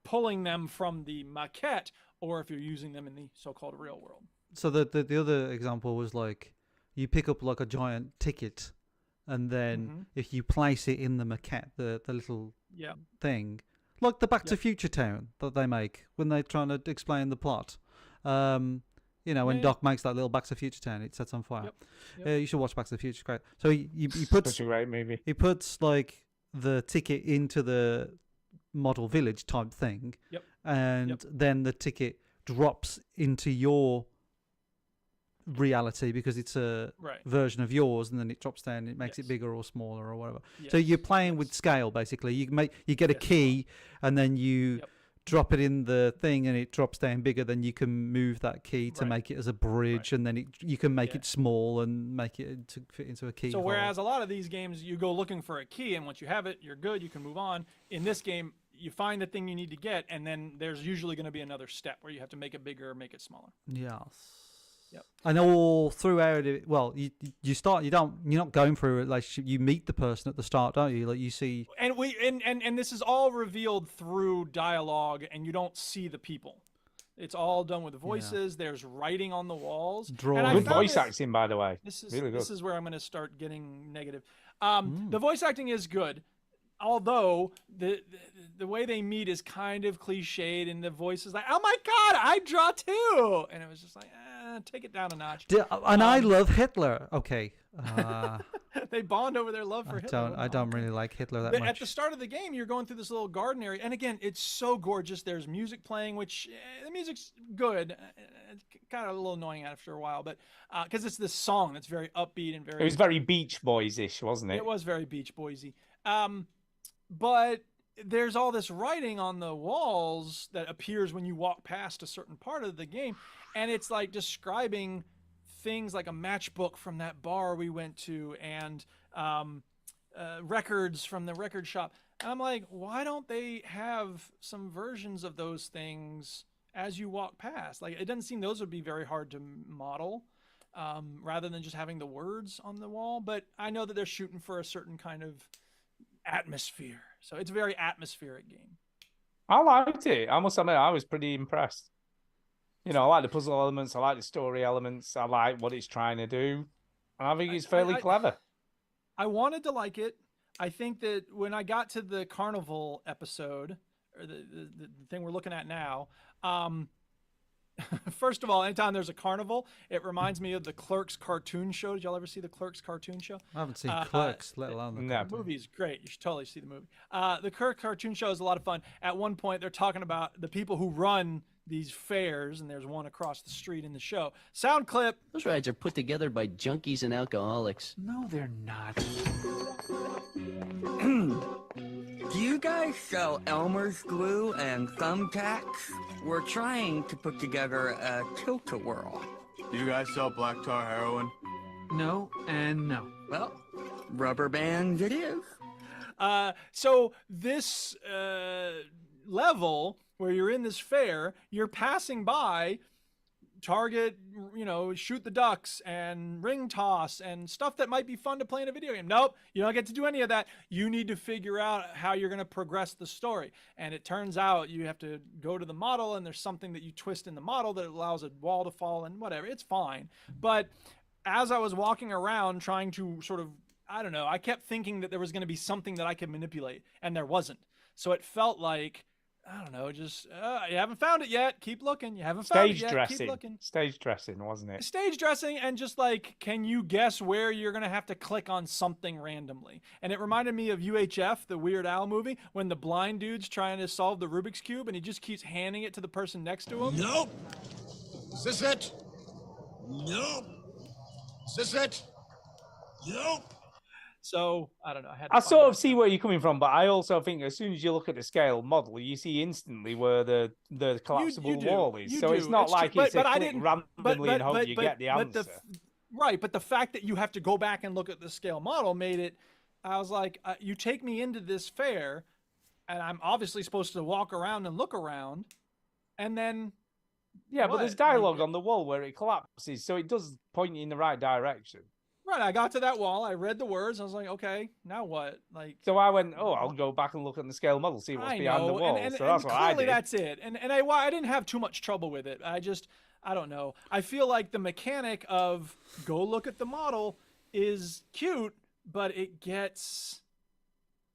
pulling them from the maquette or if you're using them in the so-called real world. So the other example was like you pick up like a giant ticket, and then if you place it in the maquette, the little thing, like the Back to Future town that they make when they're trying to explain the plot. When Doc makes that little Back to the Future town, it sets on fire. You should watch Back to the Future. It's great. So he puts such a great movie. He puts like the ticket into the model village type thing, and then the ticket drops into your reality because it's a version of yours, and then it drops down and it makes it bigger or smaller or whatever. So you're playing with scale basically. You get a key and then you drop it in the thing and it drops down bigger. Then you can move that key to make it as a bridge, and then you can make it small and make it to fit into a key. So whereas a lot of these games you go looking for a key, and once you have it, you're good, you can move on. In this game, you find the thing you need to get, and then there's usually going to be another step where you have to make it bigger or make it smaller. Yes. And all throughout it, well, you're not going through a relationship. You meet the person at the start, don't you? Like you see, and this is all revealed through dialogue, and you don't see the people. It's all done with voices. There's writing on the walls. Good voice acting, by the way. Really good. This is where I'm going to start getting negative. The voice acting is good, although the way they meet is kind of cliched, and the voice is like, "Oh my God, I draw too," and it was just like, take it down a notch. And I love Hitler. Okay. They bond over their love for Hitler. I don't really like Hitler that much. At the start of the game, you're going through this little garden area, and again, it's so gorgeous. There's music playing, which the music's good. It's kind of a little annoying after a while, but because it's this song that's very upbeat and very. It was very Beach Boys-ish, wasn't it? It was very Beach Boysy. But there's all this writing on the walls that appears when you walk past a certain part of the game, and it's like describing things like a matchbook from that bar we went to, and records from the record shop. And I'm like, why don't they have some versions of those things as you walk past? Like, it doesn't seem those would be very hard to model, rather than just having the words on the wall. But I know that they're shooting for a certain kind of atmosphere, so it's a very atmospheric game. I liked it. I must admit, I was pretty impressed. You know, I like the puzzle elements. I like the story elements. I like what it's trying to do. And I think it's fairly clever. I wanted to like it. I think that when I got to the carnival episode, or the thing we're looking at now, first of all, anytime there's a carnival, it reminds me of the Clerks cartoon show. Did y'all ever see the Clerks cartoon show? I haven't seen Clerks, let alone the No. The movie's great. You should totally see the movie. The Clerks cartoon show is a lot of fun. At one point, they're talking about the people who run these fairs, and there's one across the street in the show. Sound clip. Those rides are put together by junkies and alcoholics. No, they're not. Do you guys sell Elmer's glue and thumbtacks? We're trying to put together a tilt-a-whirl. Do you guys sell black tar heroin? No and no. Well, rubber bands it is. So this level where you're in this fair, you're passing by Target, you know, shoot the ducks and ring toss and stuff that might be fun to play in a video game. Nope, you don't get to do any of that. You need to figure out how you're going to progress the story. And it turns out you have to go to the model, and there's something that you twist in the model that allows a wall to fall and whatever. It's fine. But as I was walking around trying to sort of, I don't know, I kept thinking that there was going to be something that I could manipulate, and there wasn't. So it felt like, I don't know, just you haven't found it yet. Keep looking. You haven't found it yet. Keep looking. Stage dressing, wasn't it? Stage dressing, and just like, can you guess where you're going to have to click on something randomly? And it reminded me of UHF, the Weird Al movie, when the blind dude's trying to solve the Rubik's Cube, and he just keeps handing it to the person next to him. Nope. Is this it? Nope. Is this it? Nope. So, I don't know. I sort of see where you're coming from, but I also think as soon as you look at the scale model, you see instantly where the collapsible wall is. So it's not like it's a click randomly and hope you get the answer. Right, but the fact that you have to go back and look at the scale model made it, I was like, you take me into this fair, and I'm obviously supposed to walk around and look around, and then... Yeah, but there's dialogue on the wall where it collapses, so it does point you in the right direction. Right, I got to that wall, I read the words, I was like, okay, now what? Like, so I went, I'll go back and look at the scale model, see what's behind the wall. So that's what I did. That's it. And I didn't have too much trouble with it. I don't know. I feel like the mechanic of go look at the model is cute, but it gets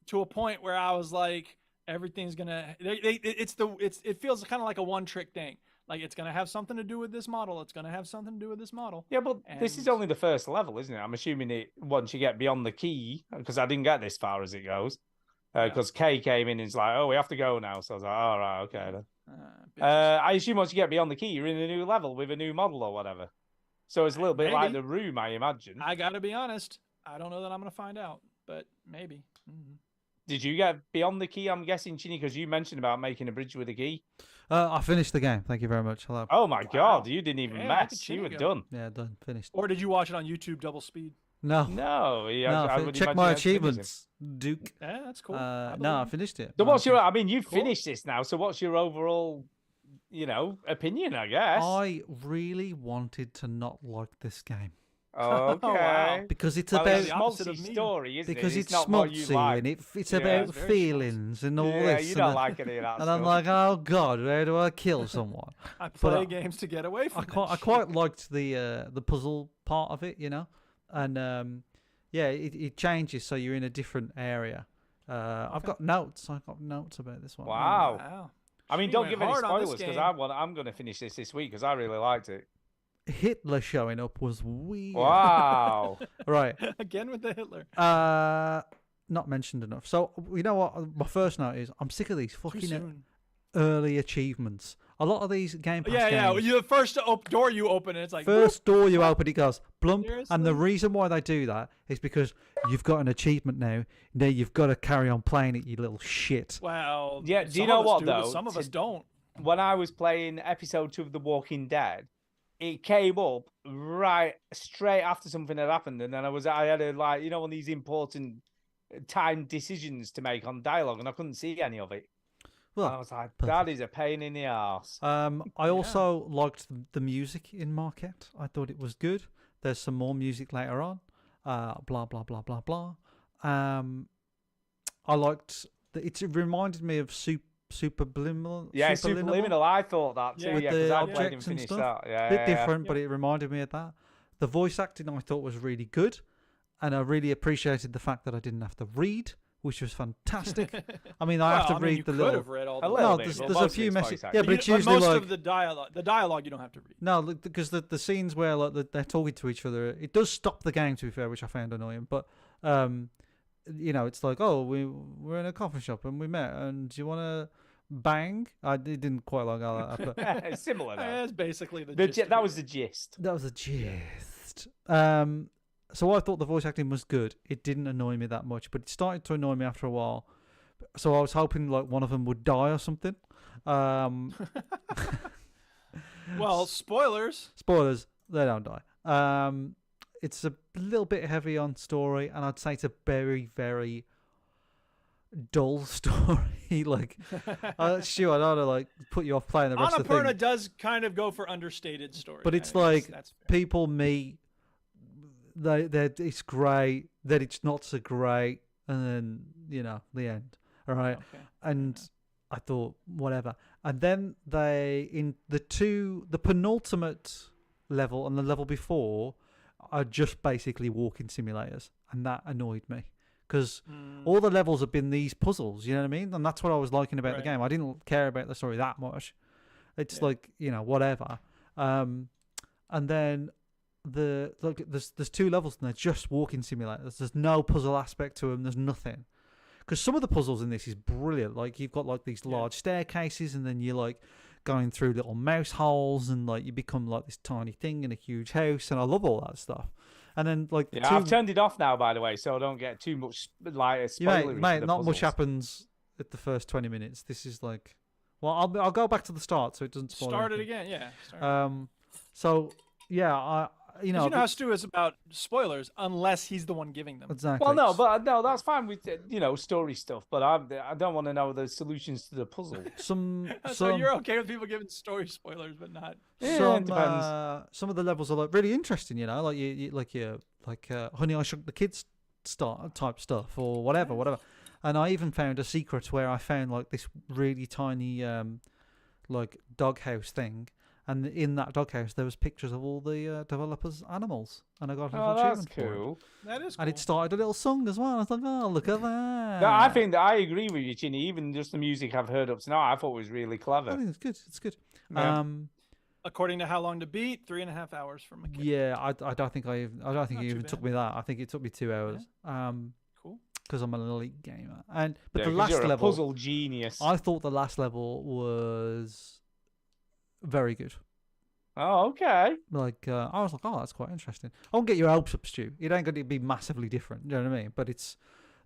to a point where I was like, everything's gonna. It feels kind of like a one-trick thing. Like, it's going to have something to do with this model. It's going to have something to do with this model. Yeah, but this is only the first level, isn't it? I'm assuming it once you get beyond the key, because I didn't get this far as it goes. Because Kay came in and was like, we have to go now. So I was like, all right, okay then. I assume once you get beyond the key, you're in a new level with a new model or whatever. So it's a little bit like the room, I imagine. I got to be honest. I don't know that I'm going to find out, but maybe. Mm-hmm. Did you get beyond the key, I'm guessing, Chinny, because you mentioned about making a bridge with a key? I finished the game. Thank you very much. Hello. Oh my God, you didn't even mess. You were done. Yeah, done. Finished. Or did you watch it on YouTube double speed? No. No. Check my achievements, Duke. Yeah, that's cool. No, I finished it. So what's your? I mean, you've finished this now. So what's your overall, opinion? I guess. I really wanted to not like this game. Okay. Wow. Because it's about it's schmaltzy story, isn't because it? it's not what you schmaltzy like. and it's about feelings and all this. Yeah, you don't like any of that and stuff. I'm like, oh God, where do I kill someone? I play games to get away from. I quite liked the puzzle part of it, and it changes so you're in a different area. I've got notes. About this one. Wow. I mean, don't give any spoilers because I'm going to finish this week because I really liked it. Hitler showing up was weird. Wow. Right. Again with the Hitler. Not mentioned enough. So, you know what? My first note is I'm sick of these fucking early achievements. A lot of these Game Pass games. The first door you open, it's like... First door you open, it goes plump. Seriously? And the reason why they do that is because you've got an achievement now. Now you've got to carry on playing it, you little shit. Well, yeah. Do you know what, though? Some of us don't. When I was playing episode 2 of The Walking Dead, it came up right straight after something had happened, and then I had one of these important time decisions to make on dialogue, and I couldn't see any of it. Well, I was like, that is a pain in the arse. I also liked the music in Marquette. I thought it was good. There's some more music later on. Blah blah blah blah blah. I liked it reminded me of Superliminal. Yeah, Superliminal. I thought that too. With Yeah, because the I played and objects and finished stuff. that. Yeah, Bit yeah, different, but it reminded me of that. The voice acting I thought was really good, and I really appreciated the fact that I didn't have to read, which was fantastic. I mean, I have to read you the could little. have read all A the little No, bit, there's, but there's a mostly few it's voice messages. acting. Yeah, but it's But usually most like of the dialogue you don't have to read. no, because the scenes where like they're talking to each other, it does stop the game. To be fair, which I found annoying, but you know, it's like, oh, we're in a coffee shop and we met, and do you want to bang? I didn't quite like all that. But It's similar though. That's basically the The gist gi- of that it. was the gist. that was a gist. So I thought the voice acting was good. It didn't annoy me that much, but it started to annoy me after a while. So I was hoping like one of them would die or something. Well, spoilers. Spoilers, they don't die. It's a little bit heavy on story, and I'd say it's a very, very dull story. Like, Stu, I don't want to like put you off playing the rest of the Annapurna thing, does kind of go for understated story. but it's I mean, like that's fair. people meet. It's great. Then it's not so great, and then the end. All right, Okay. and I thought whatever, and then they in the penultimate level and the level before are just basically walking simulators, and that annoyed me because all the levels have been these puzzles. You know what I mean? And that's what I was liking about the Right. game. I didn't care about the story that much. It's like whatever. And then there's two levels and they're just walking simulators. There's no puzzle aspect to them. There's nothing. Because some of the puzzles in this is brilliant. Like you've got like these large staircases, and then you're like going through little mouse holes, and like you become like this tiny thing in a huge house. And I love all that stuff. And then like Yeah, I've turned it off now, by the way, so I don't get too much like spoilery. mate, not much happens at the first 20 minutes. This is like, well, I'll go back to the start so it doesn't spoil. Start it anything. again, yeah. Start. So yeah, You know how Stu is about spoilers, unless he's the one giving them. exactly. Well, no, that's fine with story stuff, but I don't want to know the solutions to the puzzle. So you're okay with people giving story spoilers, but not. Yeah, it depends. Some of the levels are like really interesting, like like Honey I Shrunk the Kids type stuff or whatever. And I even found a secret where I found like this really tiny like doghouse thing, and in that doghouse there was pictures of all the developers' animals, and I got an achievement for it. Cool. That is cool. And it started a little song as well. I was like, oh, look at that. No, I think that I agree with you, Chinny. Even just the music I've heard up to now, I thought was really I clever. think it's good. It's good. Yeah. According to How Long to Beat, 3.5 hours from a kid. Yeah, I don't think it Not even too took bad. me that. I think it took me 2 hours. Cool. Because I'm an elite gamer. But Yeah, the 'cause last you're a level, puzzle genius. I thought the last level was very good. Oh, okay. Like I was like, oh, that's quite interesting. I won't get your hopes up, Stu. It ain't going to be massively different. You know what I mean? But it's.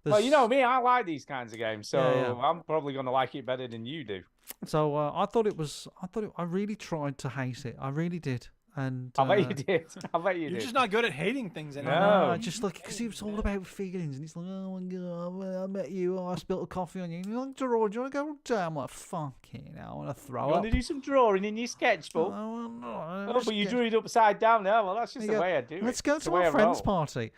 Well, you know me, I like these kinds of games, so Yeah. I'm probably going to like it better than you do. So I thought it was. I really tried to hate it. I really did. And I bet you did. I bet you You're did. just not good at hating things anymore. No. Just like, because it was all about feelings, and it's like, oh my god, well, I met you, I spilled a coffee on you. And you're like, Gerard, do you want to go down? I'm like, fucking hell, I want to throw You up. want to do some drawing in your sketchbook? Oh, but you drew it upside down now. Well, that's just the way I do it. Let's go It's to the way our I friend's roll. party.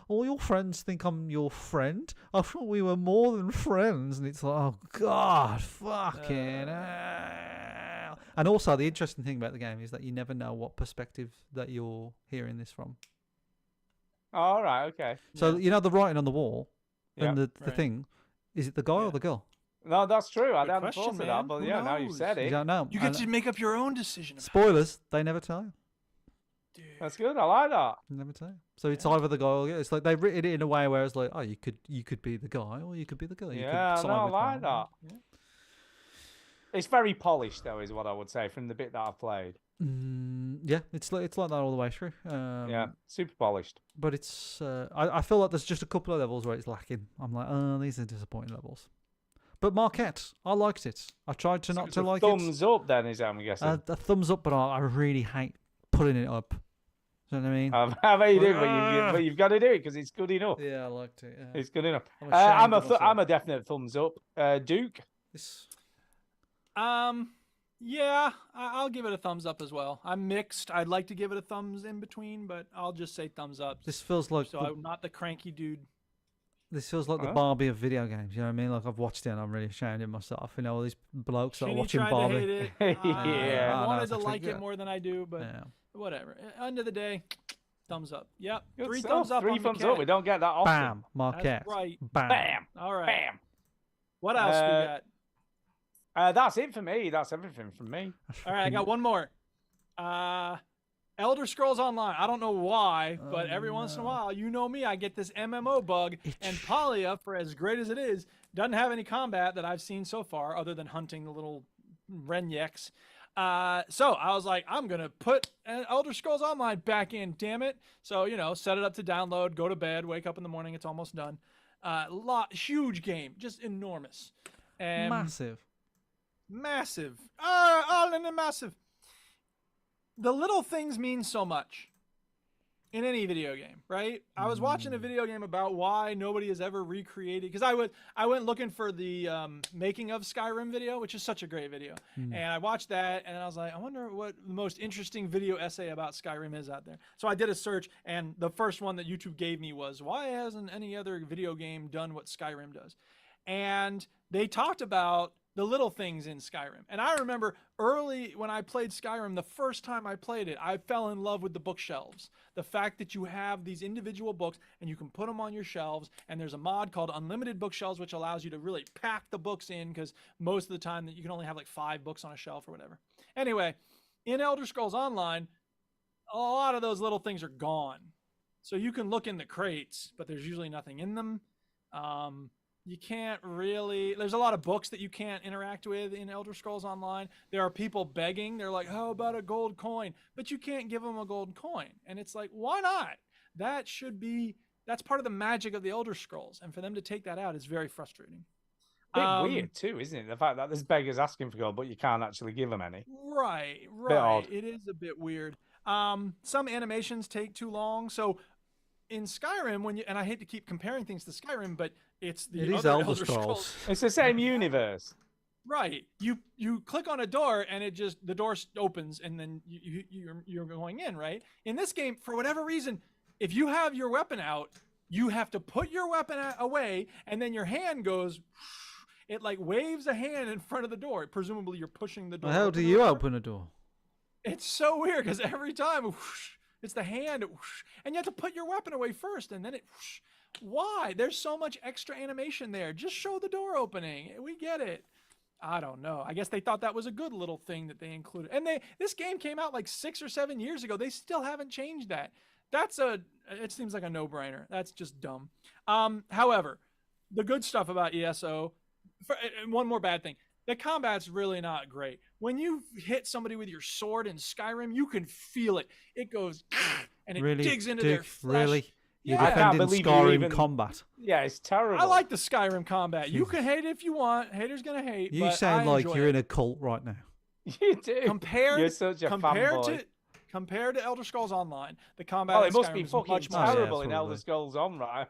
All your friends think I'm your friend. I thought we were more than friends. And it's like, oh, God, fucking hell. And also, the interesting thing about the game is that you never know what perspective that you're hearing this from. All right, okay. So, you know, the writing on the wall Yeah. and the Right. thing, is it the guy or the girl? No, that's true. I Good hadn't question, thought of man. that, but Who yeah, now you've knows? said You it. don't know. You get And to make up your own decision. About spoilers, they never tell you. it, dude. That's good. I like that. Never tell you. So it's either the guy or the girl. It's like they've written it in a way where it's like, oh, you could be the guy or you could be the girl. You Yeah, could no, side I with like one. that. It's very polished, though, is what I would say from the bit that I've played. Yeah, it's like that all the way through. Yeah, super polished. But it's I feel like there's just a couple of levels where it's lacking. I'm like, oh, these are disappointing levels. But Marquette, I liked it. I tried to not It's to a like thumbs up, then, is that I'm guessing? it. A thumbs up, but I really hate putting it up. Do you know what I mean? I bet you do, but you've got to do it because it's good enough. Yeah, I liked it. Yeah. It's good enough. I'm ashamed of myself. I'm a definite thumbs up. Duke. Yeah, I'll give it a thumbs up as well. I'm mixed. I'd like to give it a thumbs in between, but I'll just say thumbs up. This feels like So I'm not the cranky dude. This feels like the Huh? Barbie of video games. You know what I mean? Like I've watched it and I'm really ashamed of myself. You know, all these blokes that are Shinny watching tried Barbie. to hate it. Yeah. I I know, wanted it's to actually like it good. more than I do, but Yeah. whatever. End of the day, thumbs up. Yep, Good 3 stuff. thumbs up. 3 on thumbs Marquette. up. We don't get that often. Bam, Marquette. That's right. Bam. Bam. All right. Bam. What else we got? That's it for me. That's everything from me. All right, I got one more. Elder Scrolls Online. I don't know why, but every once in a while, you know me, I get this MMO bug, and Palia, for as great as it is, doesn't have any combat that I've seen so far, other than hunting the little Renyeks. So I was like, I'm gonna put Elder Scrolls Online back in, damn it. So set it up to download, go to bed, wake up in the morning, it's almost done. Huge game, just enormous, and massive. All in the massive. The little things mean so much in any video game, right? I was watching a video game about why nobody has ever recreated, because I went looking for the making of Skyrim video, which is such a great video, and I watched that, and I was like, I wonder what the most interesting video essay about Skyrim is out there. So I did a search, and the first one that YouTube gave me was, why hasn't any other video game done what Skyrim does? And they talked about the little things in Skyrim. And I remember early when I played Skyrim, the first time I played it, I fell in love with the bookshelves. The fact that you have these individual books and you can put them on your shelves, and there's a mod called Unlimited Bookshelves, which allows you to really pack the books in, because most of the time that you can only have like 5 books on a shelf or whatever. Anyway, in Elder Scrolls Online, a lot of those little things are gone. So you can look in the crates, but there's usually nothing in them. You can't really, there's a lot of books that you can't interact with in Elder Scrolls Online. There are people begging. They're like, how about a gold coin? But you can't give them a gold coin. And it's like, why not? That's part of the magic of the Elder Scrolls. And for them to take that out is very frustrating. Weird too, isn't it? The fact that there's beggars asking for gold, but you can't actually give them any. Right. odd. It is a bit weird. Some animations take too long. So in Skyrim, and I hate to keep comparing things to Skyrim, but it is Elder Scrolls. It's the same universe. Right. You click on a door and the door opens, and then you're going in, right? In this game, for whatever reason, if you have your weapon out, you have to put your weapon away, and then your hand goes, it like waves a hand in front of the door. Presumably you're pushing the door. How do you open a door? It's so weird, because every time it's the hand, and you have to put your weapon away first, and then it. Why? There's so much extra animation there. Just show the door opening. We get it. I don't know. I guess they thought that was a good little thing that they included. And this game came out like 6 or 7 years ago. They still haven't changed that. It seems like a no-brainer. That's just dumb. However, the good stuff about ESO, one more bad thing. The combat's really not great. When you hit somebody with your sword in Skyrim, you can feel it. It goes, and it Really, digs into Duke, their flesh. really? You're I can't defending believe you Skyrim even- combat. Yeah, it's terrible. I like the Skyrim combat. You can hate it if you want. Haters gonna hate. You but sound I like enjoy you're it. in a cult right now. You do. Compared such a to Elder Scrolls Online, the combat. Oh, in it must Skyrim be is fucking much more terrible Yeah, in probably. Elder Scrolls Online.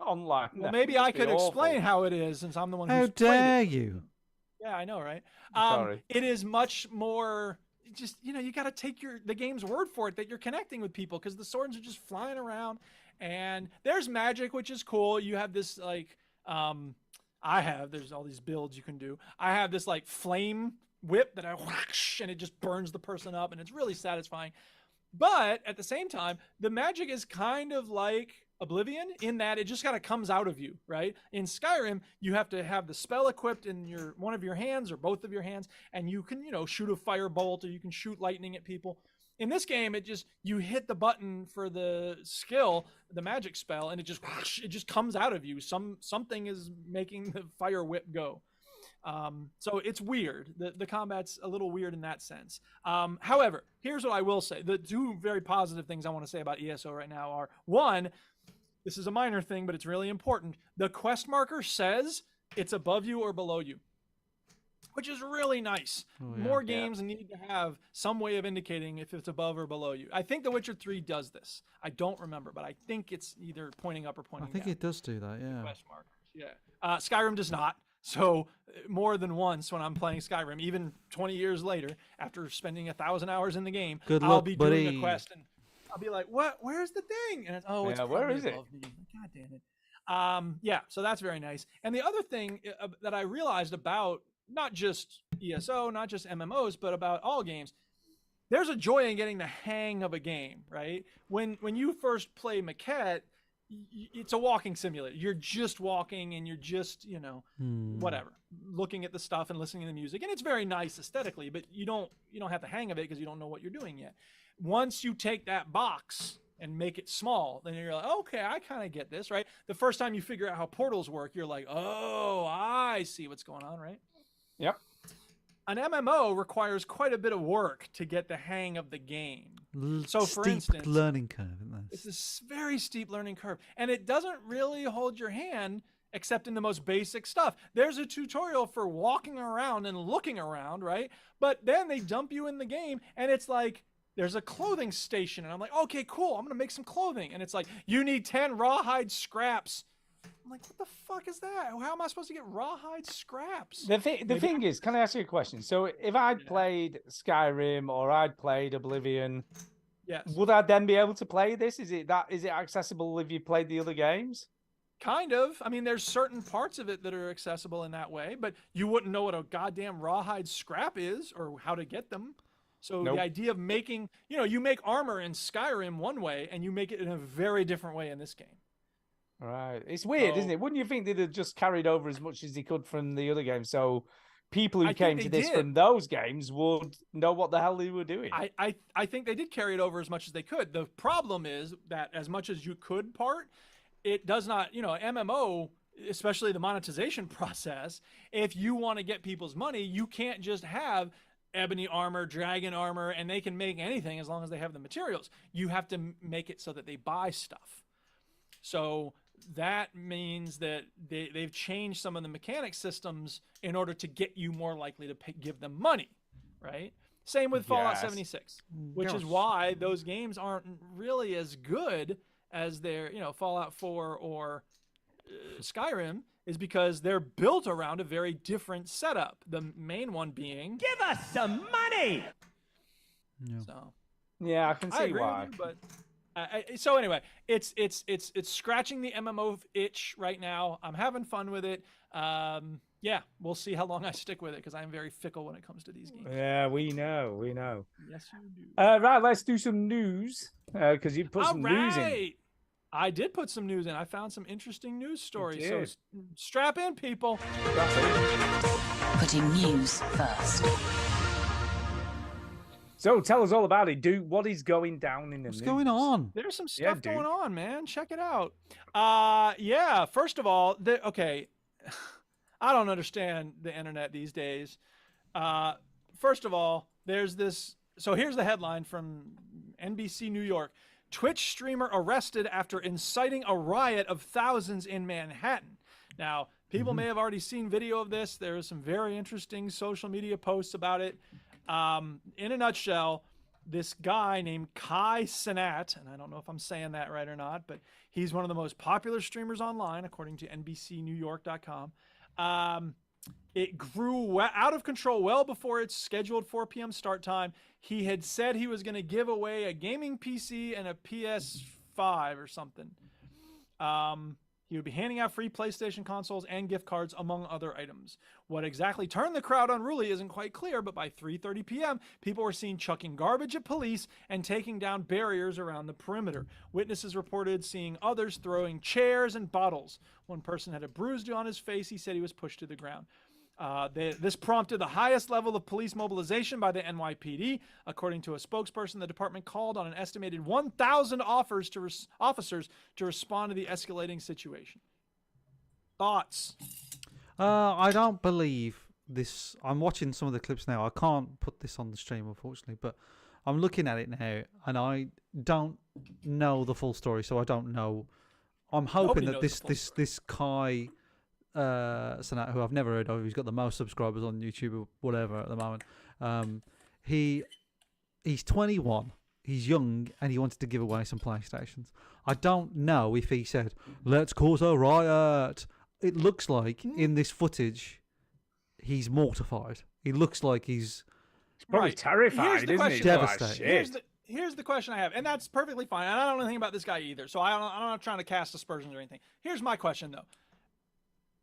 Well, maybe I could explain how it is, since I'm the one How who's played dare it. you? Yeah, I know, right? Sorry. It is much more. Just you got to take the game's word for it that you're connecting with people, because the swords are just flying around, and there's magic, which is cool. You have this like there's all these builds you can do. I have this like flame whip that I whoosh, and it just burns the person up, and it's really satisfying. But at the same time, the magic is kind of like Oblivion in that it just kind of comes out of you, right? In Skyrim, you have to have the spell equipped in one of your hands or both of your hands, and you can, shoot a firebolt, or you can shoot lightning at people. In this game, you hit the button for the skill, the magic spell, and it just comes out of you. Something is making the fire whip go. So it's weird. The combat's a little weird in that sense. However, here's what I will say. The 2 very positive things I want to say about ESO right now are, one, this is a minor thing, but it's really important. The quest marker says it's above you or below you, which is really nice. More games need to have some way of indicating if it's above or below you. I think The Witcher 3 does this. I don't remember, but I think it's either pointing up or pointing I think down. it does do that, yeah. Quest markers, yeah. Skyrim does not. So more than once when I'm playing Skyrim, even 20 years later, after spending 1,000 hours in the game, Good I'll luck, be buddy. doing a quest and I'll be like, "What? Where's the thing?" And it's, it's where probably is it? above me. God damn it. Yeah, so that's very nice. And the other thing that I realized about not just ESO, not just MMOs, but about all games, there's a joy in getting the hang of a game, right? When you first play Maquette, it's a walking simulator. You're just walking and you're just, whatever, looking at the stuff and listening to the music. And it's very nice aesthetically, but you don't have the hang of it because you don't know what you're doing yet. Once you take that box and make it small, then you're like, okay, I kind of get this, right? The first time you figure out how portals work, you're like, oh, I see what's going on, right? Yep. An MMO requires quite a bit of work to get the hang of the game. So, for steep instance, learning curve, isn't there? it's this very steep learning curve, and it doesn't really hold your hand except in the most basic stuff. There's a tutorial for walking around and looking around, right? But then they dump you in the game, and it's like, there's a clothing station, and I'm like, okay, cool, I'm gonna make some clothing, and it's like, you need 10 rawhide scraps. I'm like, what the fuck is that? How am I supposed to get rawhide scraps? The thing is, can I ask you a question? So if I'd played Skyrim or I'd played Oblivion, yes, would I then be able to play this? Is it accessible if you played the other games? Kind of. I mean, there's certain parts of it that are accessible in that way, but you wouldn't know what a goddamn rawhide scrap is or how to get them. So Nope. the idea of making, you make armor in Skyrim one way and you make it in a very different way in this game. Right. It's weird, isn't So- it? Wouldn't you think they'd have just carried over as much as they could from the other games? So people who I think came they to this did. from those games would know what the hell they were doing. I think they did carry it over as much as they could. The problem is that as much as you could part, it does not, MMO, especially the monetization process, if you want to get people's money, you can't just have ebony armor, dragon armor, and they can make anything as long as they have the materials. You have to make it so that they buy stuff. So that means that they've changed some of the mechanic systems in order to get you more likely to give them money, right? Same with Fallout Yes. 76, which is Yes. why those games aren't really as good as their, Fallout 4 or Skyrim, is because they're built around a very different setup. The main one being, Give us some money! Yeah. so Yeah, I can see I agree why. with you, but so anyway, it's scratching the MMO itch right now. I'm having fun with it. Yeah, we'll see how long I stick with it because I'm very fickle when it comes to these games. Yeah, we know. Yes, you do. Right, let's do some news because you put All some news in. right. I did put some news in. I found some interesting news stories. So did. strap in, people. Putting news first. So tell us all about it, dude. What is going down in the What's news? going on? There's some Yeah, stuff going dude. on, man. Check it out. Yeah. First of all, okay. I don't understand the internet these days. First of all, there's this. So here's the headline from NBC New York. Twitch streamer arrested after inciting a riot of thousands in Manhattan. Now, people may have already seen video of this. There are some very interesting social media posts about it. In a nutshell, this guy named Kai Cenat, and I don't know if I'm saying that right or not, but he's one of the most popular streamers online, according to NBCNewYork.com. It grew out of control well before its scheduled 4 p.m. start time. He had said he was going to give away a gaming PC and a PS5 or something. He would be handing out free PlayStation consoles and gift cards, among other items. What exactly turned the crowd unruly isn't quite clear, but by 3:30 p.m., people were seen chucking garbage at police and taking down barriers around the perimeter. Witnesses reported seeing others throwing chairs and bottles. One person had a bruise on his face. He said he was pushed to the ground. This prompted the highest level of police mobilization by the NYPD. According to a spokesperson, the department called on an estimated 1,000 officers to respond to the escalating situation. Thoughts? I don't believe this. I'm watching some of the clips now. I can't put this on the stream, unfortunately, but I'm looking at it now, and I don't know the full story, so I don't know. I'm hoping Nobody that knows the full this Kai Cenat, who I've never heard of, he's got the most subscribers on YouTube or whatever at the moment. He's 21. He's young, and he wanted to give away some PlayStations. I don't know if he said, "Let's cause a riot." It looks like in this footage, he's mortified. He looks like he's Probably Right. terrified, Here's the isn't question. he? Like, Devastated. shit. here's the question I have, and that's perfectly fine. And I don't know anything about this guy either, so I'm not trying to cast aspersions or anything. Here's my question though: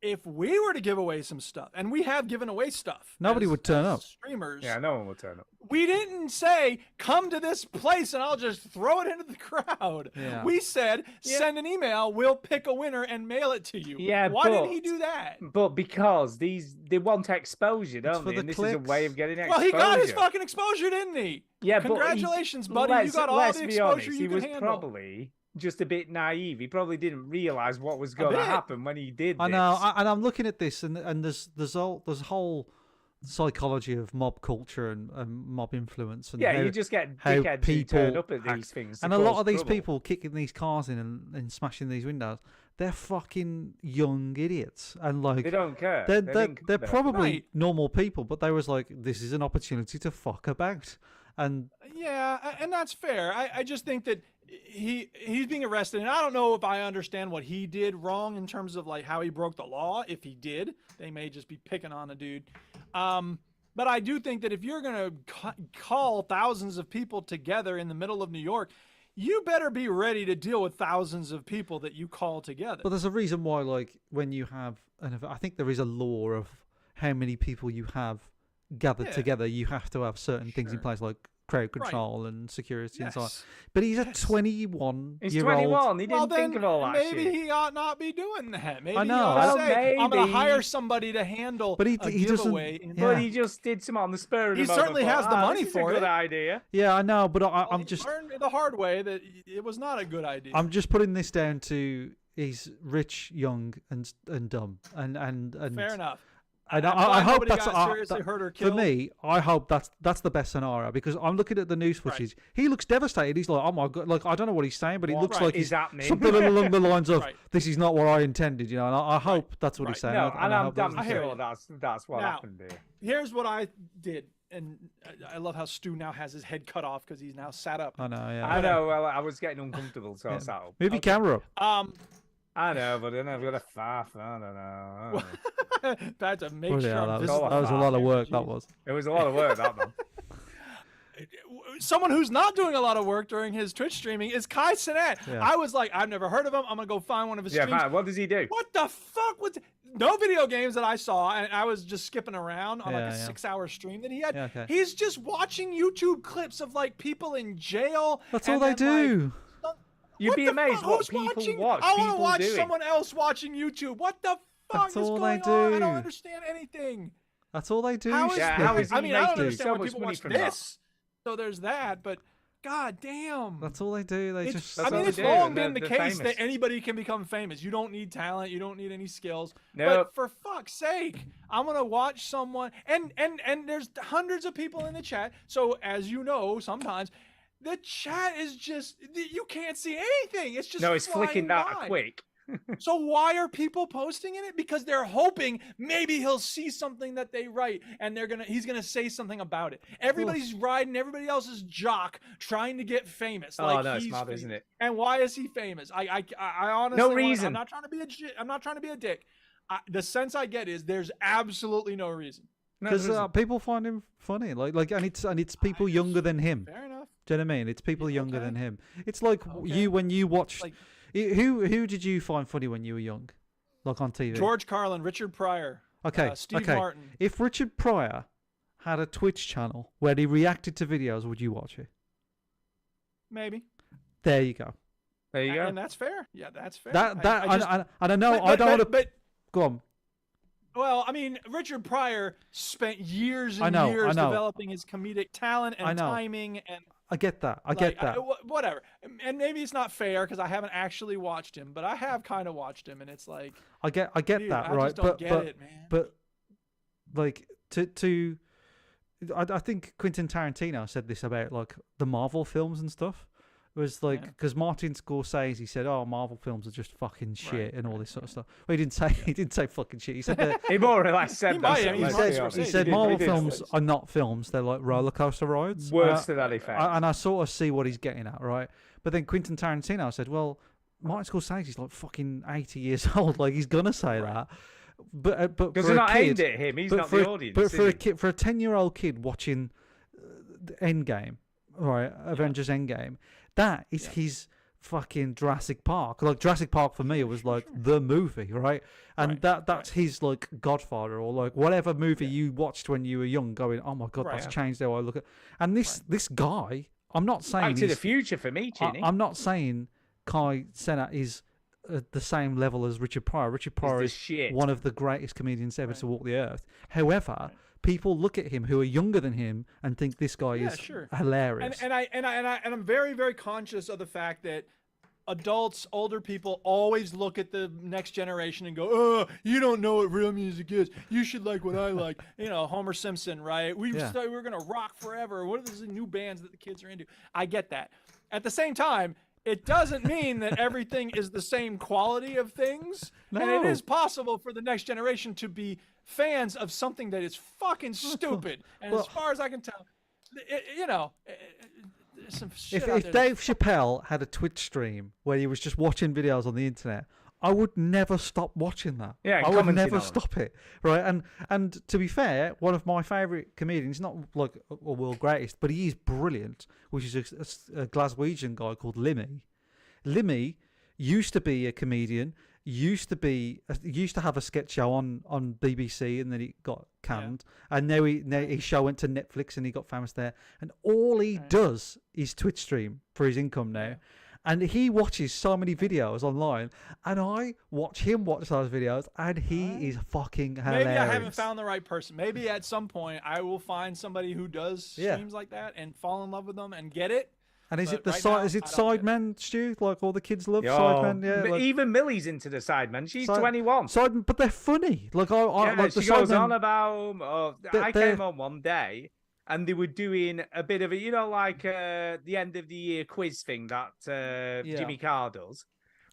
if we were to give away some stuff, and we have given away stuff, Nobody would turn up. Streamers, Yeah, no one will turn up. we didn't say come to this place and I'll just throw it into the crowd. Yeah. We said send an email, we'll pick a winner and mail it to you. Yeah, why didn't but- he do that? But because they want exposure, don't for they? the And this is a way clicks. of getting Well, exposure. he got his fucking exposure, didn't he? Yeah, but Congratulations, buddy. You got all the let's be exposure honest, you he could was handle. probably just a bit naive. He probably didn't realize what was going to bit. happen when he did this. I know, and I'm looking at this, and there's whole psychology of mob culture and mob influence, and Yeah, how, you just get how dickheads who turn people up at act. these things. to And a lot cause of these trouble. people kicking these cars in and smashing these windows, they're fucking young idiots, and like They don't care. They're They they're, think they're they're- probably Right. normal people, but they was like, this is an opportunity to fuck about, and Yeah, and that's fair. I just think that he's being arrested, and I don't know if I understand what he did wrong in terms of like how he broke the law. If he did, they may just be picking on a dude. But I do think that if you're gonna call thousands of people together in the middle of New York, you better be ready to deal with thousands of people that you call together. but there's a reason why, like, when you have I think there is a law of how many people you have gathered Yeah. together. You have to have certain things in Sure. place, like crowd Right. control and security and so on. Yes. But he's a Yes. 21 He's year 21. old. He Well, didn't think then of all that maybe shit. he ought not be doing that. Maybe I he know. ought Well, to say, I'm going maybe. to hire somebody to handle But he a doesn't- giveaway. in- yeah. But he just did some on the spur of He the moment. certainly thought, has the money this is for a good it." idea. Yeah, I know, but I'm He just learned the hard way that it was not a good idea. I'm just putting this down to he's rich, young, and dumb, and Fair enough. And I'm I glad hope nobody that's got seriously hurt or for killed. me. I hope that's the best scenario, because I'm looking at the news footage. He looks devastated. He's like, "Oh my god!" Like, I don't know what he's saying, but he What looks like is he's happening? something along the lines of, Right. "This is not what I intended," you know. And I hope that's what he's saying. No, I and I'm hope that's damn what he's hear saying. sure that's what Now, happened there. Here's what I did, and I love how Stu now has his head cut off because he's now sat up. I know. Yeah. I know. Well, I was getting uncomfortable, so I sat up. Move your camera up. I know, but then I've got a faff. I don't know. Had to make Bloody sure hell, I'm that visible. was a lot of work. That Jeez. was. It was a lot of work, that man. Someone who's not doing a lot of work during his Twitch streaming is Kai Cenat. Yeah. I was like, I've never heard of him. I'm gonna go find one of his Yeah, streams. man, what does he do? What the fuck was no video games that I saw, and I was just skipping around on like a Yeah, yeah. 6-hour stream that he had. Yeah, okay. He's just watching YouTube clips of like people in jail. That's all and they then, do. Like, You'd be the amazed fuck? what Who's people watching? watch. I want to people watch doing. someone else watching YouTube. What the fuck That's is all going they on? I don't do. understand anything. That's all they do. How is, Yeah, how is I he mean, I don't making understand so why much people money watch from that? this. So there's that, but god damn. That's all they do. They It's, just. I That's mean, all it's they do, long and been the they're case famous. that anybody can become famous. You don't need talent. You don't need any skills. Nope. But for fuck's sake, I'm gonna watch someone, and there's hundreds of people in the chat. So as you know, sometimes the chat is just you can't see anything. It's just No, it's flicking flying that by. quick. So why are people posting in it? Because they're hoping maybe he'll see something that they write and he's gonna say something about it. Everybody's riding everybody else's jock trying to get famous. Oh, Like no, it's he's mad, famous. isn't it? And why is he famous? I honestly No wanna- reason. I'm not trying to be I'm not trying to be a dick. The sense I get is there's absolutely no reason. Because people find him funny, and it's people younger than him. Fair enough. Do you know what I mean? It's people younger okay. than him. It's like you when you watched. Like- who did you find funny when you were young, like on TV? George Carlin, Richard Pryor, Okay. Steve okay. Martin. If Richard Pryor had a Twitch channel where he reacted to videos, would you watch it? Maybe. There you go. There you go. And that's fair. Yeah, that's fair. That I just- and I know but- I don't want to. but Go on. well, I mean, Richard Pryor spent years I and know, years I know. developing his comedic talent I and know. timing, and I get that. I get that. whatever. And maybe it's not fair because I haven't actually watched him, but I have kind of watched him, and it's like I get dude, that, I right? just don't get it, man. But like I think Quentin Tarantino said this about like the Marvel films and stuff. It was like because Martin Scorsese said, "Oh, Marvel films are just fucking shit and all this sort of stuff." Well, he didn't say fucking shit. He said that He more or less said He that. might, I mean, let's Martin be honest. he Scorsese. said did- Marvel did films say- are not films; they're like roller coaster rides. Words to that effect. And I sort of see what he's getting at, right? But then Quentin Tarantino said, "Well, Martin Scorsese's like fucking 80 years old. Like he's gonna say that." But Because for they're a not kid, aimed at him. He's but not for the a- audience. But is for a he? kid, for a 10-year-old kid watching Endgame, right? Avengers Endgame. That is his fucking Jurassic Park. Like Jurassic Park for me was like the movie, right? And that's his like Godfather or like whatever movie you watched when you were young, going, oh my god, that's changed how I look at. And this guy, I'm not saying Back to the Future for me, Chinny. I'm not saying Kai Cenat is the same level as Richard Pryor. Richard Pryor is one of the greatest comedians ever to walk the earth. However, people look at him who are younger than him and think this guy is hilarious. And I'm very, very conscious of the fact that adults, older people always look at the next generation and go, "Oh, you don't know what real music is. You should like what I like." You know, Homer Simpson, right? We're gonna rock forever. What are these new bands that the kids are into? I get that. At the same time, it doesn't mean that everything is the same quality of things. No. And it is possible for the next generation to be fans of something that is fucking stupid. And as far as I can tell, there's some shit out If there Dave Chappelle had a Twitch stream where he was just watching videos on the internet, I would never stop watching that. Yeah, I would never stop it. Right, and to be fair, one of my favourite comedians, not like a world greatest, but he is brilliant, which is a Glaswegian guy called Limmy. Limmy used to be a comedian, used to have a sketch show on BBC, and then it got canned, and now his show went to Netflix and he got famous there, and all he does is Twitch stream for his income now. And he watches so many videos online, and I watch him watch those videos, and he is fucking hilarious. Maybe I haven't found the right person. Maybe at some point I will find somebody who does streams like that and fall in love with them and get it. And is But it the right now, is it I don't get it. Sidemen, Stu? Like all the kids love Sidemen. Yeah, like, even Millie's into the Sidemen. She's 21. Sidemen, but they're funny. Like like the she goes Sidemen, on about. I they're- came on one day, and they were doing a bit of a, like the end of the year quiz thing that Jimmy Carr does.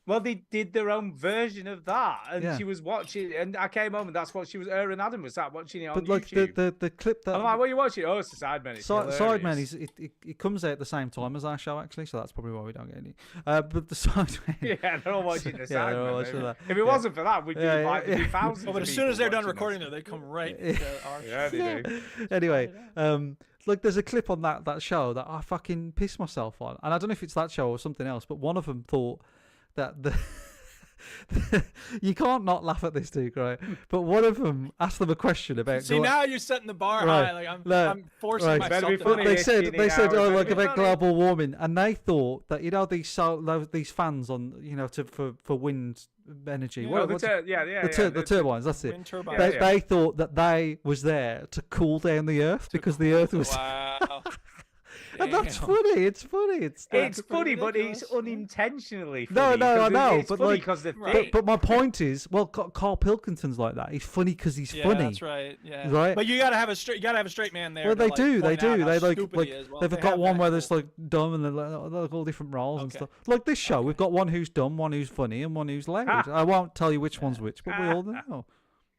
Well, they did their own version of that, and she was watching. And I came home, and that's what her and Adam was sat watching it on but like YouTube. the clip that I'm like, what are you watching? Oh, it's the Sidemen. It's Sidemen it comes out at the same time as our show actually, so that's probably why we don't get any. But the Sidemen, yeah, they're all watching the Yeah, they're all Sidemen. watching that. If it wasn't for that, we'd be like thousands. But as soon as they're done recording, though, they come right into our Yeah, they do. Anyway, like there's a clip on that show that I fucking pissed myself on, and I don't know if it's that show or something else, but one of them thought that the you can't not laugh at this, Duke, right? But one of them asked them a question about. See, now you're setting the bar high. Like I'm forcing myself to. They said, oh, like about global warming, and they thought that these fans on for wind energy. The turbines. That's it. Wind turbines. They thought that they was there to cool down the Earth because the Earth was. Wow. And that's funny. It's funny. It's funny, but it's unintentionally No, funny. I know, It's but funny like, because the but my point is, well, Carl Pilkington's like that. He's funny because he's funny. That's right. Yeah. Right. But you gotta have a straight man there. Well, to, they like, do. point out how They like stupid he is. Well, they've they got have one that. where there's like dumb and they're like all different roles and stuff. Like this show, we've got one who's dumb, one who's funny, and one who's loud. I won't tell you which one's which, but we all know.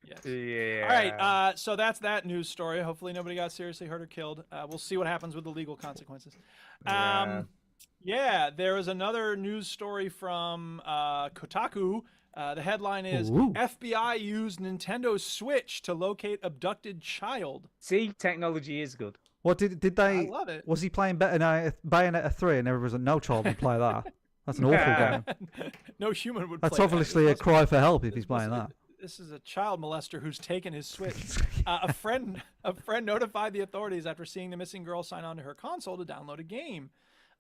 Yes. Yeah. All right. So that's that news story. Hopefully nobody got seriously hurt or killed. We'll see what happens with the legal consequences. Yeah. There was another news story from Kotaku. The headline is FBI used Nintendo Switch to locate abducted child. See, technology is good. What did they? I love it. Was he playing Bayonetta 3 and everyone was like, no child would play that? That's an awful game. No human would. That's play obviously that. a cry for help if he's playing that. This is a child molester who's taken his Switch. A friend notified the authorities after seeing the missing girl sign on to her console to download a game.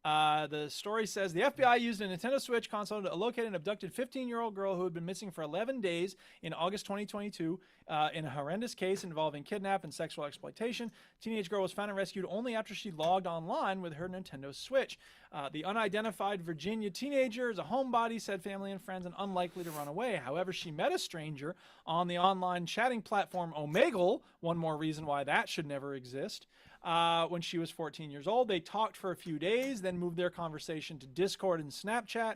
The story says the FBI used a Nintendo Switch console to locate an abducted 15-year-old girl who had been missing for 11 days in August 2022 in a horrendous case involving kidnap and sexual exploitation. Teenage girl was found and rescued only after she logged online with her Nintendo Switch. The unidentified Virginia teenager is a homebody, said family and friends, and unlikely to run away. However, she met a stranger on the online chatting platform Omegle, one more reason why that should never exist. When she was 14 years old, they talked for a few days, then moved their conversation to Discord and Snapchat.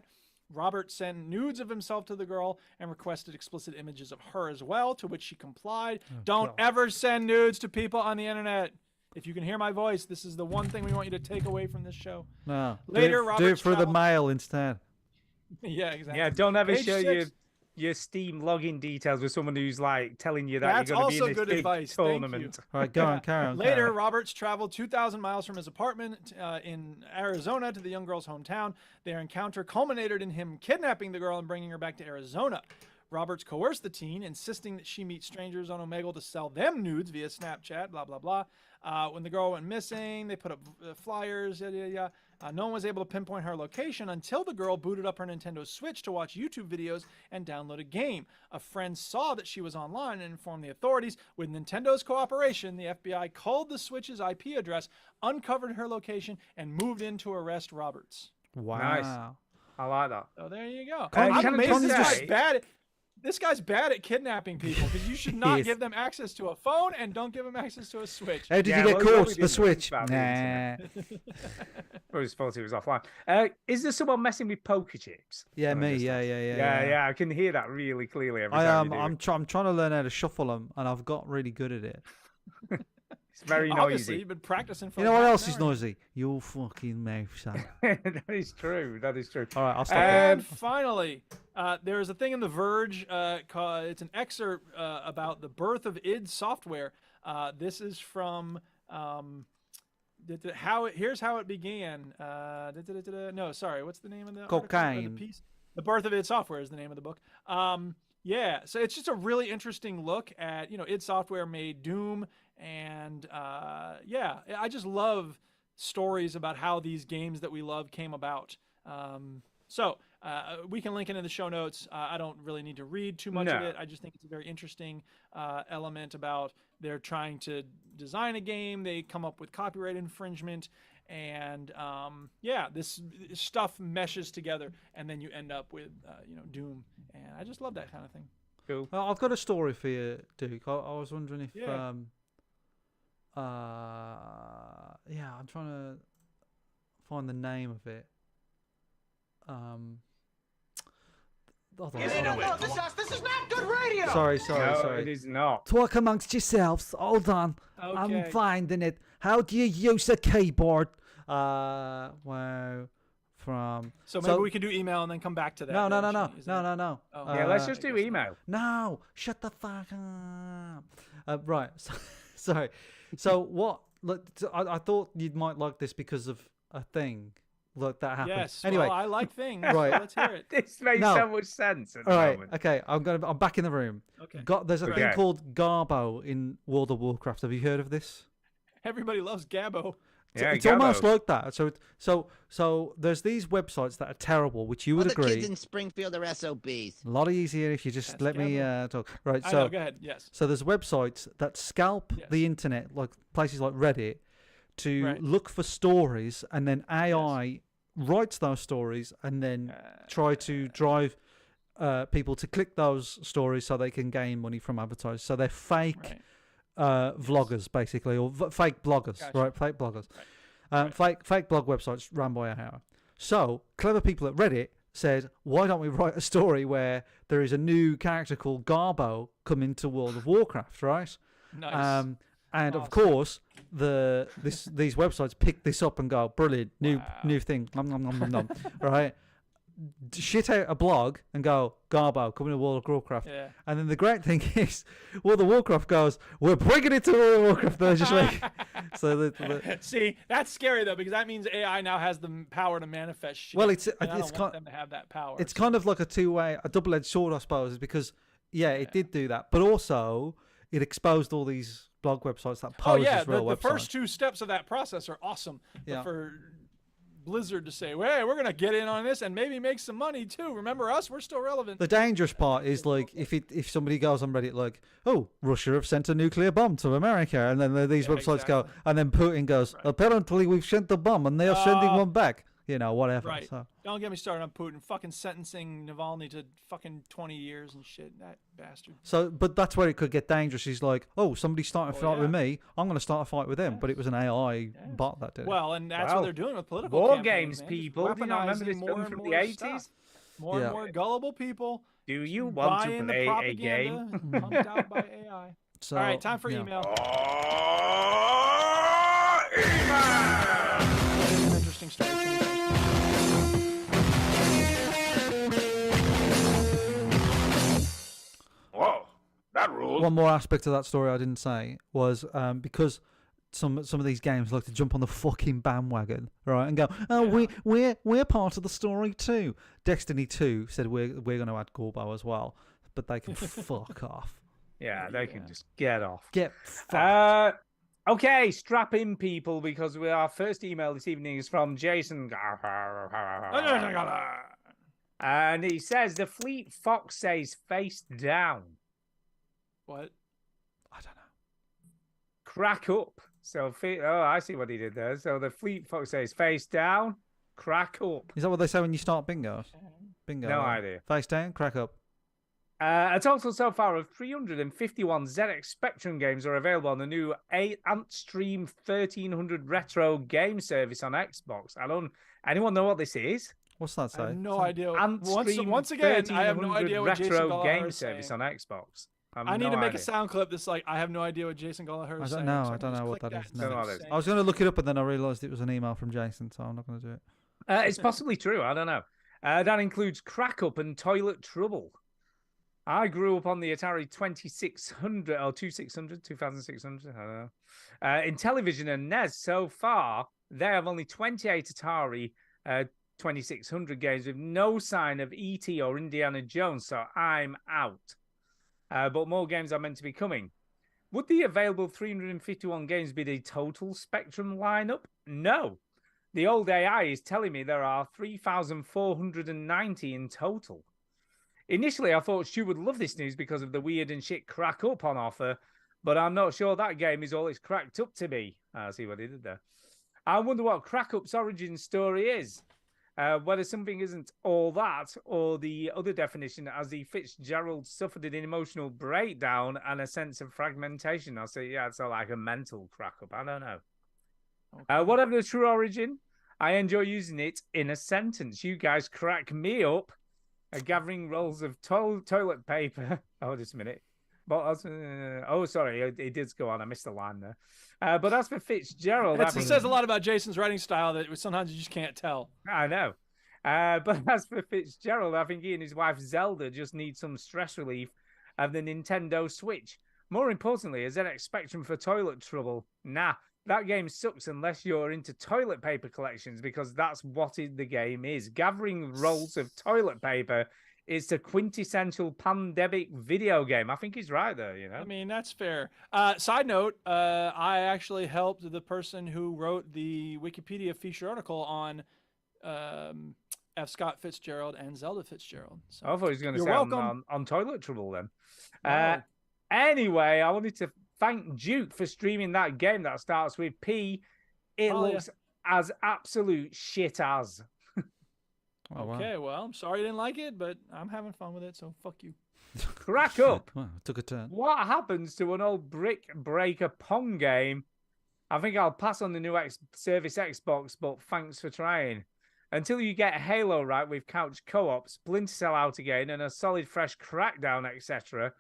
Robert sent nudes of himself to the girl and requested explicit images of her as well, to which she complied. Don't ever send nudes to people on the internet. If you can hear my voice, this is the one thing we want you to take away from this show. No. Later, do it Robert's for the travel- mail instead. Yeah, exactly. Yeah, don't ever Page show 6. your Steam login details with someone who's like telling you that That's you're going to be also in this good big advice. Thank you. tournament. All right, go on, carry on. Later, carry on. Roberts traveled 2,000 miles from his apartment in Arizona to the young girl's hometown. Their encounter culminated in him kidnapping the girl and bringing her back to Arizona. Roberts coerced the teen, insisting that she meet strangers on Omegle to sell them nudes via Snapchat, blah, blah, blah. When the girl went missing, they put up flyers, yada, yada, yada. No one was able to pinpoint her location until the girl booted up her Nintendo Switch to watch YouTube videos and download a game. A friend saw that she was online and informed the authorities. With Nintendo's cooperation, the FBI culled the Switch's IP address, uncovered her location, and moved in to arrest Roberts. Wow. Nice. I like that. So there you go. Can I'm I amazed just this guy's say- bad. This guy's bad at kidnapping people because you should not is. give them access to a phone and don't give them access to a Switch. How did Yeah, you get well, he's probably caught? The didn't Switch? think about the Nah. Well, his fault he was offline. Is there someone messing with poker chips? Yeah, Can I me. just Yeah, ask? yeah, yeah. Yeah. I can hear that really clearly every I time. You do I'm it. I'm trying to learn how to shuffle them, and I've got really good at it. It's very Obviously, noisy. you've been practicing for You know like what half else an is hour. noisy? Your fucking mouth, son. That is true. That is true. All right, I'll stop. And finally, there is a thing in The Verge. It's an excerpt about the birth of id Software. This is from here's how it began. No, sorry, what's the name of the article, or the Cocaine. piece? The Birth of id Software is the name of the book. Yeah, so it's just a really interesting look at, id Software made Doom, and yeah, I just love stories about how these games that we love came about. So we can link it in the show notes. I don't really need to read too much of No. it. I just think it's a very interesting element about they're trying to design a game. They come up with copyright infringement, and yeah, this stuff meshes together, and then you end up with Doom. And I just love that kind of thing. Cool. I've got a story for you, Duke. I was wondering if Yeah. yeah, I'm trying to find the name of it. Hold on, sorry. This is not good radio. Sorry, No, it is not. Talk amongst yourselves. Hold on. I'm Okay. finding it. How do you use a keyboard? Wow. From. So maybe we can do email and then come back to that. No, no, then, no, no, Shane, is no, that- no, no. Oh. Yeah, let's I just do guess not. email. No, shut the fuck up. Right. So, sorry. So what? Look, I thought you might like this because of a thing. Look, that happened. Yes. Anyway. Well, I like things. Right. So let's hear it. This makes No. so much sense at the All right. moment. Okay. I'm back in the room. Okay. There's a thing Okay. called Garbo in World of Warcraft. Have you heard of this? Everybody loves Gabbo. Yeah, It's almost Gabbo. like that. So there's these websites that are terrible, which you would All the agree. kids in Springfield are SOBs. A lot easier if you just That's let me Gabbo. talk. Right. I So know. Go ahead. Yes. So there's websites that scalp Yes. the internet, like places like Reddit, to Right. look for stories, and then AI writes those stories, and then try to drive people to click those stories so they can gain money from advertisers. So they're fake Right. vloggers, basically, or fake bloggers, Gotcha. right? Fake bloggers, fake blog websites run by AI. So clever people at Reddit said, why don't we write a story where there is a new character called Garbo coming to World of Warcraft, right? Nice. And of Awesome. course, these websites pick this up and go, brilliant, new thing, nom, nom, nom, nom, nom, right? Shit out a blog and go, Garbo coming to World of Warcraft. Yeah. And then the great thing is, World of Warcraft goes, we're bringing it to World of Warcraft. They're just like, so the See, that's scary though, because that means AI now has the power to manifest shit. Well, it's- and I it's don't want them to have that power. it's kind of like a double-edged sword, I suppose, because it did do that, but also it exposed all these blog websites that pose Oh yeah, as real the websites. first two steps of that process are awesome. Yeah. But for Blizzard to say, "Hey, we're gonna get in on this and maybe make some money too." Remember us? We're still relevant. The dangerous part is like if somebody goes on Reddit like, oh, Russia have sent a nuclear bomb to America, and then these websites go, and then Putin goes, apparently we've sent the bomb and they are sending one back. Whatever. Right. So. Don't get me started on Putin. Fucking sentencing Navalny to fucking 20 years and shit. That bastard. So, but that's where it could get dangerous. He's like, oh, somebody's starting a fight with yeah. me. I'm going to start a fight with them. But it was an AI bot that did it. Well, and that's what they're doing with political War campaigns, games, man. people. Do you not remember Weaponizing this more film and from more the 80s? stuff. More Yeah. and more gullible people. Do you want to buying play the a game? propaganda pumped out by AI. So, All right, time for yeah. email. Email! That is an interesting story. one more aspect of that story I didn't say was because some of these games like to jump on the fucking bandwagon, right, and go, oh, we're part of the story too. Destiny 2 said we're going to add Gorbo as well, but they can fuck off. Yeah, they can just get off. Get fucked. Okay, strap in, people, because our first email this evening is from Jason. And he says, the Fleet Fox says face down. What? I don't know. Crack up. So, I see what he did there. So the Fleet Fox says face down, crack up. Is that what they say when you start bingo? Bingo. No idea. Face down, crack up. A total so far of 351 ZX Spectrum games are available on the new Antstream 1300 Retro game service on Xbox. Anyone know what this is? What's that say? I have no idea. Antstream Once again, I have no idea what Jason Retro Gallagher game is service saying. on Xbox. I need to make a sound clip that's like, I have no idea what Jason Gallagher is saying. I don't know what that is. Don't know what it is. I was going to look it up, and then I realised it was an email from Jason, so I'm not going to do it. It's possibly true. I don't know. That includes Crack Up and Toilet Trouble. I grew up on the Atari 2600 or 2600, I don't know. In television and NES, so far, they have only 28 Atari 2600 games with no sign of E.T. or Indiana Jones, so I'm out. But more games are meant to be coming. Would the available 351 games be the total Spectrum lineup? No. The old AI is telling me there are 3,490 in total. Initially, I thought Stu would love this news because of the weird and shit Crack Up on offer, but I'm not sure that game is all it's cracked up to be. I see what he did there. I wonder what Crack Up's origin story is. Whether something isn't all that, or the other definition, as the Fitzgerald suffered an emotional breakdown and a sense of fragmentation. I'll say, yeah, it's like a mental crack up. I don't know. Okay. Whatever the true origin, I enjoy using it in a sentence. You guys crack me up. Gathering rolls of toilet paper. Oh, just a minute. But sorry, it did go on. I missed the line there. But as for Fitzgerald, it says a lot about Jason's writing style that sometimes you just can't tell. I know. But as for Fitzgerald, I think he and his wife Zelda just need some stress relief of the Nintendo Switch. More importantly, a ZX Spectrum for Toilet Trouble. Nah, that game sucks unless you're into toilet paper collections, because that's what the game is. Gathering rolls of toilet paper is the quintessential pandemic video game. I think he's right there, you know? I mean, that's fair. Side note, I actually helped the person who wrote the Wikipedia feature article on F. Scott Fitzgerald and Zelda Fitzgerald. So I thought he was going to say on Toilet Trouble then. No. Anyway, I wanted to thank Duke for streaming that game that starts with P. It looks as absolute shit as. Okay, well, I'm sorry you didn't like it, but I'm having fun with it, so fuck you. Crack up. Wow, took a turn. What happens to an old brick breaker Pong game? I think I'll pass on the new Service Xbox, but thanks for trying. Until you get Halo right with couch co-op, Splinter Cell out again, and a solid fresh Crackdown, etc.,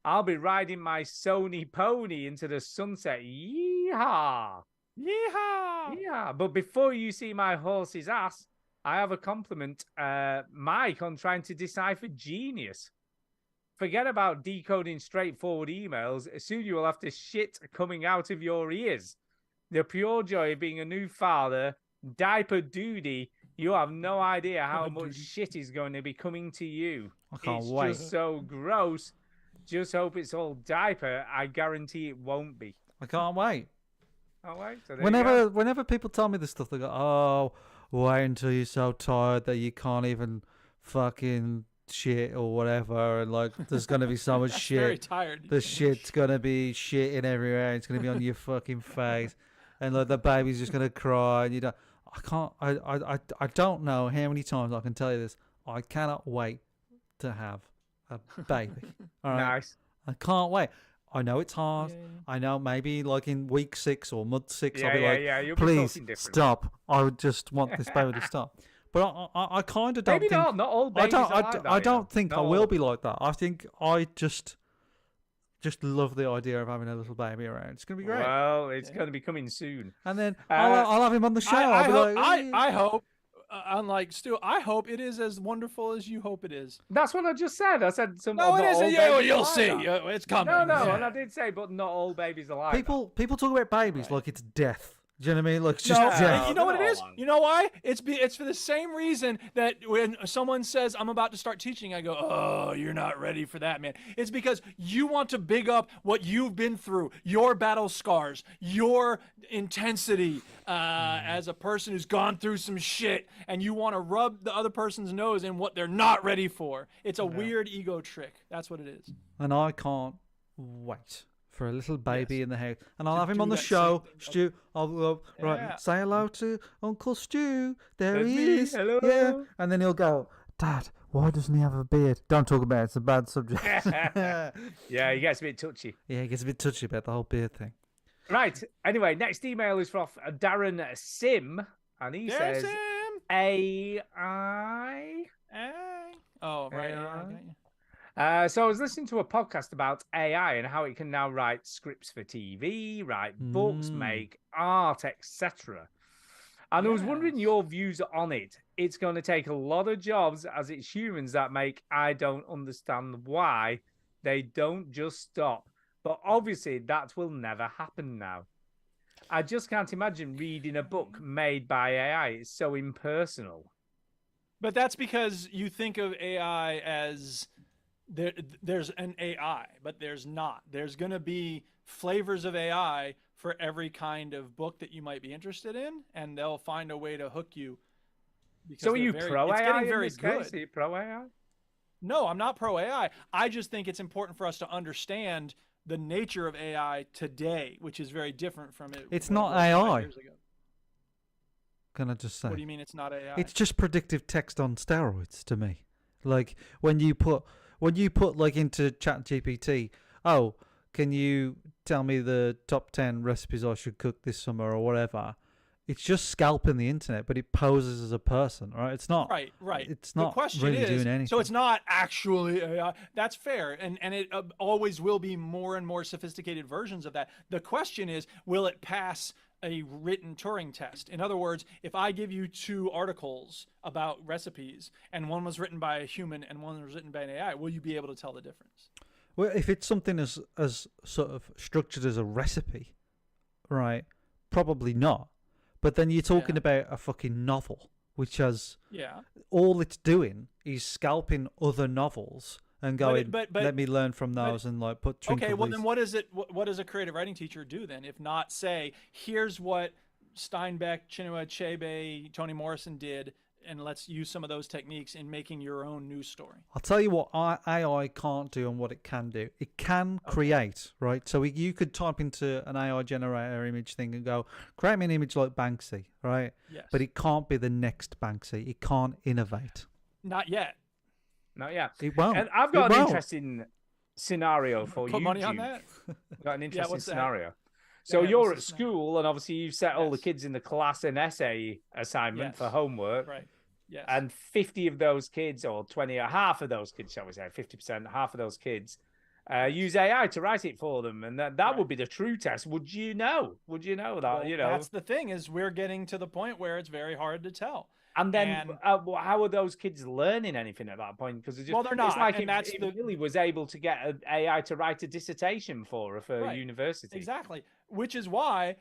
I'll be riding my Sony pony into the sunset. Yeehaw! Yeehaw! Yeah, but before you see my horse's ass, I have a compliment, Mike, on trying to decipher genius. Forget about decoding straightforward emails. Soon you will have to shit coming out of your ears. The pure joy of being a new father, diaper duty. You have no idea how much shit is going to be coming to you. I can't wait. It's just so gross. Just hope it's all diaper. I guarantee it won't be. I can't wait. Oh, wait. So whenever people tell me this stuff, they go, "Oh, wait until you're so tired that you can't even fucking shit or whatever," and like there's gonna be so much shit. Very tired. The shit's gonna be shitting everywhere. It's gonna be on your fucking face, and like the baby's just gonna cry. And you don't. I can't. I don't know how many times I can tell you this. I cannot wait to have a baby. All right. Nice. I can't wait. I know it's hard. Yeah. I know maybe like in week 6 or month 6, I'll be You'll be please talking different. stop. I would just want this baby to stop. But I kind of don't Maybe think... not all babies are like that, I don't you know. think Not I will all. be like that. I think I just love the idea of having a little baby around. It's going to be great. Well, it's going to be coming soon. And then I'll have him on the show. I'll be like, I hope unlike Stu, I hope it is as wonderful as you hope it is. That's what I just said. I said some. No, it not all isn't. Yeah, well, babies are you'll like see. that. It's coming. No, Yeah. and I did say, but not all babies are like People talk about babies like it's death. Do you know what I mean? Like it's just No, death. you know what it they're is? all on. You know why? It's for the same reason that when someone says, I'm about to start teaching, I go, oh, you're not ready for that, man. It's because you want to big up what you've been through, your battle scars, your intensity as a person who's gone through some shit, and you want to rub the other person's nose in what they're not ready for. It's a weird ego trick. That's what it is. And I can't wait for a little baby in the house, and I'll have him do on the that show. same thing. Stu, I'll go Yeah. right. Say hello to Uncle Stu. There That's he me. is. Hello. Yeah, and then he'll go, Dad, why doesn't he have a beard? Don't talk about it. It's a bad subject. Yeah, he gets a bit touchy. Yeah, he gets a bit touchy about the whole beard thing. Right. Anyway, next email is from Darren Sim, and he There's says him. AI. Oh, right. AI. I got you. So I was listening to a podcast about AI and how it can now write scripts for TV, write books, make art, etc. And I was wondering your views on it. It's going to take a lot of jobs, as it's humans that make. I don't understand why they don't just stop. But obviously that will never happen now. I just can't imagine reading a book made by AI. It's so impersonal. But that's because you think of AI as there's an AI, but there's not. There's going to be flavors of AI for every kind of book that you might be interested in, and they'll find a way to hook you. So are you pro it's AI getting in very this case? good. Are you pro AI? No, I'm not pro AI. I just think it's important for us to understand the nature of AI today, which is very different from it. It's when it not was 5 AI. years ago. Can I just say? What do you mean it's not AI? It's just predictive text on steroids to me. Like when you put like into ChatGPT, oh, can you tell me the top 10 recipes I should cook this summer or whatever? It's just scalping the internet, but it poses as a person, right? It's not right. It's not the question really is, doing anything. So it's not actually AI. That's fair, and it always will be more and more sophisticated versions of that. The question is, will it pass a written Turing test? In other words, if I give you 2 articles about recipes, and one was written by a human and one was written by an AI, will you be able to tell the difference? Well, if it's something as sort of structured as a recipe, right? Probably not. But then you're talking about a fucking novel, which has all it's doing is scalping other novels and going, let me learn from those and like put twinkle. Okay, well then what is it? What does a creative writing teacher do then? If not say, here's what Steinbeck, Chinua Achebe, Toni Morrison did, and let's use some of those techniques in making your own news story. I'll tell you what AI can't do and what it can do. It can create, right? So you could type into an AI generator image thing and go, create me an image like Banksy, right? Yes. But it can't be the next Banksy. It can't innovate. Not yet. Not yet. It won't. And I've got an interesting scenario for you. Put money on that? I've got an interesting what's that? scenario. So Yeah, you're what's at the scenario? school, and obviously you've set all the kids in the class an essay assignment Yes. for homework. Right. Yes. And 50 of those kids, or 20, or half of those kids, shall we say, 50%, half of those kids, use AI to write it for them, and that would be the true test. Would you know? Would you know that? Well, that's the thing, is we're getting to the point where it's very hard to tell. And then, how are those kids learning anything at that point? Because Well, they're not, It's like and that's if the- Billy was able to get an AI to write a dissertation for Right. university. Exactly. Which is why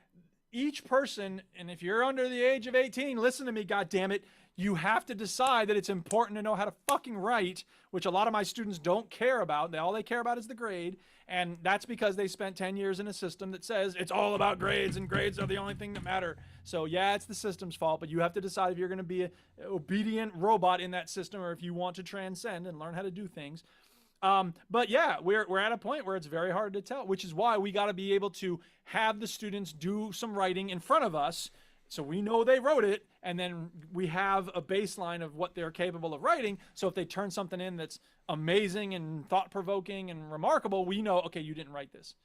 each person, and if you're under the age of 18, listen to me, goddammit, you have to decide that it's important to know how to fucking write, which a lot of my students don't care about. All they care about is the grade. And that's because they spent 10 years in a system that says it's all about grades and grades are the only thing that matter. So yeah, it's the system's fault, but you have to decide if you're going to be an obedient robot in that system or if you want to transcend and learn how to do things. But yeah, we're at a point where it's very hard to tell, which is why we got to be able to have the students do some writing in front of us so we know they wrote it, and then we have a baseline of what they're capable of writing. So if they turn something in that's amazing and thought-provoking and remarkable, we know, okay, you didn't write this.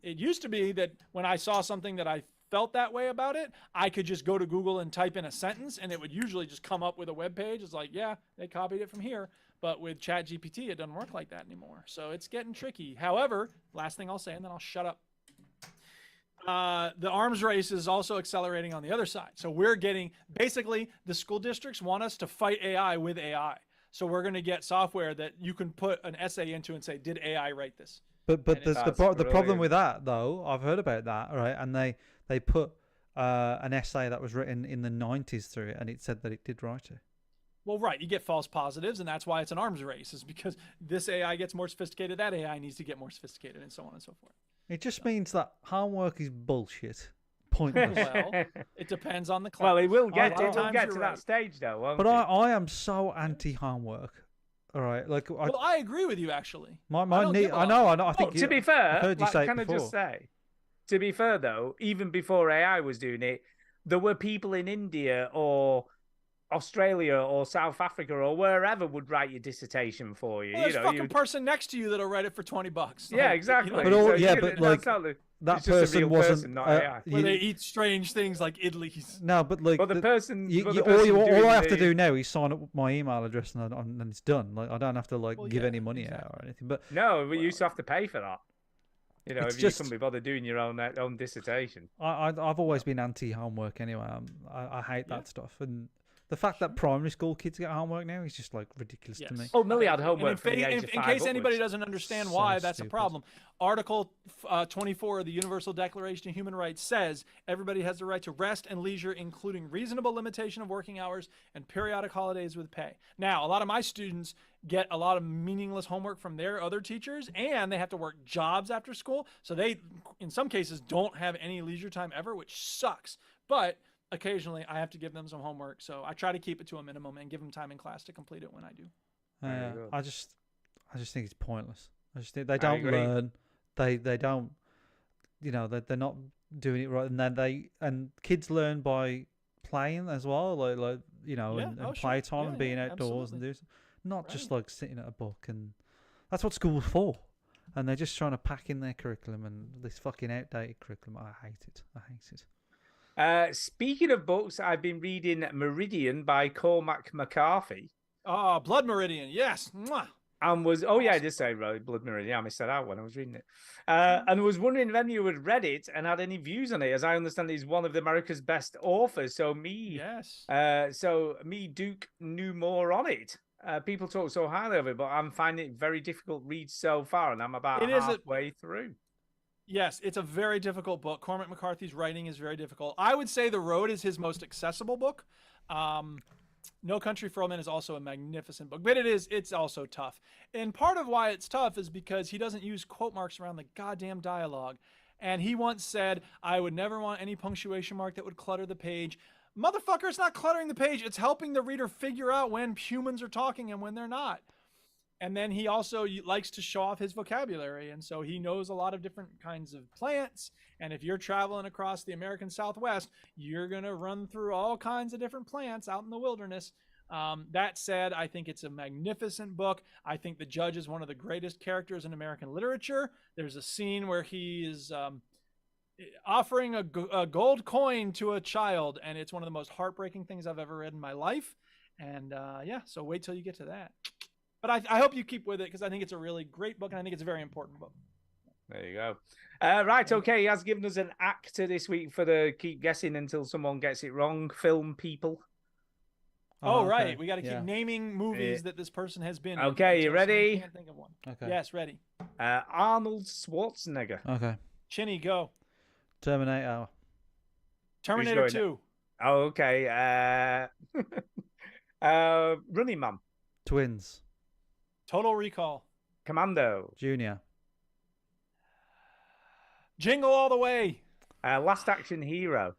It used to be that when I saw something that I felt that way about it, I could just go to Google and type in a sentence, and it would usually just come up with a web page. It's like, yeah, they copied it from here. But with ChatGPT, it doesn't work like that anymore. So it's getting tricky. However, last thing I'll say, and then I'll shut up. the arms race is also accelerating on the other side. So we're getting, basically, the school districts want us to fight AI with AI. So we're going to get software that you can put an essay into and say, did AI write this? But there's the problem brilliant. with that, though. I've heard about that, right? And they put an essay that was written in the 90s through it, and it said that it did write it. Well, right. You get false positives, and that's why it's an arms race, is because this AI gets more sophisticated, that AI needs to get more sophisticated, and so on and so forth. It just means that homework is bullshit. Pointless. Well, it depends on the class. Well, it will get to Sometimes that you're right. stage, though, won't But it? I am so anti-homework. All right, like Well, I agree with you, actually. my I don't knee. give a I lot. know. I Well, think to be fair, I've heard you say it can I before. just say, to be fair though, even before AI was doing it, there were people in India or Australia or South Africa or wherever would write your dissertation for you. Well, there's you a know, fucking person next to you that'll write it for $20. Yeah, Like, exactly. you know, But all, So yeah, you- but that's like not the- that it's just a person real wasn't. person, not AI. where they eat strange things like idlis. No, but like But the person, all doing I have to the- do now is sign up my email address and it's done. Like I don't have to like Well, give yeah, any money out or anything. But No, but you used to have to pay for that. You know, It's if just- you couldn't be bothered doing your own dissertation. I've always been anti-homework anyway. I hate that stuff, and the fact that primary school kids get homework now is just like ridiculous to me. Yes. Oh, Millie had And homework in, from the age of in 5 case anybody upwards. doesn't understand So why, that's a stupid. problem. Article 24 of the Universal Declaration of Human Rights says everybody has the right to rest and leisure, including reasonable limitation of working hours and periodic holidays with pay. Now, a lot of my students get a lot of meaningless homework from their other teachers, and they have to work jobs after school. So they, in some cases, don't have any leisure time ever, which sucks. But occasionally I have to give them some homework. So I try to keep it to a minimum and give them time in class to complete it when I do. Very good. I just think it's pointless. I just think they don't agree. learn. They don't. You know, they're not doing it right, and then kids learn by playing as well, like you know, Yeah, and oh, sure. playtime Yeah, and being yeah, outdoors and absolutely. do not just like sitting at a book, and that's what school's for. And they're just trying to pack in their curriculum and this fucking outdated curriculum. I hate it. I hate it. Speaking of books, I've been reading Meridian by Cormac McCarthy. Oh, Blood Meridian. Yes. Mwah. And I did say Blood Meridian. I missed that out when I was reading it. And was wondering if any of you had read it and had any views on it. As I understand, he's one of America's best authors. So Yes. Duke knew more on it. People talk so highly of it, but I'm finding it very difficult read so far, and I'm about It is halfway through. Yes, it's a very difficult book. Cormac McCarthy's writing is very difficult. I would say The Road is his most accessible book. No Country for Old Men is also a magnificent book, but it's also tough. And part of why it's tough is because he doesn't use quote marks around the goddamn dialogue. And he once said, I would never want any punctuation mark that would clutter the page. Motherfucker, it's not cluttering the page. It's helping the reader figure out when humans are talking and when they're not. And then he also likes to show off his vocabulary. And so he knows a lot of different kinds of plants. And if you're traveling across the American Southwest, you're going to run through all kinds of different plants out in the wilderness. That said, I think it's a magnificent book. I think the judge is one of the greatest characters in American literature. There's a scene where he is offering a gold coin to a child. And it's one of the most heartbreaking things I've ever read in my life. And so wait till you get to that. But I hope you keep with it because I think it's a really great book and I think it's a very important book. There you go. Right, okay. He has given us an actor this week for the keep guessing until someone gets it wrong. Film people. Oh, okay. right. We got to keep Yeah. naming movies that this person has been in. Okay, you until someone ready? can't think of one. Okay. Yes, ready. Arnold Schwarzenegger. Okay. Chinny, go. Terminator. Terminator going 2. Oh, okay. Running Man. Twins. Total Recall. Commando. Junior. Jingle All the Way. Last Action Hero.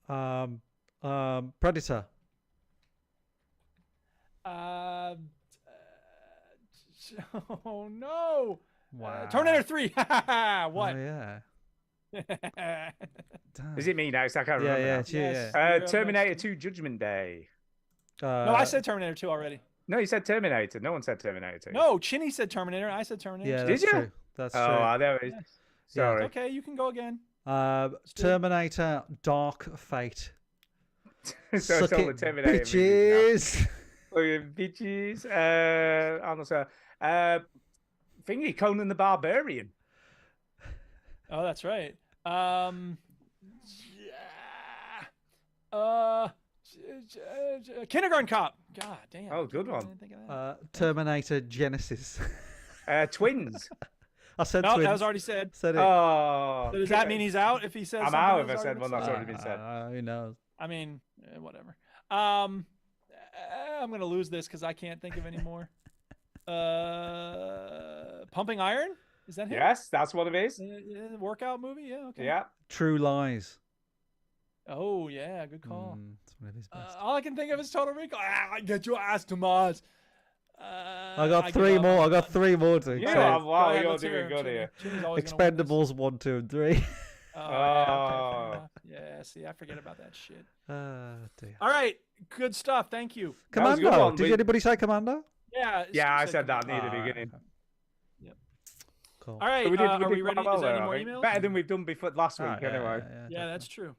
Predator. Oh no! Wow. Terminator 3. What? Oh yeah. Damn. Is it me now? 'Cause I can't Yeah, remember. yeah, now. it's you, Yes. yeah. You're up Terminator next. 2 Judgment Day. No, I said Terminator 2 already. No, you said Terminator. No one said Terminator 2. No, Chinny said Terminator. I said Terminator. Yeah, 2. that's Did you? true. That's Oh, true. there it is. Yes. Sorry. Okay, you can go again. Terminator Dark Fate. So it's Suck all the it, Terminator movies bitches. now. Oh, bitches. Arnold, sir. Thingy, Conan the Barbarian. Oh, that's right. Kindergarten Cop. God damn. Oh, good I one. didn't think of that. Terminator Genesis. Twins. I said No, twins. that was already said. Said it. Oh. So does that mean he's out if he says I'm something out if that's I said already one been that's said? already been said. Who knows? I mean, whatever. I'm gonna lose this because I can't think of any more. Pumping Iron? Is that him? Yes, that's what it is. Workout movie? Yeah. Okay. Yeah. True Lies. Oh yeah, good call. It's one of his best. All I can think of is Total Recall. Get your ass to Mars. I got three more. I got three more to Yeah, say. wow, you're doing good here. Expendables 1, 2, and 3. Oh, yeah, okay, yeah, see, I forget about that shit. Dear. All right, good stuff. Thank you. That was a good Commando. one, Did but- anybody say Commando? Yeah. Yeah, I Steve said that Commando. near the beginning. Yep. Cool. All right, So we are did we ready? quite well Is there there, any more I think. emails? Better than we've done before last week, yeah, anyway. Yeah, that's true.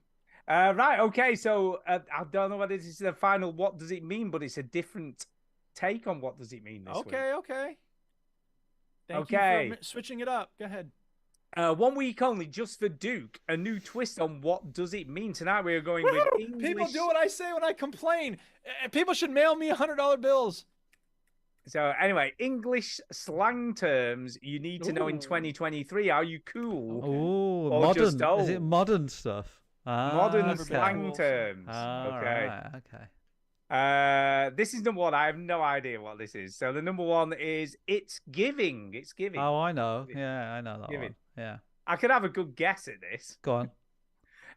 Right, okay, so I don't know whether this is the final what does it mean, but it's a different take on what does it mean this week. Okay. Thank Okay. you for switching it up. Go ahead. 1 week only, just for Duke. A new twist on what does it mean. Tonight we are going with English. People do what I say when I complain. People should mail me $100 bills. So anyway, English slang terms you need to know in 2023. Are you cool? Oh, Or modern. just old? Is it modern stuff? Modern okay. slang terms. Okay. Right, okay. This is number one. I have no idea what this is. So the number one is it's giving. It's giving. Oh, I know. Yeah, I know that Giving. one. Yeah. I could have a good guess at this. Go on.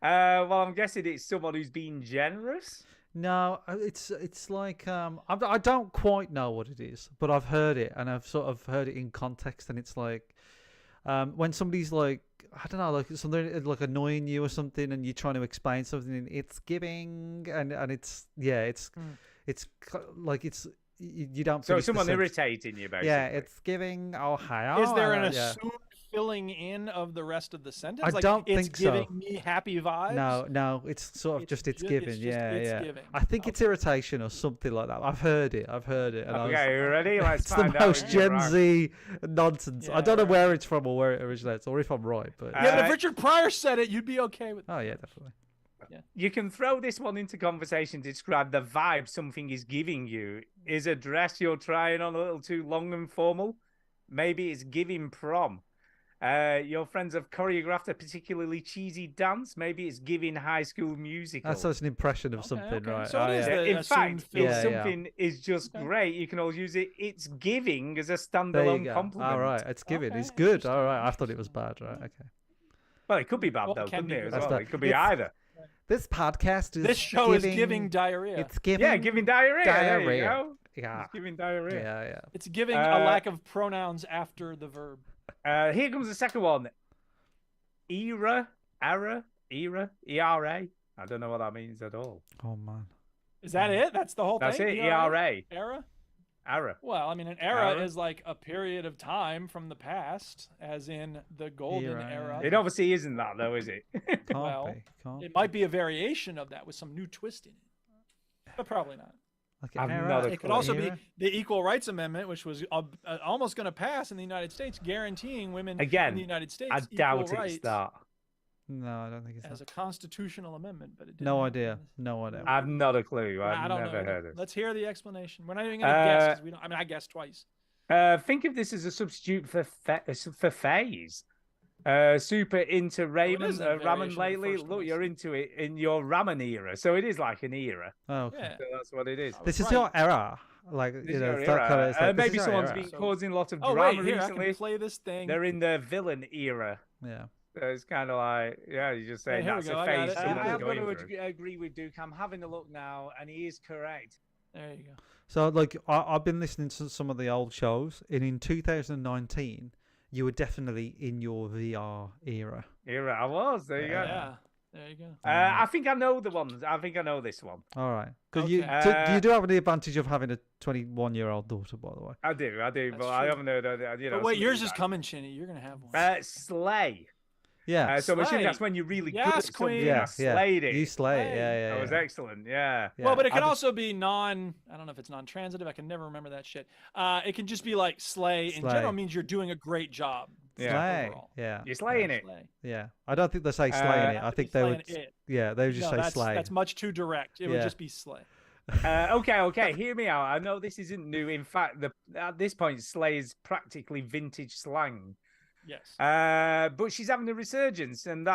Well, I'm guessing it's someone who's being generous. No, it's like I don't quite know what it is, but I've heard it and I've sort of heard it in context, and it's like when somebody's like, I don't know, like something like annoying you or something, and you're trying to explain something, and it's giving, and it's like it's you don't. So finish the someone sentence. irritating you, basically. Yeah, it's giving. Oh, hi. Is there an yeah. assumed filling in of the rest of the sentence? I like, don't it's think so. giving me happy vibes. No, it's sort of just it's given. Yeah. Giving. I think it's irritation or something like that. I've heard it. And Okay, you ready? Let's it's the find out. most if you're Gen right. Z nonsense. I don't know where it's from or where it originates, or if I'm right. But Yeah, but if Richard Pryor said it, you'd be okay with. oh yeah, definitely. You can throw this one into conversation to describe the vibe something is giving you. Is a dress you're trying on a little too long and formal? Maybe it's giving prom. Your friends have choreographed a particularly cheesy dance. Maybe it's giving High School Musical. That's just an impression of something, okay. right? So it is the In assumed fact, filling. if something is just great, you can always use it. It's giving as a There you standalone go. compliment. All right, it's given. Okay, It's good. All right, I thought it was bad. Right, okay. Well, it could be bad Well, though, it can couldn't be it? As good. well? That's It could be it's- either. This podcast is This show is giving diarrhea. It's giving. Yeah, giving diarrhea. There you Diarrhea. go. Yeah. It's giving diarrhea. Yeah. It's giving a lack of pronouns after the verb. Here comes the second one. ERA. I don't know what that means at all. Oh man. Is that it? That's the whole That's thing? it. ERA. Era? Era. Well, I mean, an era Era? is like a period of time from the past, as in the golden Era. era. It obviously isn't that though, is it? Can't Well, be. Can't It might be a variation of that with some new twist in it, but probably not. Like I've era, not a It could clue. also era? be the Equal Rights Amendment, which was almost going to pass in the United States, guaranteeing women Again, in the United States I equal doubt rights it's that. No, I don't think it's as that. a constitutional amendment, but it didn't. No happen. idea. No idea. I've not a clue. I I've don't never know. heard it. Let's hear the explanation. We're not even going to guess. 'Cause we don't. I mean, I guessed twice. Think of this as a substitute for phase. Super into ramen, is a ramen variation of the lately. first one, Look, I you're see. into it in your ramen era, so it is like an era. Oh, okay. Yeah. So that's what it is. This is right. your era. Like This you is know, your that era. kind of. It's like, this Maybe is your someone's era. been causing a lot of Oh drama wait, here I recently. can play this thing. They're in the villain era. Yeah. So it's kind of like, yeah, you just say Hey, here we that's go, a I got phase. it. someone's I am going gonna through. agree with Duke. I'm having a look now, and he is correct. There you go. So like I've been listening to some of the old shows, and in 2019, you were definitely in your VR era. Era, I was. There you go. Yeah. There you go. I think I know the ones. I think I know this one. All right, because Okay. you do have the advantage of having a 21-year-old daughter, by the way. I do, That's but I true. haven't heard. You know, But wait, something yours like is that. coming, Chinny. You're gonna have one. Slay. Yeah. So I'm assuming Slay. that's when you're really good Yes, at something. queen. Yeah, yeah. slayed it. You slay it. Slay. Yeah. That was excellent. Yeah. Well, but it can I've- also be non. I don't know if it's non-transitive. I can never remember that shit. It can just be like slay. In Slay. general, means you're doing a great job. Yeah. Slay. Overall. Yeah. You're slaying it. Slay. Yeah. I don't think they say slaying it. I think they Slaying would. it. Yeah, they would just No, say that's, slay. That's much too direct. It would Yeah. just be slay. Okay. Hear me out. I know this isn't new. In fact, at this point, slay is practically vintage slang. Yes. But she's having a resurgence, and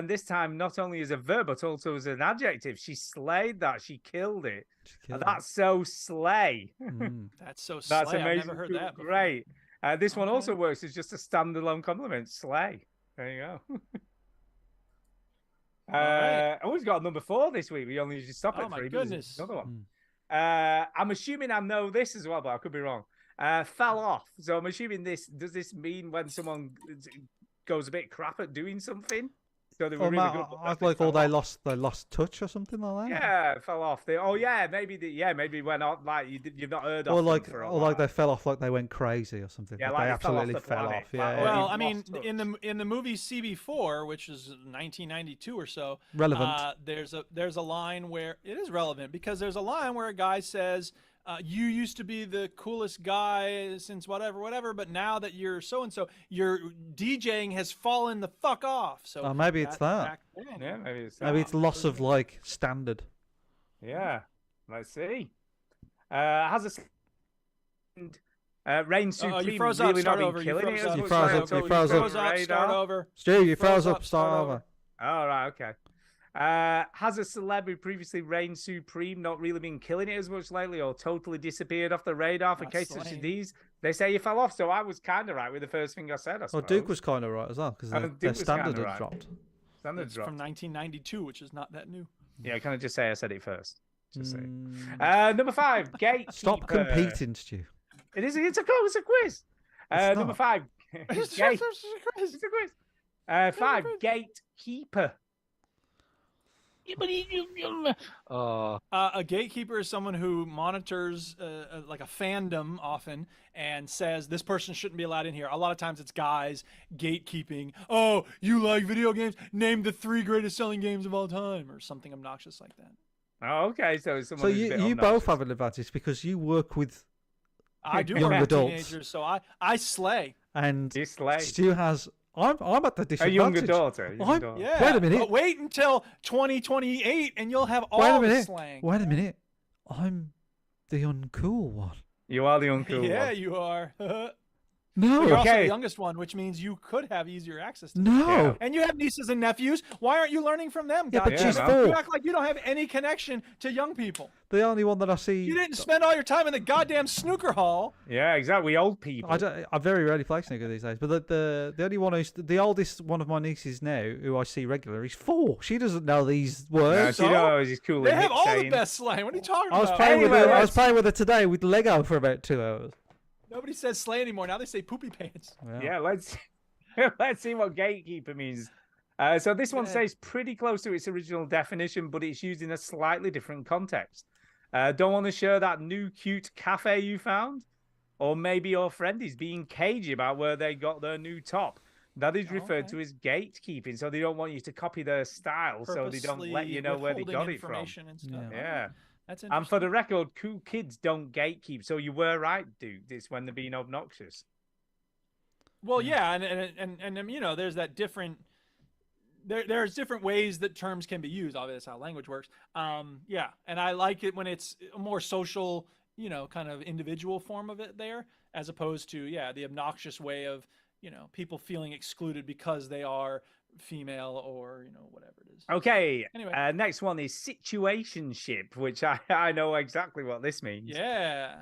this time not only as a verb but also as an adjective. She slayed that. She killed it. That's so slay. That's so slay. That's amazing. I've never heard that before. Great. This one also works as just a standalone compliment. Slay. There you go. Right. We've got number 4 this week. We only usually stop at 3. Oh my but there's goodness. Another one. I'm assuming I know this as well, but I could be wrong. Fell off. So I'm assuming does this mean when someone goes a bit crap at doing something? So they were really good. I'd like they lost touch or something like that. Yeah, fell off. Maybe went off like you've not heard of. Or them for a while. like they fell off, like they went crazy or something. Yeah, like they like they fell off absolutely the fell planet. off. Yeah. Well, I mean, in the movie CB4, which is 1992 or so, Relevant. There's a line where it is relevant because there's a line where a guy says, "You used to be the coolest guy since whatever, but now that you're so and so, your DJing has fallen the fuck off." So maybe it's that. back then. Yeah, maybe it's that. Maybe it's loss of like standard. Yeah, let's see. Has a Reign Supreme you froze really up. Start not over. been You killing froze it? up. You froze up. You froze up. Start over. Stu, you froze froze up. Start over. All right, okay. Has a celebrity previously reigned supreme not really been killing it as much lately, or totally disappeared off the radar for Not cases such as slaying. these? They say you fell off, so I was kind of right with the first thing I said. I Well, suppose. Duke was kind of right as well because Duke their was standard kinda had right. dropped. Standard It's dropped. from 1992, which is not that new. Yeah, can I just say I said it first? Just say. Number 5, Gatekeeper. Stop competing, Stu. It's a quiz. Number not. 5, It's Gate- a quiz. It's a quiz. 5, Gatekeeper. A gatekeeper is someone who monitors like a fandom often and says this person shouldn't be allowed in here. A lot of times it's guys gatekeeping. Oh, you like video games? Name the 3 greatest selling games of all time, or something obnoxious like that. Oh, okay. So So someone who's a bit you both obnoxious. have an advantage because you work with I do young work with adults. teenagers, so I slay. and You slay. Stu has. I'm at the A disadvantage. younger daughter. Yeah. Wait a minute. But wait until 2028 and you'll have all Wait a the minute. slang. Wait a minute. I'm the uncool one. You are the uncool Yeah, one. you are. No. You're also Okay. the youngest one, which means you could have easier access to No. Yeah. And you have nieces and nephews. Why aren't you learning from them? Yeah, but goddammit? she's man. 4. You act like you don't have any connection to young people. The only one that I see. You didn't spend all your time in the goddamn snooker hall. Yeah, exactly. We old people. I very rarely play snooker these days, but the only one who's the oldest one of my nieces now, who I see regularly, is 4. She doesn't know these No, words. she knows he's cool. They and have all the saying. best slang. What are you talking I was about? playing with Anyway, her. I was let's- playing with her today with Lego for about 2 hours. Nobody says slay anymore. Now they say poopy pants. Yeah, let's see what gatekeeper means. So this one stays pretty close to its original definition, but it's used in a slightly different context. Don't want to share that new cute cafe you found? Or maybe your friend is being cagey about where they got their new top. That is referred to as gatekeeping, so they don't want you to copy their style, so they don't let you know where they got it from. Information and stuff. Yeah. That's And for the record, cool kids don't gatekeep, so you were right, Duke. It's when they're being obnoxious. Well, yeah, and you know, there's that different. There's different ways that terms can be used. Obviously, that's how language works. Yeah, and I like it when it's a more social, you know, kind of individual form of it there, as opposed to the obnoxious way of people feeling excluded because they are female or whatever it is. Okay. Anyway. Next one is situationship, which I know exactly what this means. Yeah.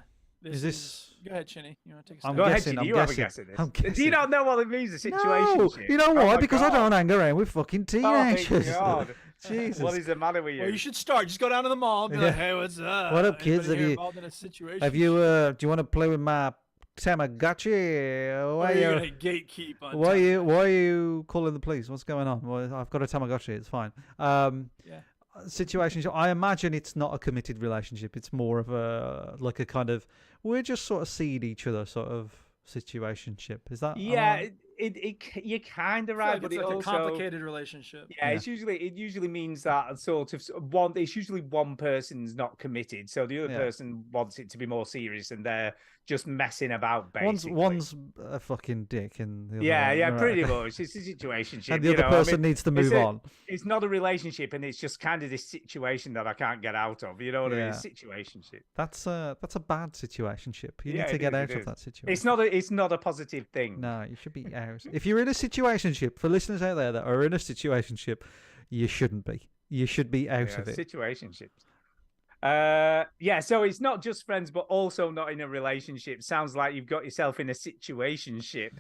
Is this? Go ahead, Chinny. You want to take a I'm stab? Go ahead, guessing, Chidi, I'm you have a guessing, guess at this. I'm Do you guessing. not know what it means, a No. situationship? You know Oh why? my Because I God. don't hang around with fucking Oh, my teenagers. God. Jesus. What is the matter with you? Well, you should start. Just go down to the mall and be Yeah. like, "Hey, what's up? What up, kids? Anybody Have here you- involved in a situation? Have you? Do you want to play with my Tamagotchi? Or Why are you you? gonna gatekeep on? Why top? you? Why are you calling the police? What's going on? Well, I've got a Tamagotchi. It's fine. Yeah. Situation. I imagine it's not a committed relationship. It's more of a kind of we're just sort of seeing each other sort of situationship. Is that? Yeah, you're kind of I feel right, like but it's it like also a complicated relationship. Yeah, it usually means that sort of one. It's usually one person's not committed, so the other person wants it to be more serious, and they're just messing about. Basically, One's a fucking dick, and the other yeah, one, yeah, right, pretty okay. much. It's a situationship, And the other person needs to move on. It's not a relationship, and it's just kind of this situation that I can't get out of. You know what I mean? Yeah. It's a situationship. That's a bad situationship. You Yeah, need to it get is, out it of is. that situation. It's not a positive thing. No, you should be out. If you're in a situationship, for listeners out there that are in a situationship, you shouldn't be. You should be out of it. Situationships. Yeah, so it's not just friends, but also not in a relationship. Sounds like you've got yourself in a situationship.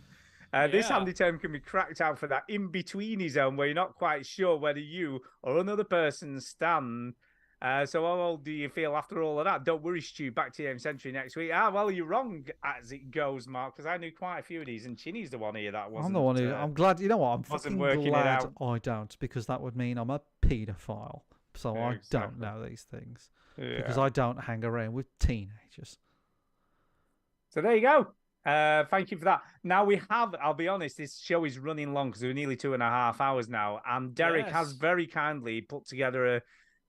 This handy term can be cracked out for that in-betweeny zone where you're not quite sure whether you or another person stand. So how old do you feel after all of that? Don't worry, Stu. Back to you Century next week. Well, you're wrong as it goes, Mark, because I knew quite a few of these, and Chinny's the one here that wasn't. I'm the one who. I'm glad. You know what? I'm fucking working it glad out. I don't, because that would mean I'm a paedophile. So Yeah, I exactly. don't know these things Yeah. because I don't hang around with teenagers. So there you go. Thank you for that. Now we have, I'll be honest, this show is running long because we're nearly 2.5 hours now. And Derek has very kindly put together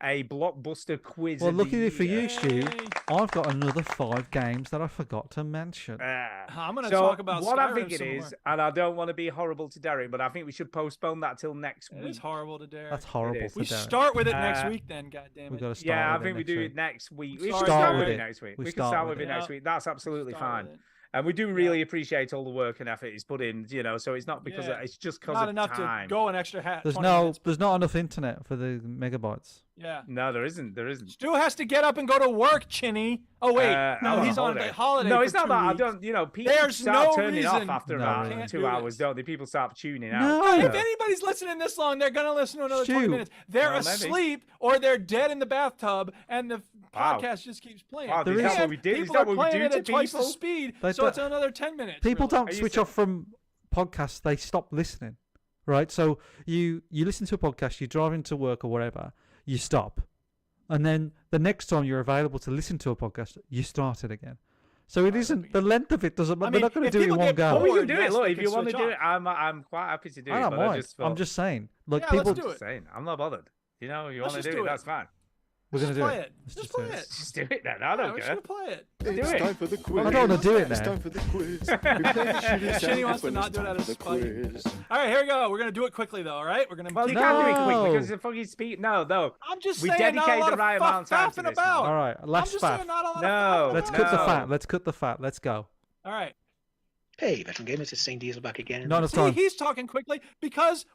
a blockbuster quiz. Well, of the luckily for year. you, Stu, I've got another 5 games that I forgot to mention. I'm going to So talk about what Skyrim I think it some is, more. and I don't want to be horrible to Derek, but I think we should postpone that till next It week. is horrible to Derek. That's horrible is. for We Derek. start with it next week then, goddammit. We've got to start Yeah, I with it think we next do week. it next week. We We start should start with with it. it next week. We We can start start with with it it. next week. That's absolutely Start fine. with it. And we do really appreciate all the work and effort he's put in, so it's not because Yeah. it's just because Not of enough time. to go an extra hat. There's 20 no, minutes. there's not enough internet for the megabytes. Yeah. No, there isn't. There isn't. Stu has to get up and go to work, Chinny. Oh wait, no, I'm he's on holiday. the holiday. No, for it's not 2 that. I weeks. don't. People There's start no turning off reason after No, about can't 2 do hours, this. don't they? People start tuning out. No. God, if anybody's listening this long, they're gonna listen to another 20 Stu. minutes. They're Well, maybe. asleep or they're dead in the bathtub, and the Wow. podcast just keeps playing. Wow, There is that is- what we did? Is People that are what we playing do it to at twice the people? speed, They so don't- it's another 10 minutes. People really. don't Are you switch off from podcasts; they stop listening. Right? So you listen to a podcast, you drive into work or whatever, you stop, and then the next time you're available to listen to a podcast, you start it again. So it isn't the length of it doesn't. I We're mean, not going to if do it in people one get go. Well, we bored, can do it. yes, Look, they if can you want to switch do off. it, I'm quite happy to do I it. don't But mind. I I'm just saying. Like Yeah, let's people, do it. saying, I'm not bothered. You know, you Let's want to just do do it, it. that's fine. we're going to do play it. it. Let's Just do play it. Just do it then. I Yeah, don't we're just care. gonna play it. Do It's it. time for the quiz. I don't want to do it It's now. time for the quiz. We play the shitty Shinny sound wants to when not it's do it time out of for the spite. quiz. All right, here we go. We're gonna do it quickly though. All right, we're gonna. Well, you keep- can't do it quick No. because the fucking speak. No. I'm just we saying, not a dedicate lot the of right amount of time to faffing this. about. All right, I'm last just faff. saying, not a lot No. of faffing Let's about. cut the No. fat. Let's cut the fat. Let's go. All right. Hey, veteran gamers, it's St. Diesel back again. Not enough See, time. he's talking quickly because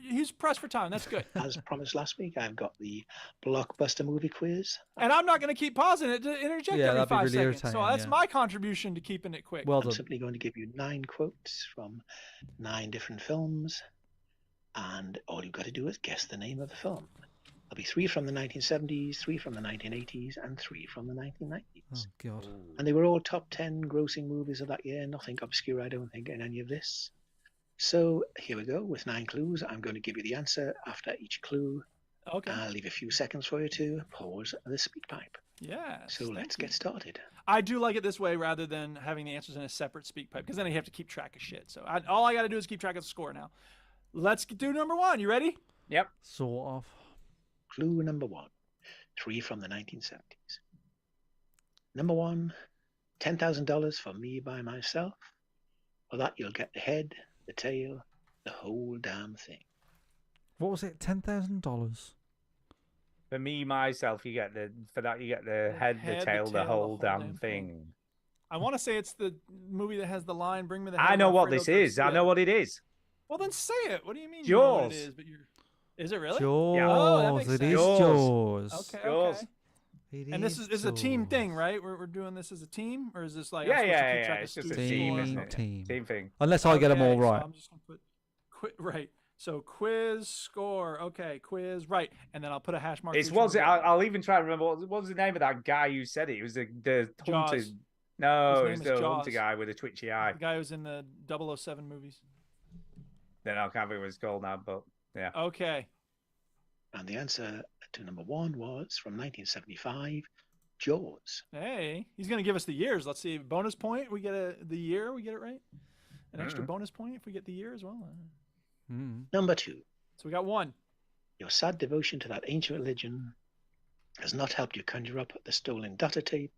he's pressed for time. That's good. As promised last week, I've got the blockbuster movie quiz. And I'm not going to keep pausing it to interject Yeah, every that'd be 5 really seconds. So irritating, that's yeah. my contribution to keeping it quick. Well I'm done. simply going to give you 9 quotes from 9 different films, and all you've got to do is guess the name of the film. There'll be 3 from the 1970s, 3 from the 1980s, and 3 from the 1990s. Oh God. And they were all top 10 grossing movies of that year. Nothing obscure, I don't think, in any of this. So here we go with 9 clues. I'm going to give you the answer after each clue. Okay. I'll leave a few seconds for you to pause the speak pipe. Yeah. So let's get started. I do like it this way rather than having the answers in a separate speak pipe because then you have to keep track of shit. So all I got to do is keep track of the score now. Let's do number 1. You ready? Yep. Sort of. Clue number 1. 3 from the 1970s. Number 1, $10,000 for me by myself. For that, you'll get the head, the tail, the whole damn thing. What was it? $10,000. For me, myself, you get the head, the tail, the whole damn thing. I want to say it's the movie that has the line, "Bring me the head." I know of what Alfredo this is. I Garcia." know what it is. Well, then say it. What do you mean? You know what it Jaws. is, but you're. Is it really? Jaws. Oh, that makes It sense. is Jaws. Jaws. Okay. Jaws. Okay. It And this is a team Jaws. thing, right? We're doing this as a team, or is this like Yeah, I'm supposed to yeah, keep yeah. track of It's just a Stu's team, score? isn't it? Team. Team thing. Unless I get them all Okay, right. So I'm just gonna put right. So quiz score. Okay, quiz right, and then I'll put a hash mark. It's for each was it? one. I'll even try to remember what was the name of that guy who said it. It was the hunter. Jaws. No, His it name was is the Jaws. hunter guy with the twitchy eye. The guy who's in the 007 movies. Then I can't remember what it's called now, but yeah. Okay. And the answer to number 1 was from 1975, Jaws. Hey, he's gonna give us the years. Let's see. Bonus point. We get the year. We get it right. An extra bonus point if we get the year as well. Number 2. So we got 1. Your sad devotion to that ancient religion has not helped you conjure up the stolen data tape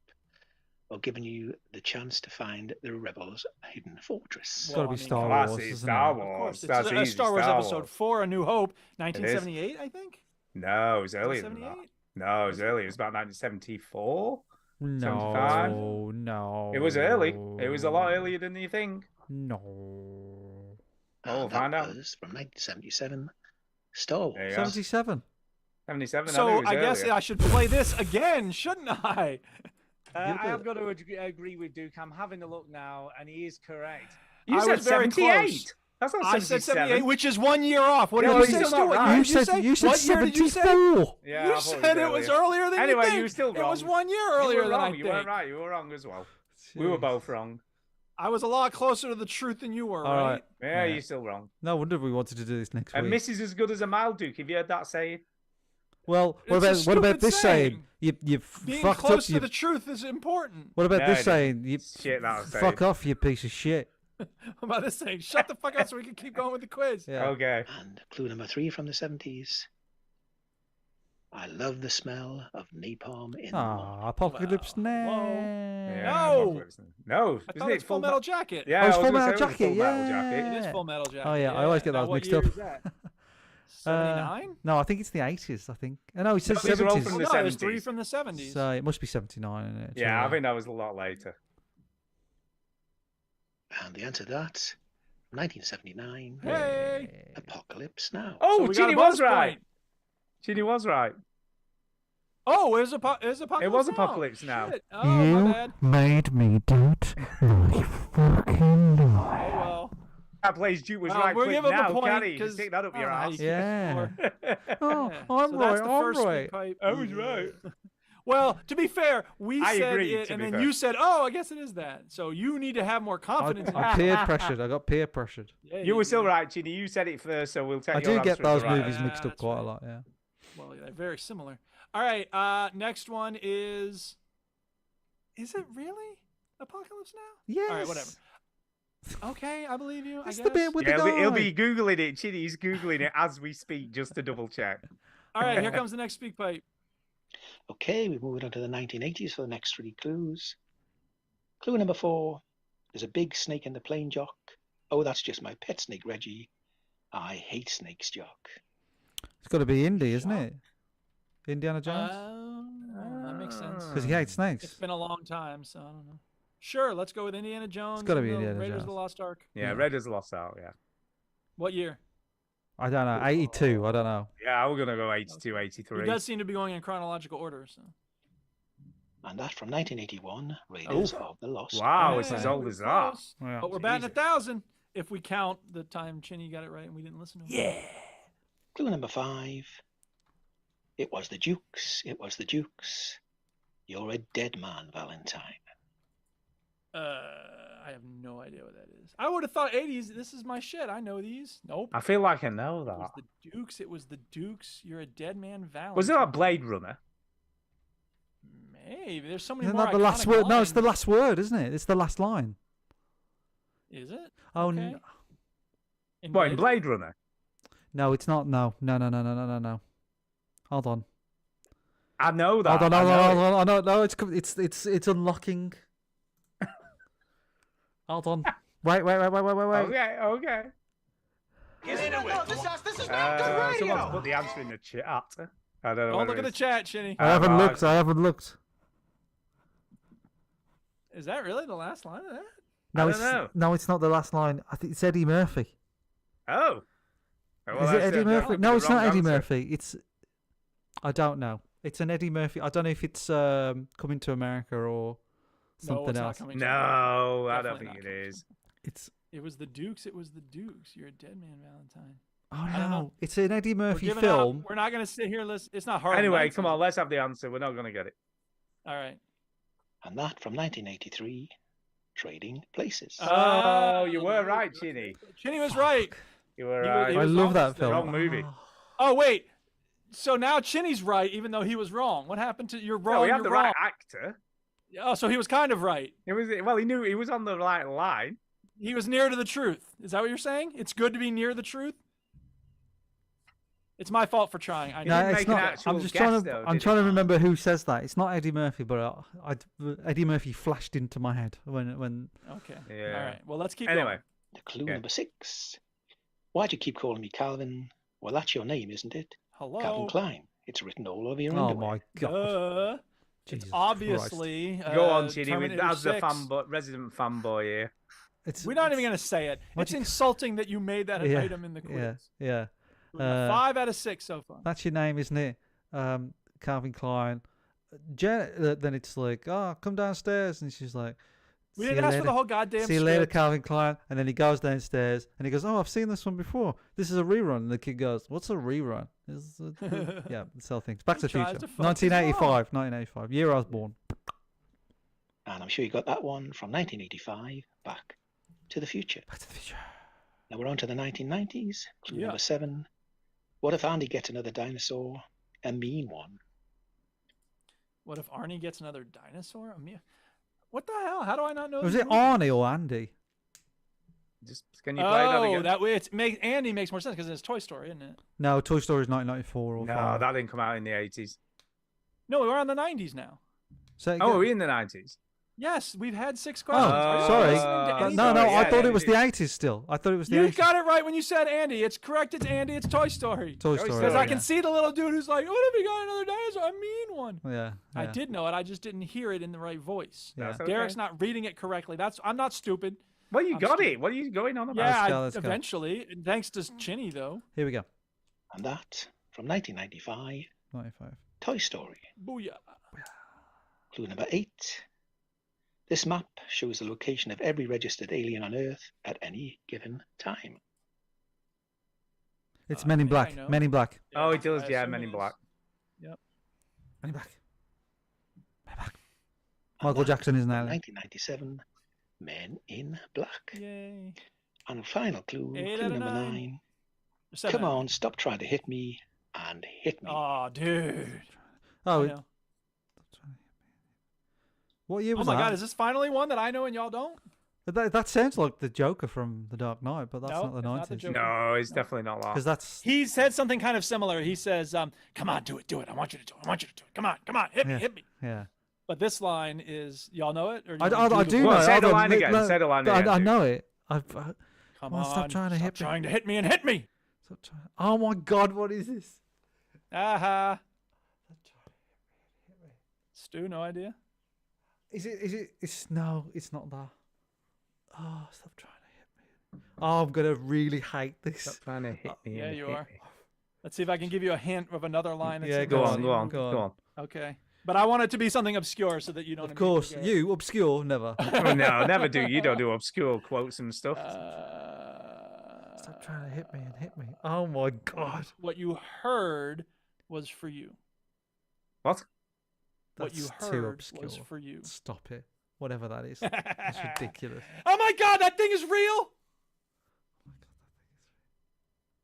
or given you the chance to find the rebels' hidden fortress. It's got to be Star Classy Wars, isn't Star it? Wars. Of course, That's it's easy, Star Wars Episode Wars. 4, A New Hope, 1978, I think. No, it was earlier than that. 78? No, it was earlier. It was about 1974. No, 75? no. It was early. It was a lot earlier than you think. No. Oh, And we'll find that out. was from 1977, Star There you Wars. go. 77. 77. So I guess earlier. I should play this again, shouldn't I? I have got to agree with Duke. I'm having a look now, and he is correct. I You said was very 78. close. That's not I said 77. 78, which is 1 year off. What No, did you you're say, still not Stuart? right. You said What year did you say? 74. Yeah, You I thought said it was earlier than Anyway, you think. you were still wrong. It was 1 year You earlier were than I wrong. think. You weren't right. You were wrong as well. We were both wrong. I was a lot closer to the truth than you were, All right? right. Yeah, Yeah. you're still wrong. No wonder we wanted to do this next And week. miss is as good as a mile, Duke. Have you heard that saying? Well, what It's a about stupid this saying? You Being fucked close up. to You, the truth is important. what about No, this it saying? You Shit, that was fuck off, you piece of shit. How about this saying? Shut the fuck up so we can keep going with the quiz. Yeah. Okay. And clue number 3 from the 70s. I love the smell of napalm in the morning. Ah, Apocalypse Whoa. Now. Yeah, No! Apocalypse. No, I isn't thought it it's Full Metal Me- Jacket. Yeah, Oh, I it's was Full gonna Metal say it was Jacket, Full Metal Jacket. It is Yeah. Full Metal Jacket. Oh yeah, I always get Now, those what mixed year up. is that? 79? No, I think it's the 80s. I think. No, it says these are all 70s. from Oh, the no, there's 70s. 3 from the 70s. So it must be 79, isn't it? Yeah, I think that was a lot later. And the answer to that, 1979, Hey! Apocalypse Now. Oh, we got a Ginny bonus was right. point. Ginny was right. Oh, it was Apocalypse It was Now. Apocalypse Now. Shit. Oh, my bad. made me do it my fucking Oh, life. well. That plays Duke was Well, right we'll quick give him now, a point can he? because Just stick that up your I don't know how ass. you Yeah. keep score. Oh, Yeah. I'm So right. that's the I'm first right. speak pipe. I was right. Well, to be fair, we I said agree, it, to and be then fair. you said, "Oh, I guess it is that." So you need to have more confidence. in I it. peer pressured. I got peer pressured. Yeah, You were still do. right, Ginny. You said it first, so we'll take I your do get answer as those the right movies answer. mixed up that's quite a right. lot. Yeah. Well, they're very similar. All right. Next one is. Is it really Apocalypse Now? Yes. All right. Whatever. Okay, I believe you. It's I the guess. bit with Yeah, the guy. he'll be Googling it. Ginny's Googling it as we speak, just to double check. All right. Here comes the next speak pipe. Okay, we're moving on to the 1980s for the next 3 clues. Clue number 4. There's a big snake in the plane, Jock. Oh, that's just my pet snake, Reggie. I hate snakes, Jock. It's got to be Indy, isn't it? Indiana Jones. That makes sense. Because he hates It's snakes. been a long time, so I don't know. Sure, let's go with Indiana Jones. gotta and be the Indiana Raiders of Jones. the Lost Ark. Yeah, Yeah. Raiders lost out, yeah. What year? I don't know. 82. I don't know. Yeah, we're going to go 82, He 83. does seem to be going in chronological order. So. And that from 1981, Raiders of the Lost Wow, Ark. it's as Hey, old we're as that. close. Yeah. But we're batting 1,000 if we count the time Chinny got it right and we didn't listen to him. Yeah. Clue number 5. It was the Dukes. It was the Dukes. You're a dead man, Valentine. I have no idea what that is. I would have thought 80s. This is my shit. I know these. Nope. I feel like I know It was that. the Dukes. It was the Dukes. You're a dead man, Valentine. Was it like Blade Runner? Maybe. There's so many Isn't more that the last iconic word? No, it's the lines. last word, isn't it? It's the last line. Is it? Oh, Okay. In What, in Blade- Blade Runner? no, it's not. No. No. Hold on. I know that. Hold on. I know it. Hold on. No, it's unlocking. Hold on. Wait. Okay. This is not good Someone's put the answer in the chat. I don't know. Oh, whether look at the it's- chat, Chinny. I haven't looked. I haven't looked. Is that really the last line of that? No, I it's don't know. no, it's not the last line. I think it's Eddie Murphy. Oh. Is it Eddie Murphy? No, it's not Eddie Murphy. Murphy. It's I don't know. It's an Eddie Murphy. I don't know if it's Coming to America or something it's not else. Coming to No, I don't Definitely think not it Coming to is. It's It was the Dukes. It was the Dukes. You're a dead man, Valentine. oh I don't know. no, it's an Eddie We're Murphy giving film. Up. We're not going to sit here. Listen. It's not hard. Anyway, come on, let's have the answer. We're not going to get it. All right. And that from 1983, Trading Places. Oh, you were right, Chinny. Chinny was right. You were He right. was I love that almost there. film. Wrong movie. Oh wait. So now Chinny's right, even though he was wrong. What happened to you're wrong? No, we have you're the wrong. right actor. Oh, so he was kind of right. It was well. He knew he was on the right line. He was near to the truth. Is that what you're saying? It's good to be near the truth. It's my fault for trying. I No, know. it's not. I'm just trying to. I'm trying to remember who says that. It's not Eddie Murphy, but Eddie Murphy flashed into my head when. Okay. Yeah. All right. Well, let's keep Anyway. going. The clue number 6. Why do you keep calling me Calvin? Well, that's your name, isn't it? Hello. Calvin Klein. It's written all over your Oh underwear. my god! It's Jesus obviously. Go on, Chidi. Terminator As the 6. resident fanboy here. It's, We're not even going to say it. It's insulting that you made that an Yeah, item in the quiz. Yeah. 5 out of 6 so far. That's your name, isn't it? Calvin Klein. Then it's like, oh, come downstairs, and she's like, We "See didn't you ask for later. the whole goddamn See you later, script. Calvin Klein." And then he goes downstairs and he goes, "Oh, I've seen this one before. This is a rerun." And the kid goes, "What's a rerun?" Yeah, sell things. Back to the Tries Future. to fuck his 1985. 1985. Year I was born. And I'm sure you got that one from 1985 back to the future. Back to the Future. Now we're on to the 1990s. Clue Yeah. number 7. What if Andy gets another dinosaur? A mean one. What if Arnie gets another dinosaur? What the hell? How do I not know? Was these it movies? Arnie or Andy? Just can you play that Oh, again? that way Andy makes more sense because it's Toy Story, isn't it? No, Toy Story is 1994 or No, 5. that didn't come out in the 80s. No, we're on the 90s now. Say it Oh, again. are we in the 90s? Yes, we've had 6 Oh, questions. Are you sorry. listening to anything? No, Sorry, I yeah, thought yeah, it was it the is. 80s still. I thought it was the You 80s. got it right when you said Andy. It's correct. It's Andy. It's Toy Story. Toy Toy Story. Because I Story, can yeah. see the little dude who's like, "What if he got another dinosaur? A mean one." Yeah. I yeah. did know it. I just didn't hear it in the right voice. Yeah. That's okay. Derek's not reading it correctly. I'm not stupid. Well, you I'm got stupid. it. What are you going on about? Yeah, let's go. eventually. Thanks to Chinny, though. Here we go. And that from 1995. 95. Toy Story. Booyah. Clue number 8. This map shows the location of every registered alien on Earth at any given time. It's I Men in think I Black. know. Men in Black. Oh, it does, I yeah, assume Men it in is. Black. Yep. Men in Black. Men in Black. And Michael that Jackson is from now. 1997. Men in Black. Yay. And final clue. 8 Clue out of number 9. 9. 7 Come out of on, stop trying to hit me and hit me. Oh, dude. Oh, I know. what year Oh was my that? God, is this finally one that I know and y'all don't? That sounds like the Joker from The Dark Knight, but that's No, not the it's not the 90s. Joker. No, it's definitely not that. Because that's He said something kind of similar. He says, "Come on, do it. I want you to do it. I want you to do it. Come on, hit me, Yeah. hit me." yeah. But this line is, y'all know it? Or I you wanna do the know. Well, it. say Hold the on, line li- again, li- say the line I again, know it. Come Come on, stop trying to hit me. trying to hit me and hit me. Stop trying. Oh my God, what is this? Aha. Stu, no idea. Is it? It's no. It's not that. Oh, stop trying to hit me. Oh, I'm gonna really hate this. Stop trying to hit me. Yeah, and you hit are. me. Let's see if I can give you a hint of another line. That's Yeah, in go the on, same Go on, movie. go on. Okay. But I want it to be something obscure so that you don't. Of course, immediately you obscure never. Oh, no, never do. You don't do obscure quotes and stuff. go. Stop trying to hit me and hit me. Oh my God. What you heard was for you. What? What you That's too heard obscure. was for you. Stop it. Whatever that is. That's ridiculous. Oh my God, that thing is real.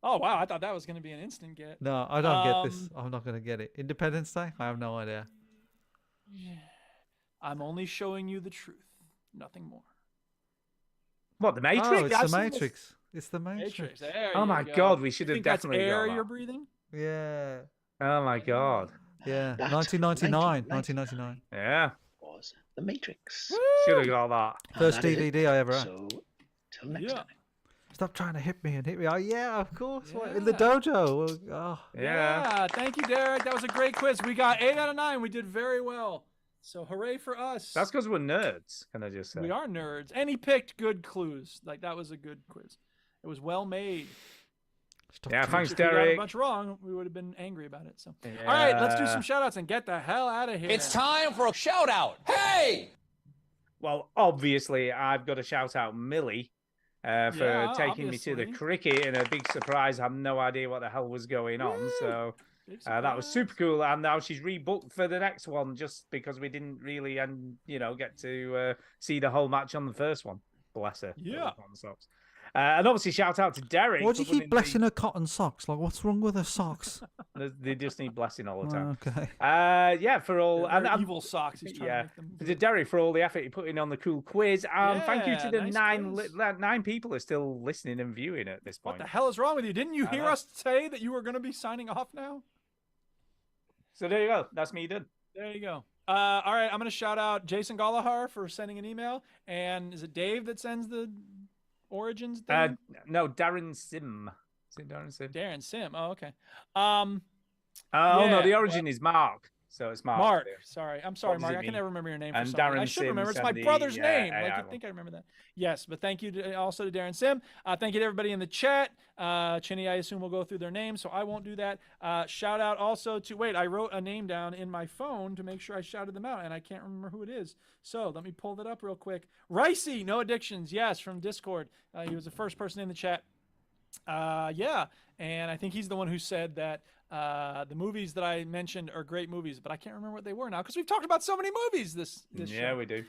Oh wow, I thought that was going to be an instant get. No, I don't get this. I'm not gonna get it. Independence Day? I have no idea. I'm only showing you the truth, nothing more. What, the Matrix? Oh, it's I've the seen this. Matrix. It's the Matrix. Matrix. There Oh you my go. God, we should You have think that's definitely got air that. you're breathing? Yeah. Oh my God. Yeah. That 1999. 1999. 1999. Yeah. Was The Matrix. Should have got that. And First that is it. DVD I ever had. So, till next Yeah. time. Stop trying to hit me and hit me. Oh yeah, of course. What, in the Yeah. dojo. Oh. Yeah. Thank you, Derek. That was a great quiz. We got 8 out of 9. We did very well. So hooray for us. That's because we're nerds, can I just say? We are nerds. And he picked good clues. Like, that was a good quiz. It was well made. Stop Yeah, trying thanks, If we got a Derek. bunch wrong, we would have been angry about it. So, all right, let's do some shout outs and get the hell out of here. time for a shout out. Hey! Well, obviously, I've got to shout out Millie for Yeah, taking me to the obviously. cricket in a big surprise. I have no idea what the hell was going on. So Big that was surprise. super cool. And now she's rebooked for the next one just because we didn't really, get to see the whole match on the first one. Bless her. Yeah. And obviously, shout out to Derek. Why do you for keep winning blessing her cotton socks? Like, what's wrong with her socks? They just need blessing all the time. Okay. Yeah, for all They're and evil socks. He's trying to make them to Derek for all the effort he put in on the cool quiz. Thank you to the nice nine people who are still listening and viewing at this point. What the hell is wrong with you? Didn't you I hear know. us say that you were going to be signing off now? So there you go. That's me done. There you go. All right, I'm going to shout out Jason Gallagher for sending an email. And is it Dave that sends the Origins thing? No, Darren Sim. Is it Darren Sim? Darren Sim. Oh, okay. Oh no, yeah, the origin is Mark. So it's Mark. Mark. Sorry. I'm sorry, What does Mark. it I can mean? never remember your name. For And some reason. I Darren should Sim remember. It's sent my the, brother's name. AI Like, I one. think I remember that. Yes, but thank you also to Darren Sim. Thank you to everybody in the chat. Chinny, I assume, will go through their names, so I won't do that. Shout out also to, wait, I wrote a name down in my phone to make sure I shouted them out, and I can't remember who it is. So let me pull that up real quick. Ricey, No Addictions, yes, from Discord. He was the first person in the chat. Yeah, and I think he's the one who said that the movies that I mentioned are great movies, but I can't remember what they were now because we've talked about so many movies this Yeah, show. we do.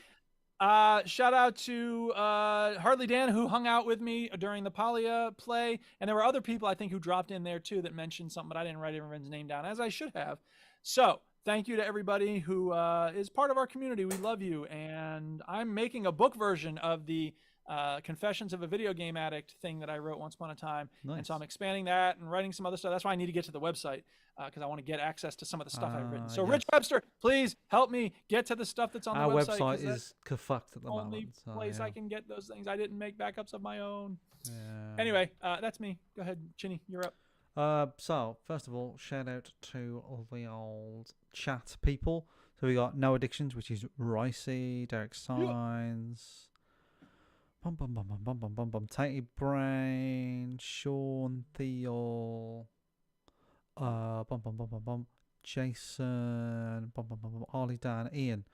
Shout out to Hardly Dan, who hung out with me during the Polya play, and there were other people I think who dropped in there too that mentioned something, but I didn't write everyone's name down, as I should have. So thank you to everybody who is part of our community. We love you, and I'm making a book version of the Confessions of a Video Game Addict thing that I wrote once upon a time. And so I'm expanding that and writing some other stuff. That's why I need to get to the website because I want to get access to some of the stuff I've written. So yes. Rich Webster, please help me get to the stuff that's on Our the website. 'cause website that's is kafucked at the only moment. So, place yeah. I can get those things. I didn't make backups of my own. Yeah. Anyway, that's me. Go ahead, Chinny, you're up. So first of all, shout out to all the old chat people. So we got No Addictions, which is Ricey, Derek Signs, Tatey Brain, Sean, Theo, Jason, Ollie, Dan, Ian,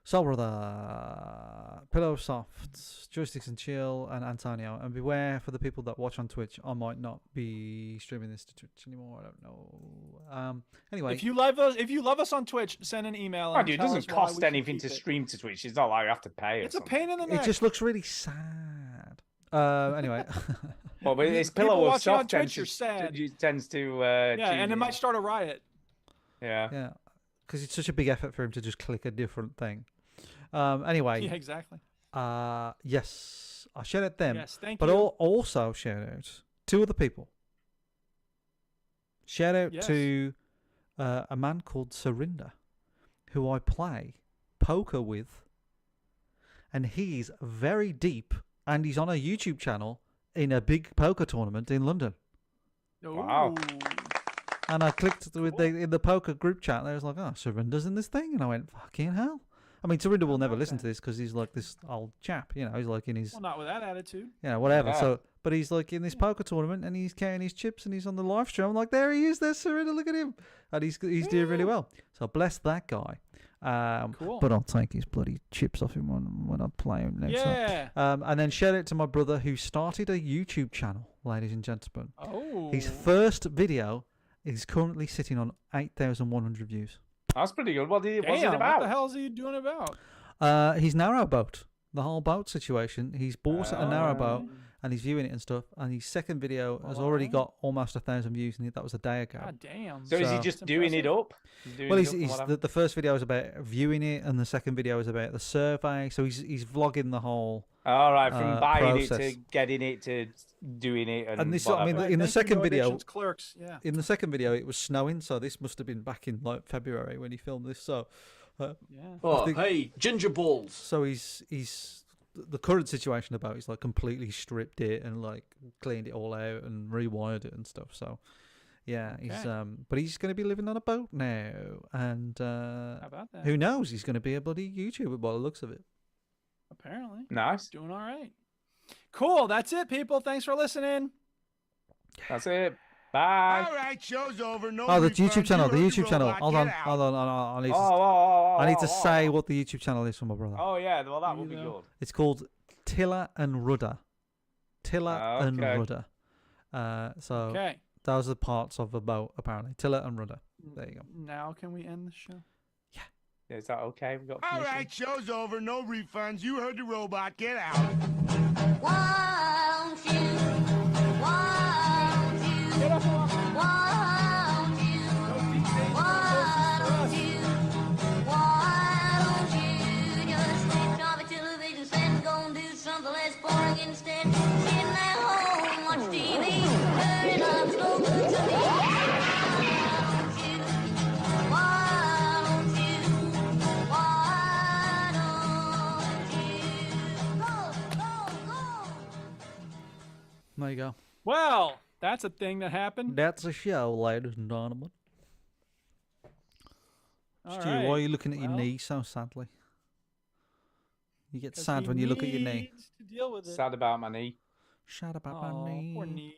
Soul Brother, Pillow Soft, Joysticks and Chill, and Antonio. And beware for the people that watch on Twitch, I might not be streaming this to Twitch anymore. I don't know. Anyway, If you love us on Twitch, send an email. Oh, And dude, it tell doesn't us why we cost should anything keep to it. stream to Twitch. It's not like you have to pay. It's a pain in the neck. it just looks really sad. Anyway. Well, but this People Pillow of watching on Soft Twitch, tends you're to, sad. tends to Yeah, and it might start a riot. Yeah. Yeah, because it's such a big effort for him to just click a different thing. Anyway. Yeah, exactly. Yes, I shout out them. Yes, thank but you. Also shout out two other people. Shout out Yes. to a man called Surinder, who I play poker with, and he's very deep, and he's on a YouTube channel in a big poker tournament in London. Wow. And I clicked with in the poker group chat, and I was like, "Oh, Surinder's in this thing," and I went, "Fucking hell!" I mean, Surinder will never listen to this because he's like this old chap, you know. He's like in his, Well, not with that attitude. whatever. Yeah. So, but he's like in this poker tournament, and he's carrying his chips, and he's on the live stream. I'm like, there he is, there's Surinder. Look at him, and he's doing really well. So bless that guy. Cool. But I'll take his bloody chips off him when I play him next Yeah. time. And then shout out to my brother who started a YouTube channel, ladies and gentlemen. Oh. His first video is currently sitting on 8,100 views. That's pretty good. What's it Damn, about? what the hell is he doing about? His narrowboat, the whole boat situation. He's bought a narrowboat and he's viewing it and stuff. And his second video has already got almost 1,000 views, and that was a day ago. God damn. So is he just doing it up? The first video is about viewing it, and the second video is about the survey. So he's vlogging the whole. All right, from buying process. it to getting it to doing it, and And this, I mean, whatever. in the Thank you, second No video, Addictions Clerks. Yeah. in the second video, it was snowing, so this must have been back in like February when he filmed this. So, Yeah. Oh, hey, ginger balls. So he's the current situation about he's like completely stripped it and like cleaned it all out and rewired it and stuff. So yeah, he's but he's going to be living on a boat now, and How about that? who knows? He's going to be a bloody YouTuber by the looks of it. Apparently. Nice. Doing all right. Cool. That's it, people. Thanks for listening. That's it. Bye. All right, show's over. No Oh, the refunds. YouTube channel. You The heard YouTube channel. robot. Hold Get on. out. I need to, Oh, say what the YouTube channel is for my brother. Oh yeah, well that would be good. It's called Tiller and Rudder. Tiller and Okay. Rudder. So Okay. those are parts of the boat, apparently. Tiller and Rudder. There you go. Now can we end the show? Is that okay? We got All permission? right, show's over. No refunds. You heard the robot. Get out. Won't you There you go. Well, that's a thing that happened. That's a show, ladies and gentlemen. All Stu, right. why are you looking at your Well, knee so sadly? You get 'cause sad he when you look at your knee. needs to deal with it. Sad about my knee. Sad about Aw, my knee. poor knee.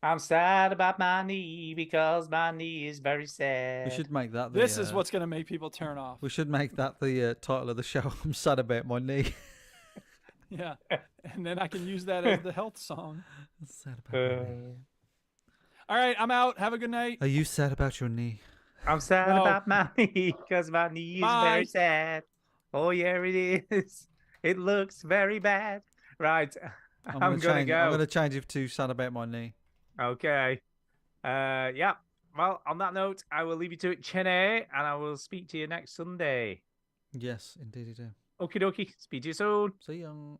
I'm sad about my knee because my knee is very sad. We should make that the, This is what's going to make people turn off. we should make that the title of the show. I'm sad about my knee. Yeah. And then I can use that as the health song. I'm sad about my knee. All right, I'm out. Have a good night. Are you sad about your knee? I'm sad No. about my knee because my knee is Bye. very sad. Oh, yeah, it is. It looks very bad. Right. I'm going to change, go. I'm gonna change it to sad about my knee. Okay. Yeah. Well, on that note, I will leave you to it, Cheney, and I will speak to you next Sunday. Yes, indeed you do. Okie dokie. Speak to you soon. See you.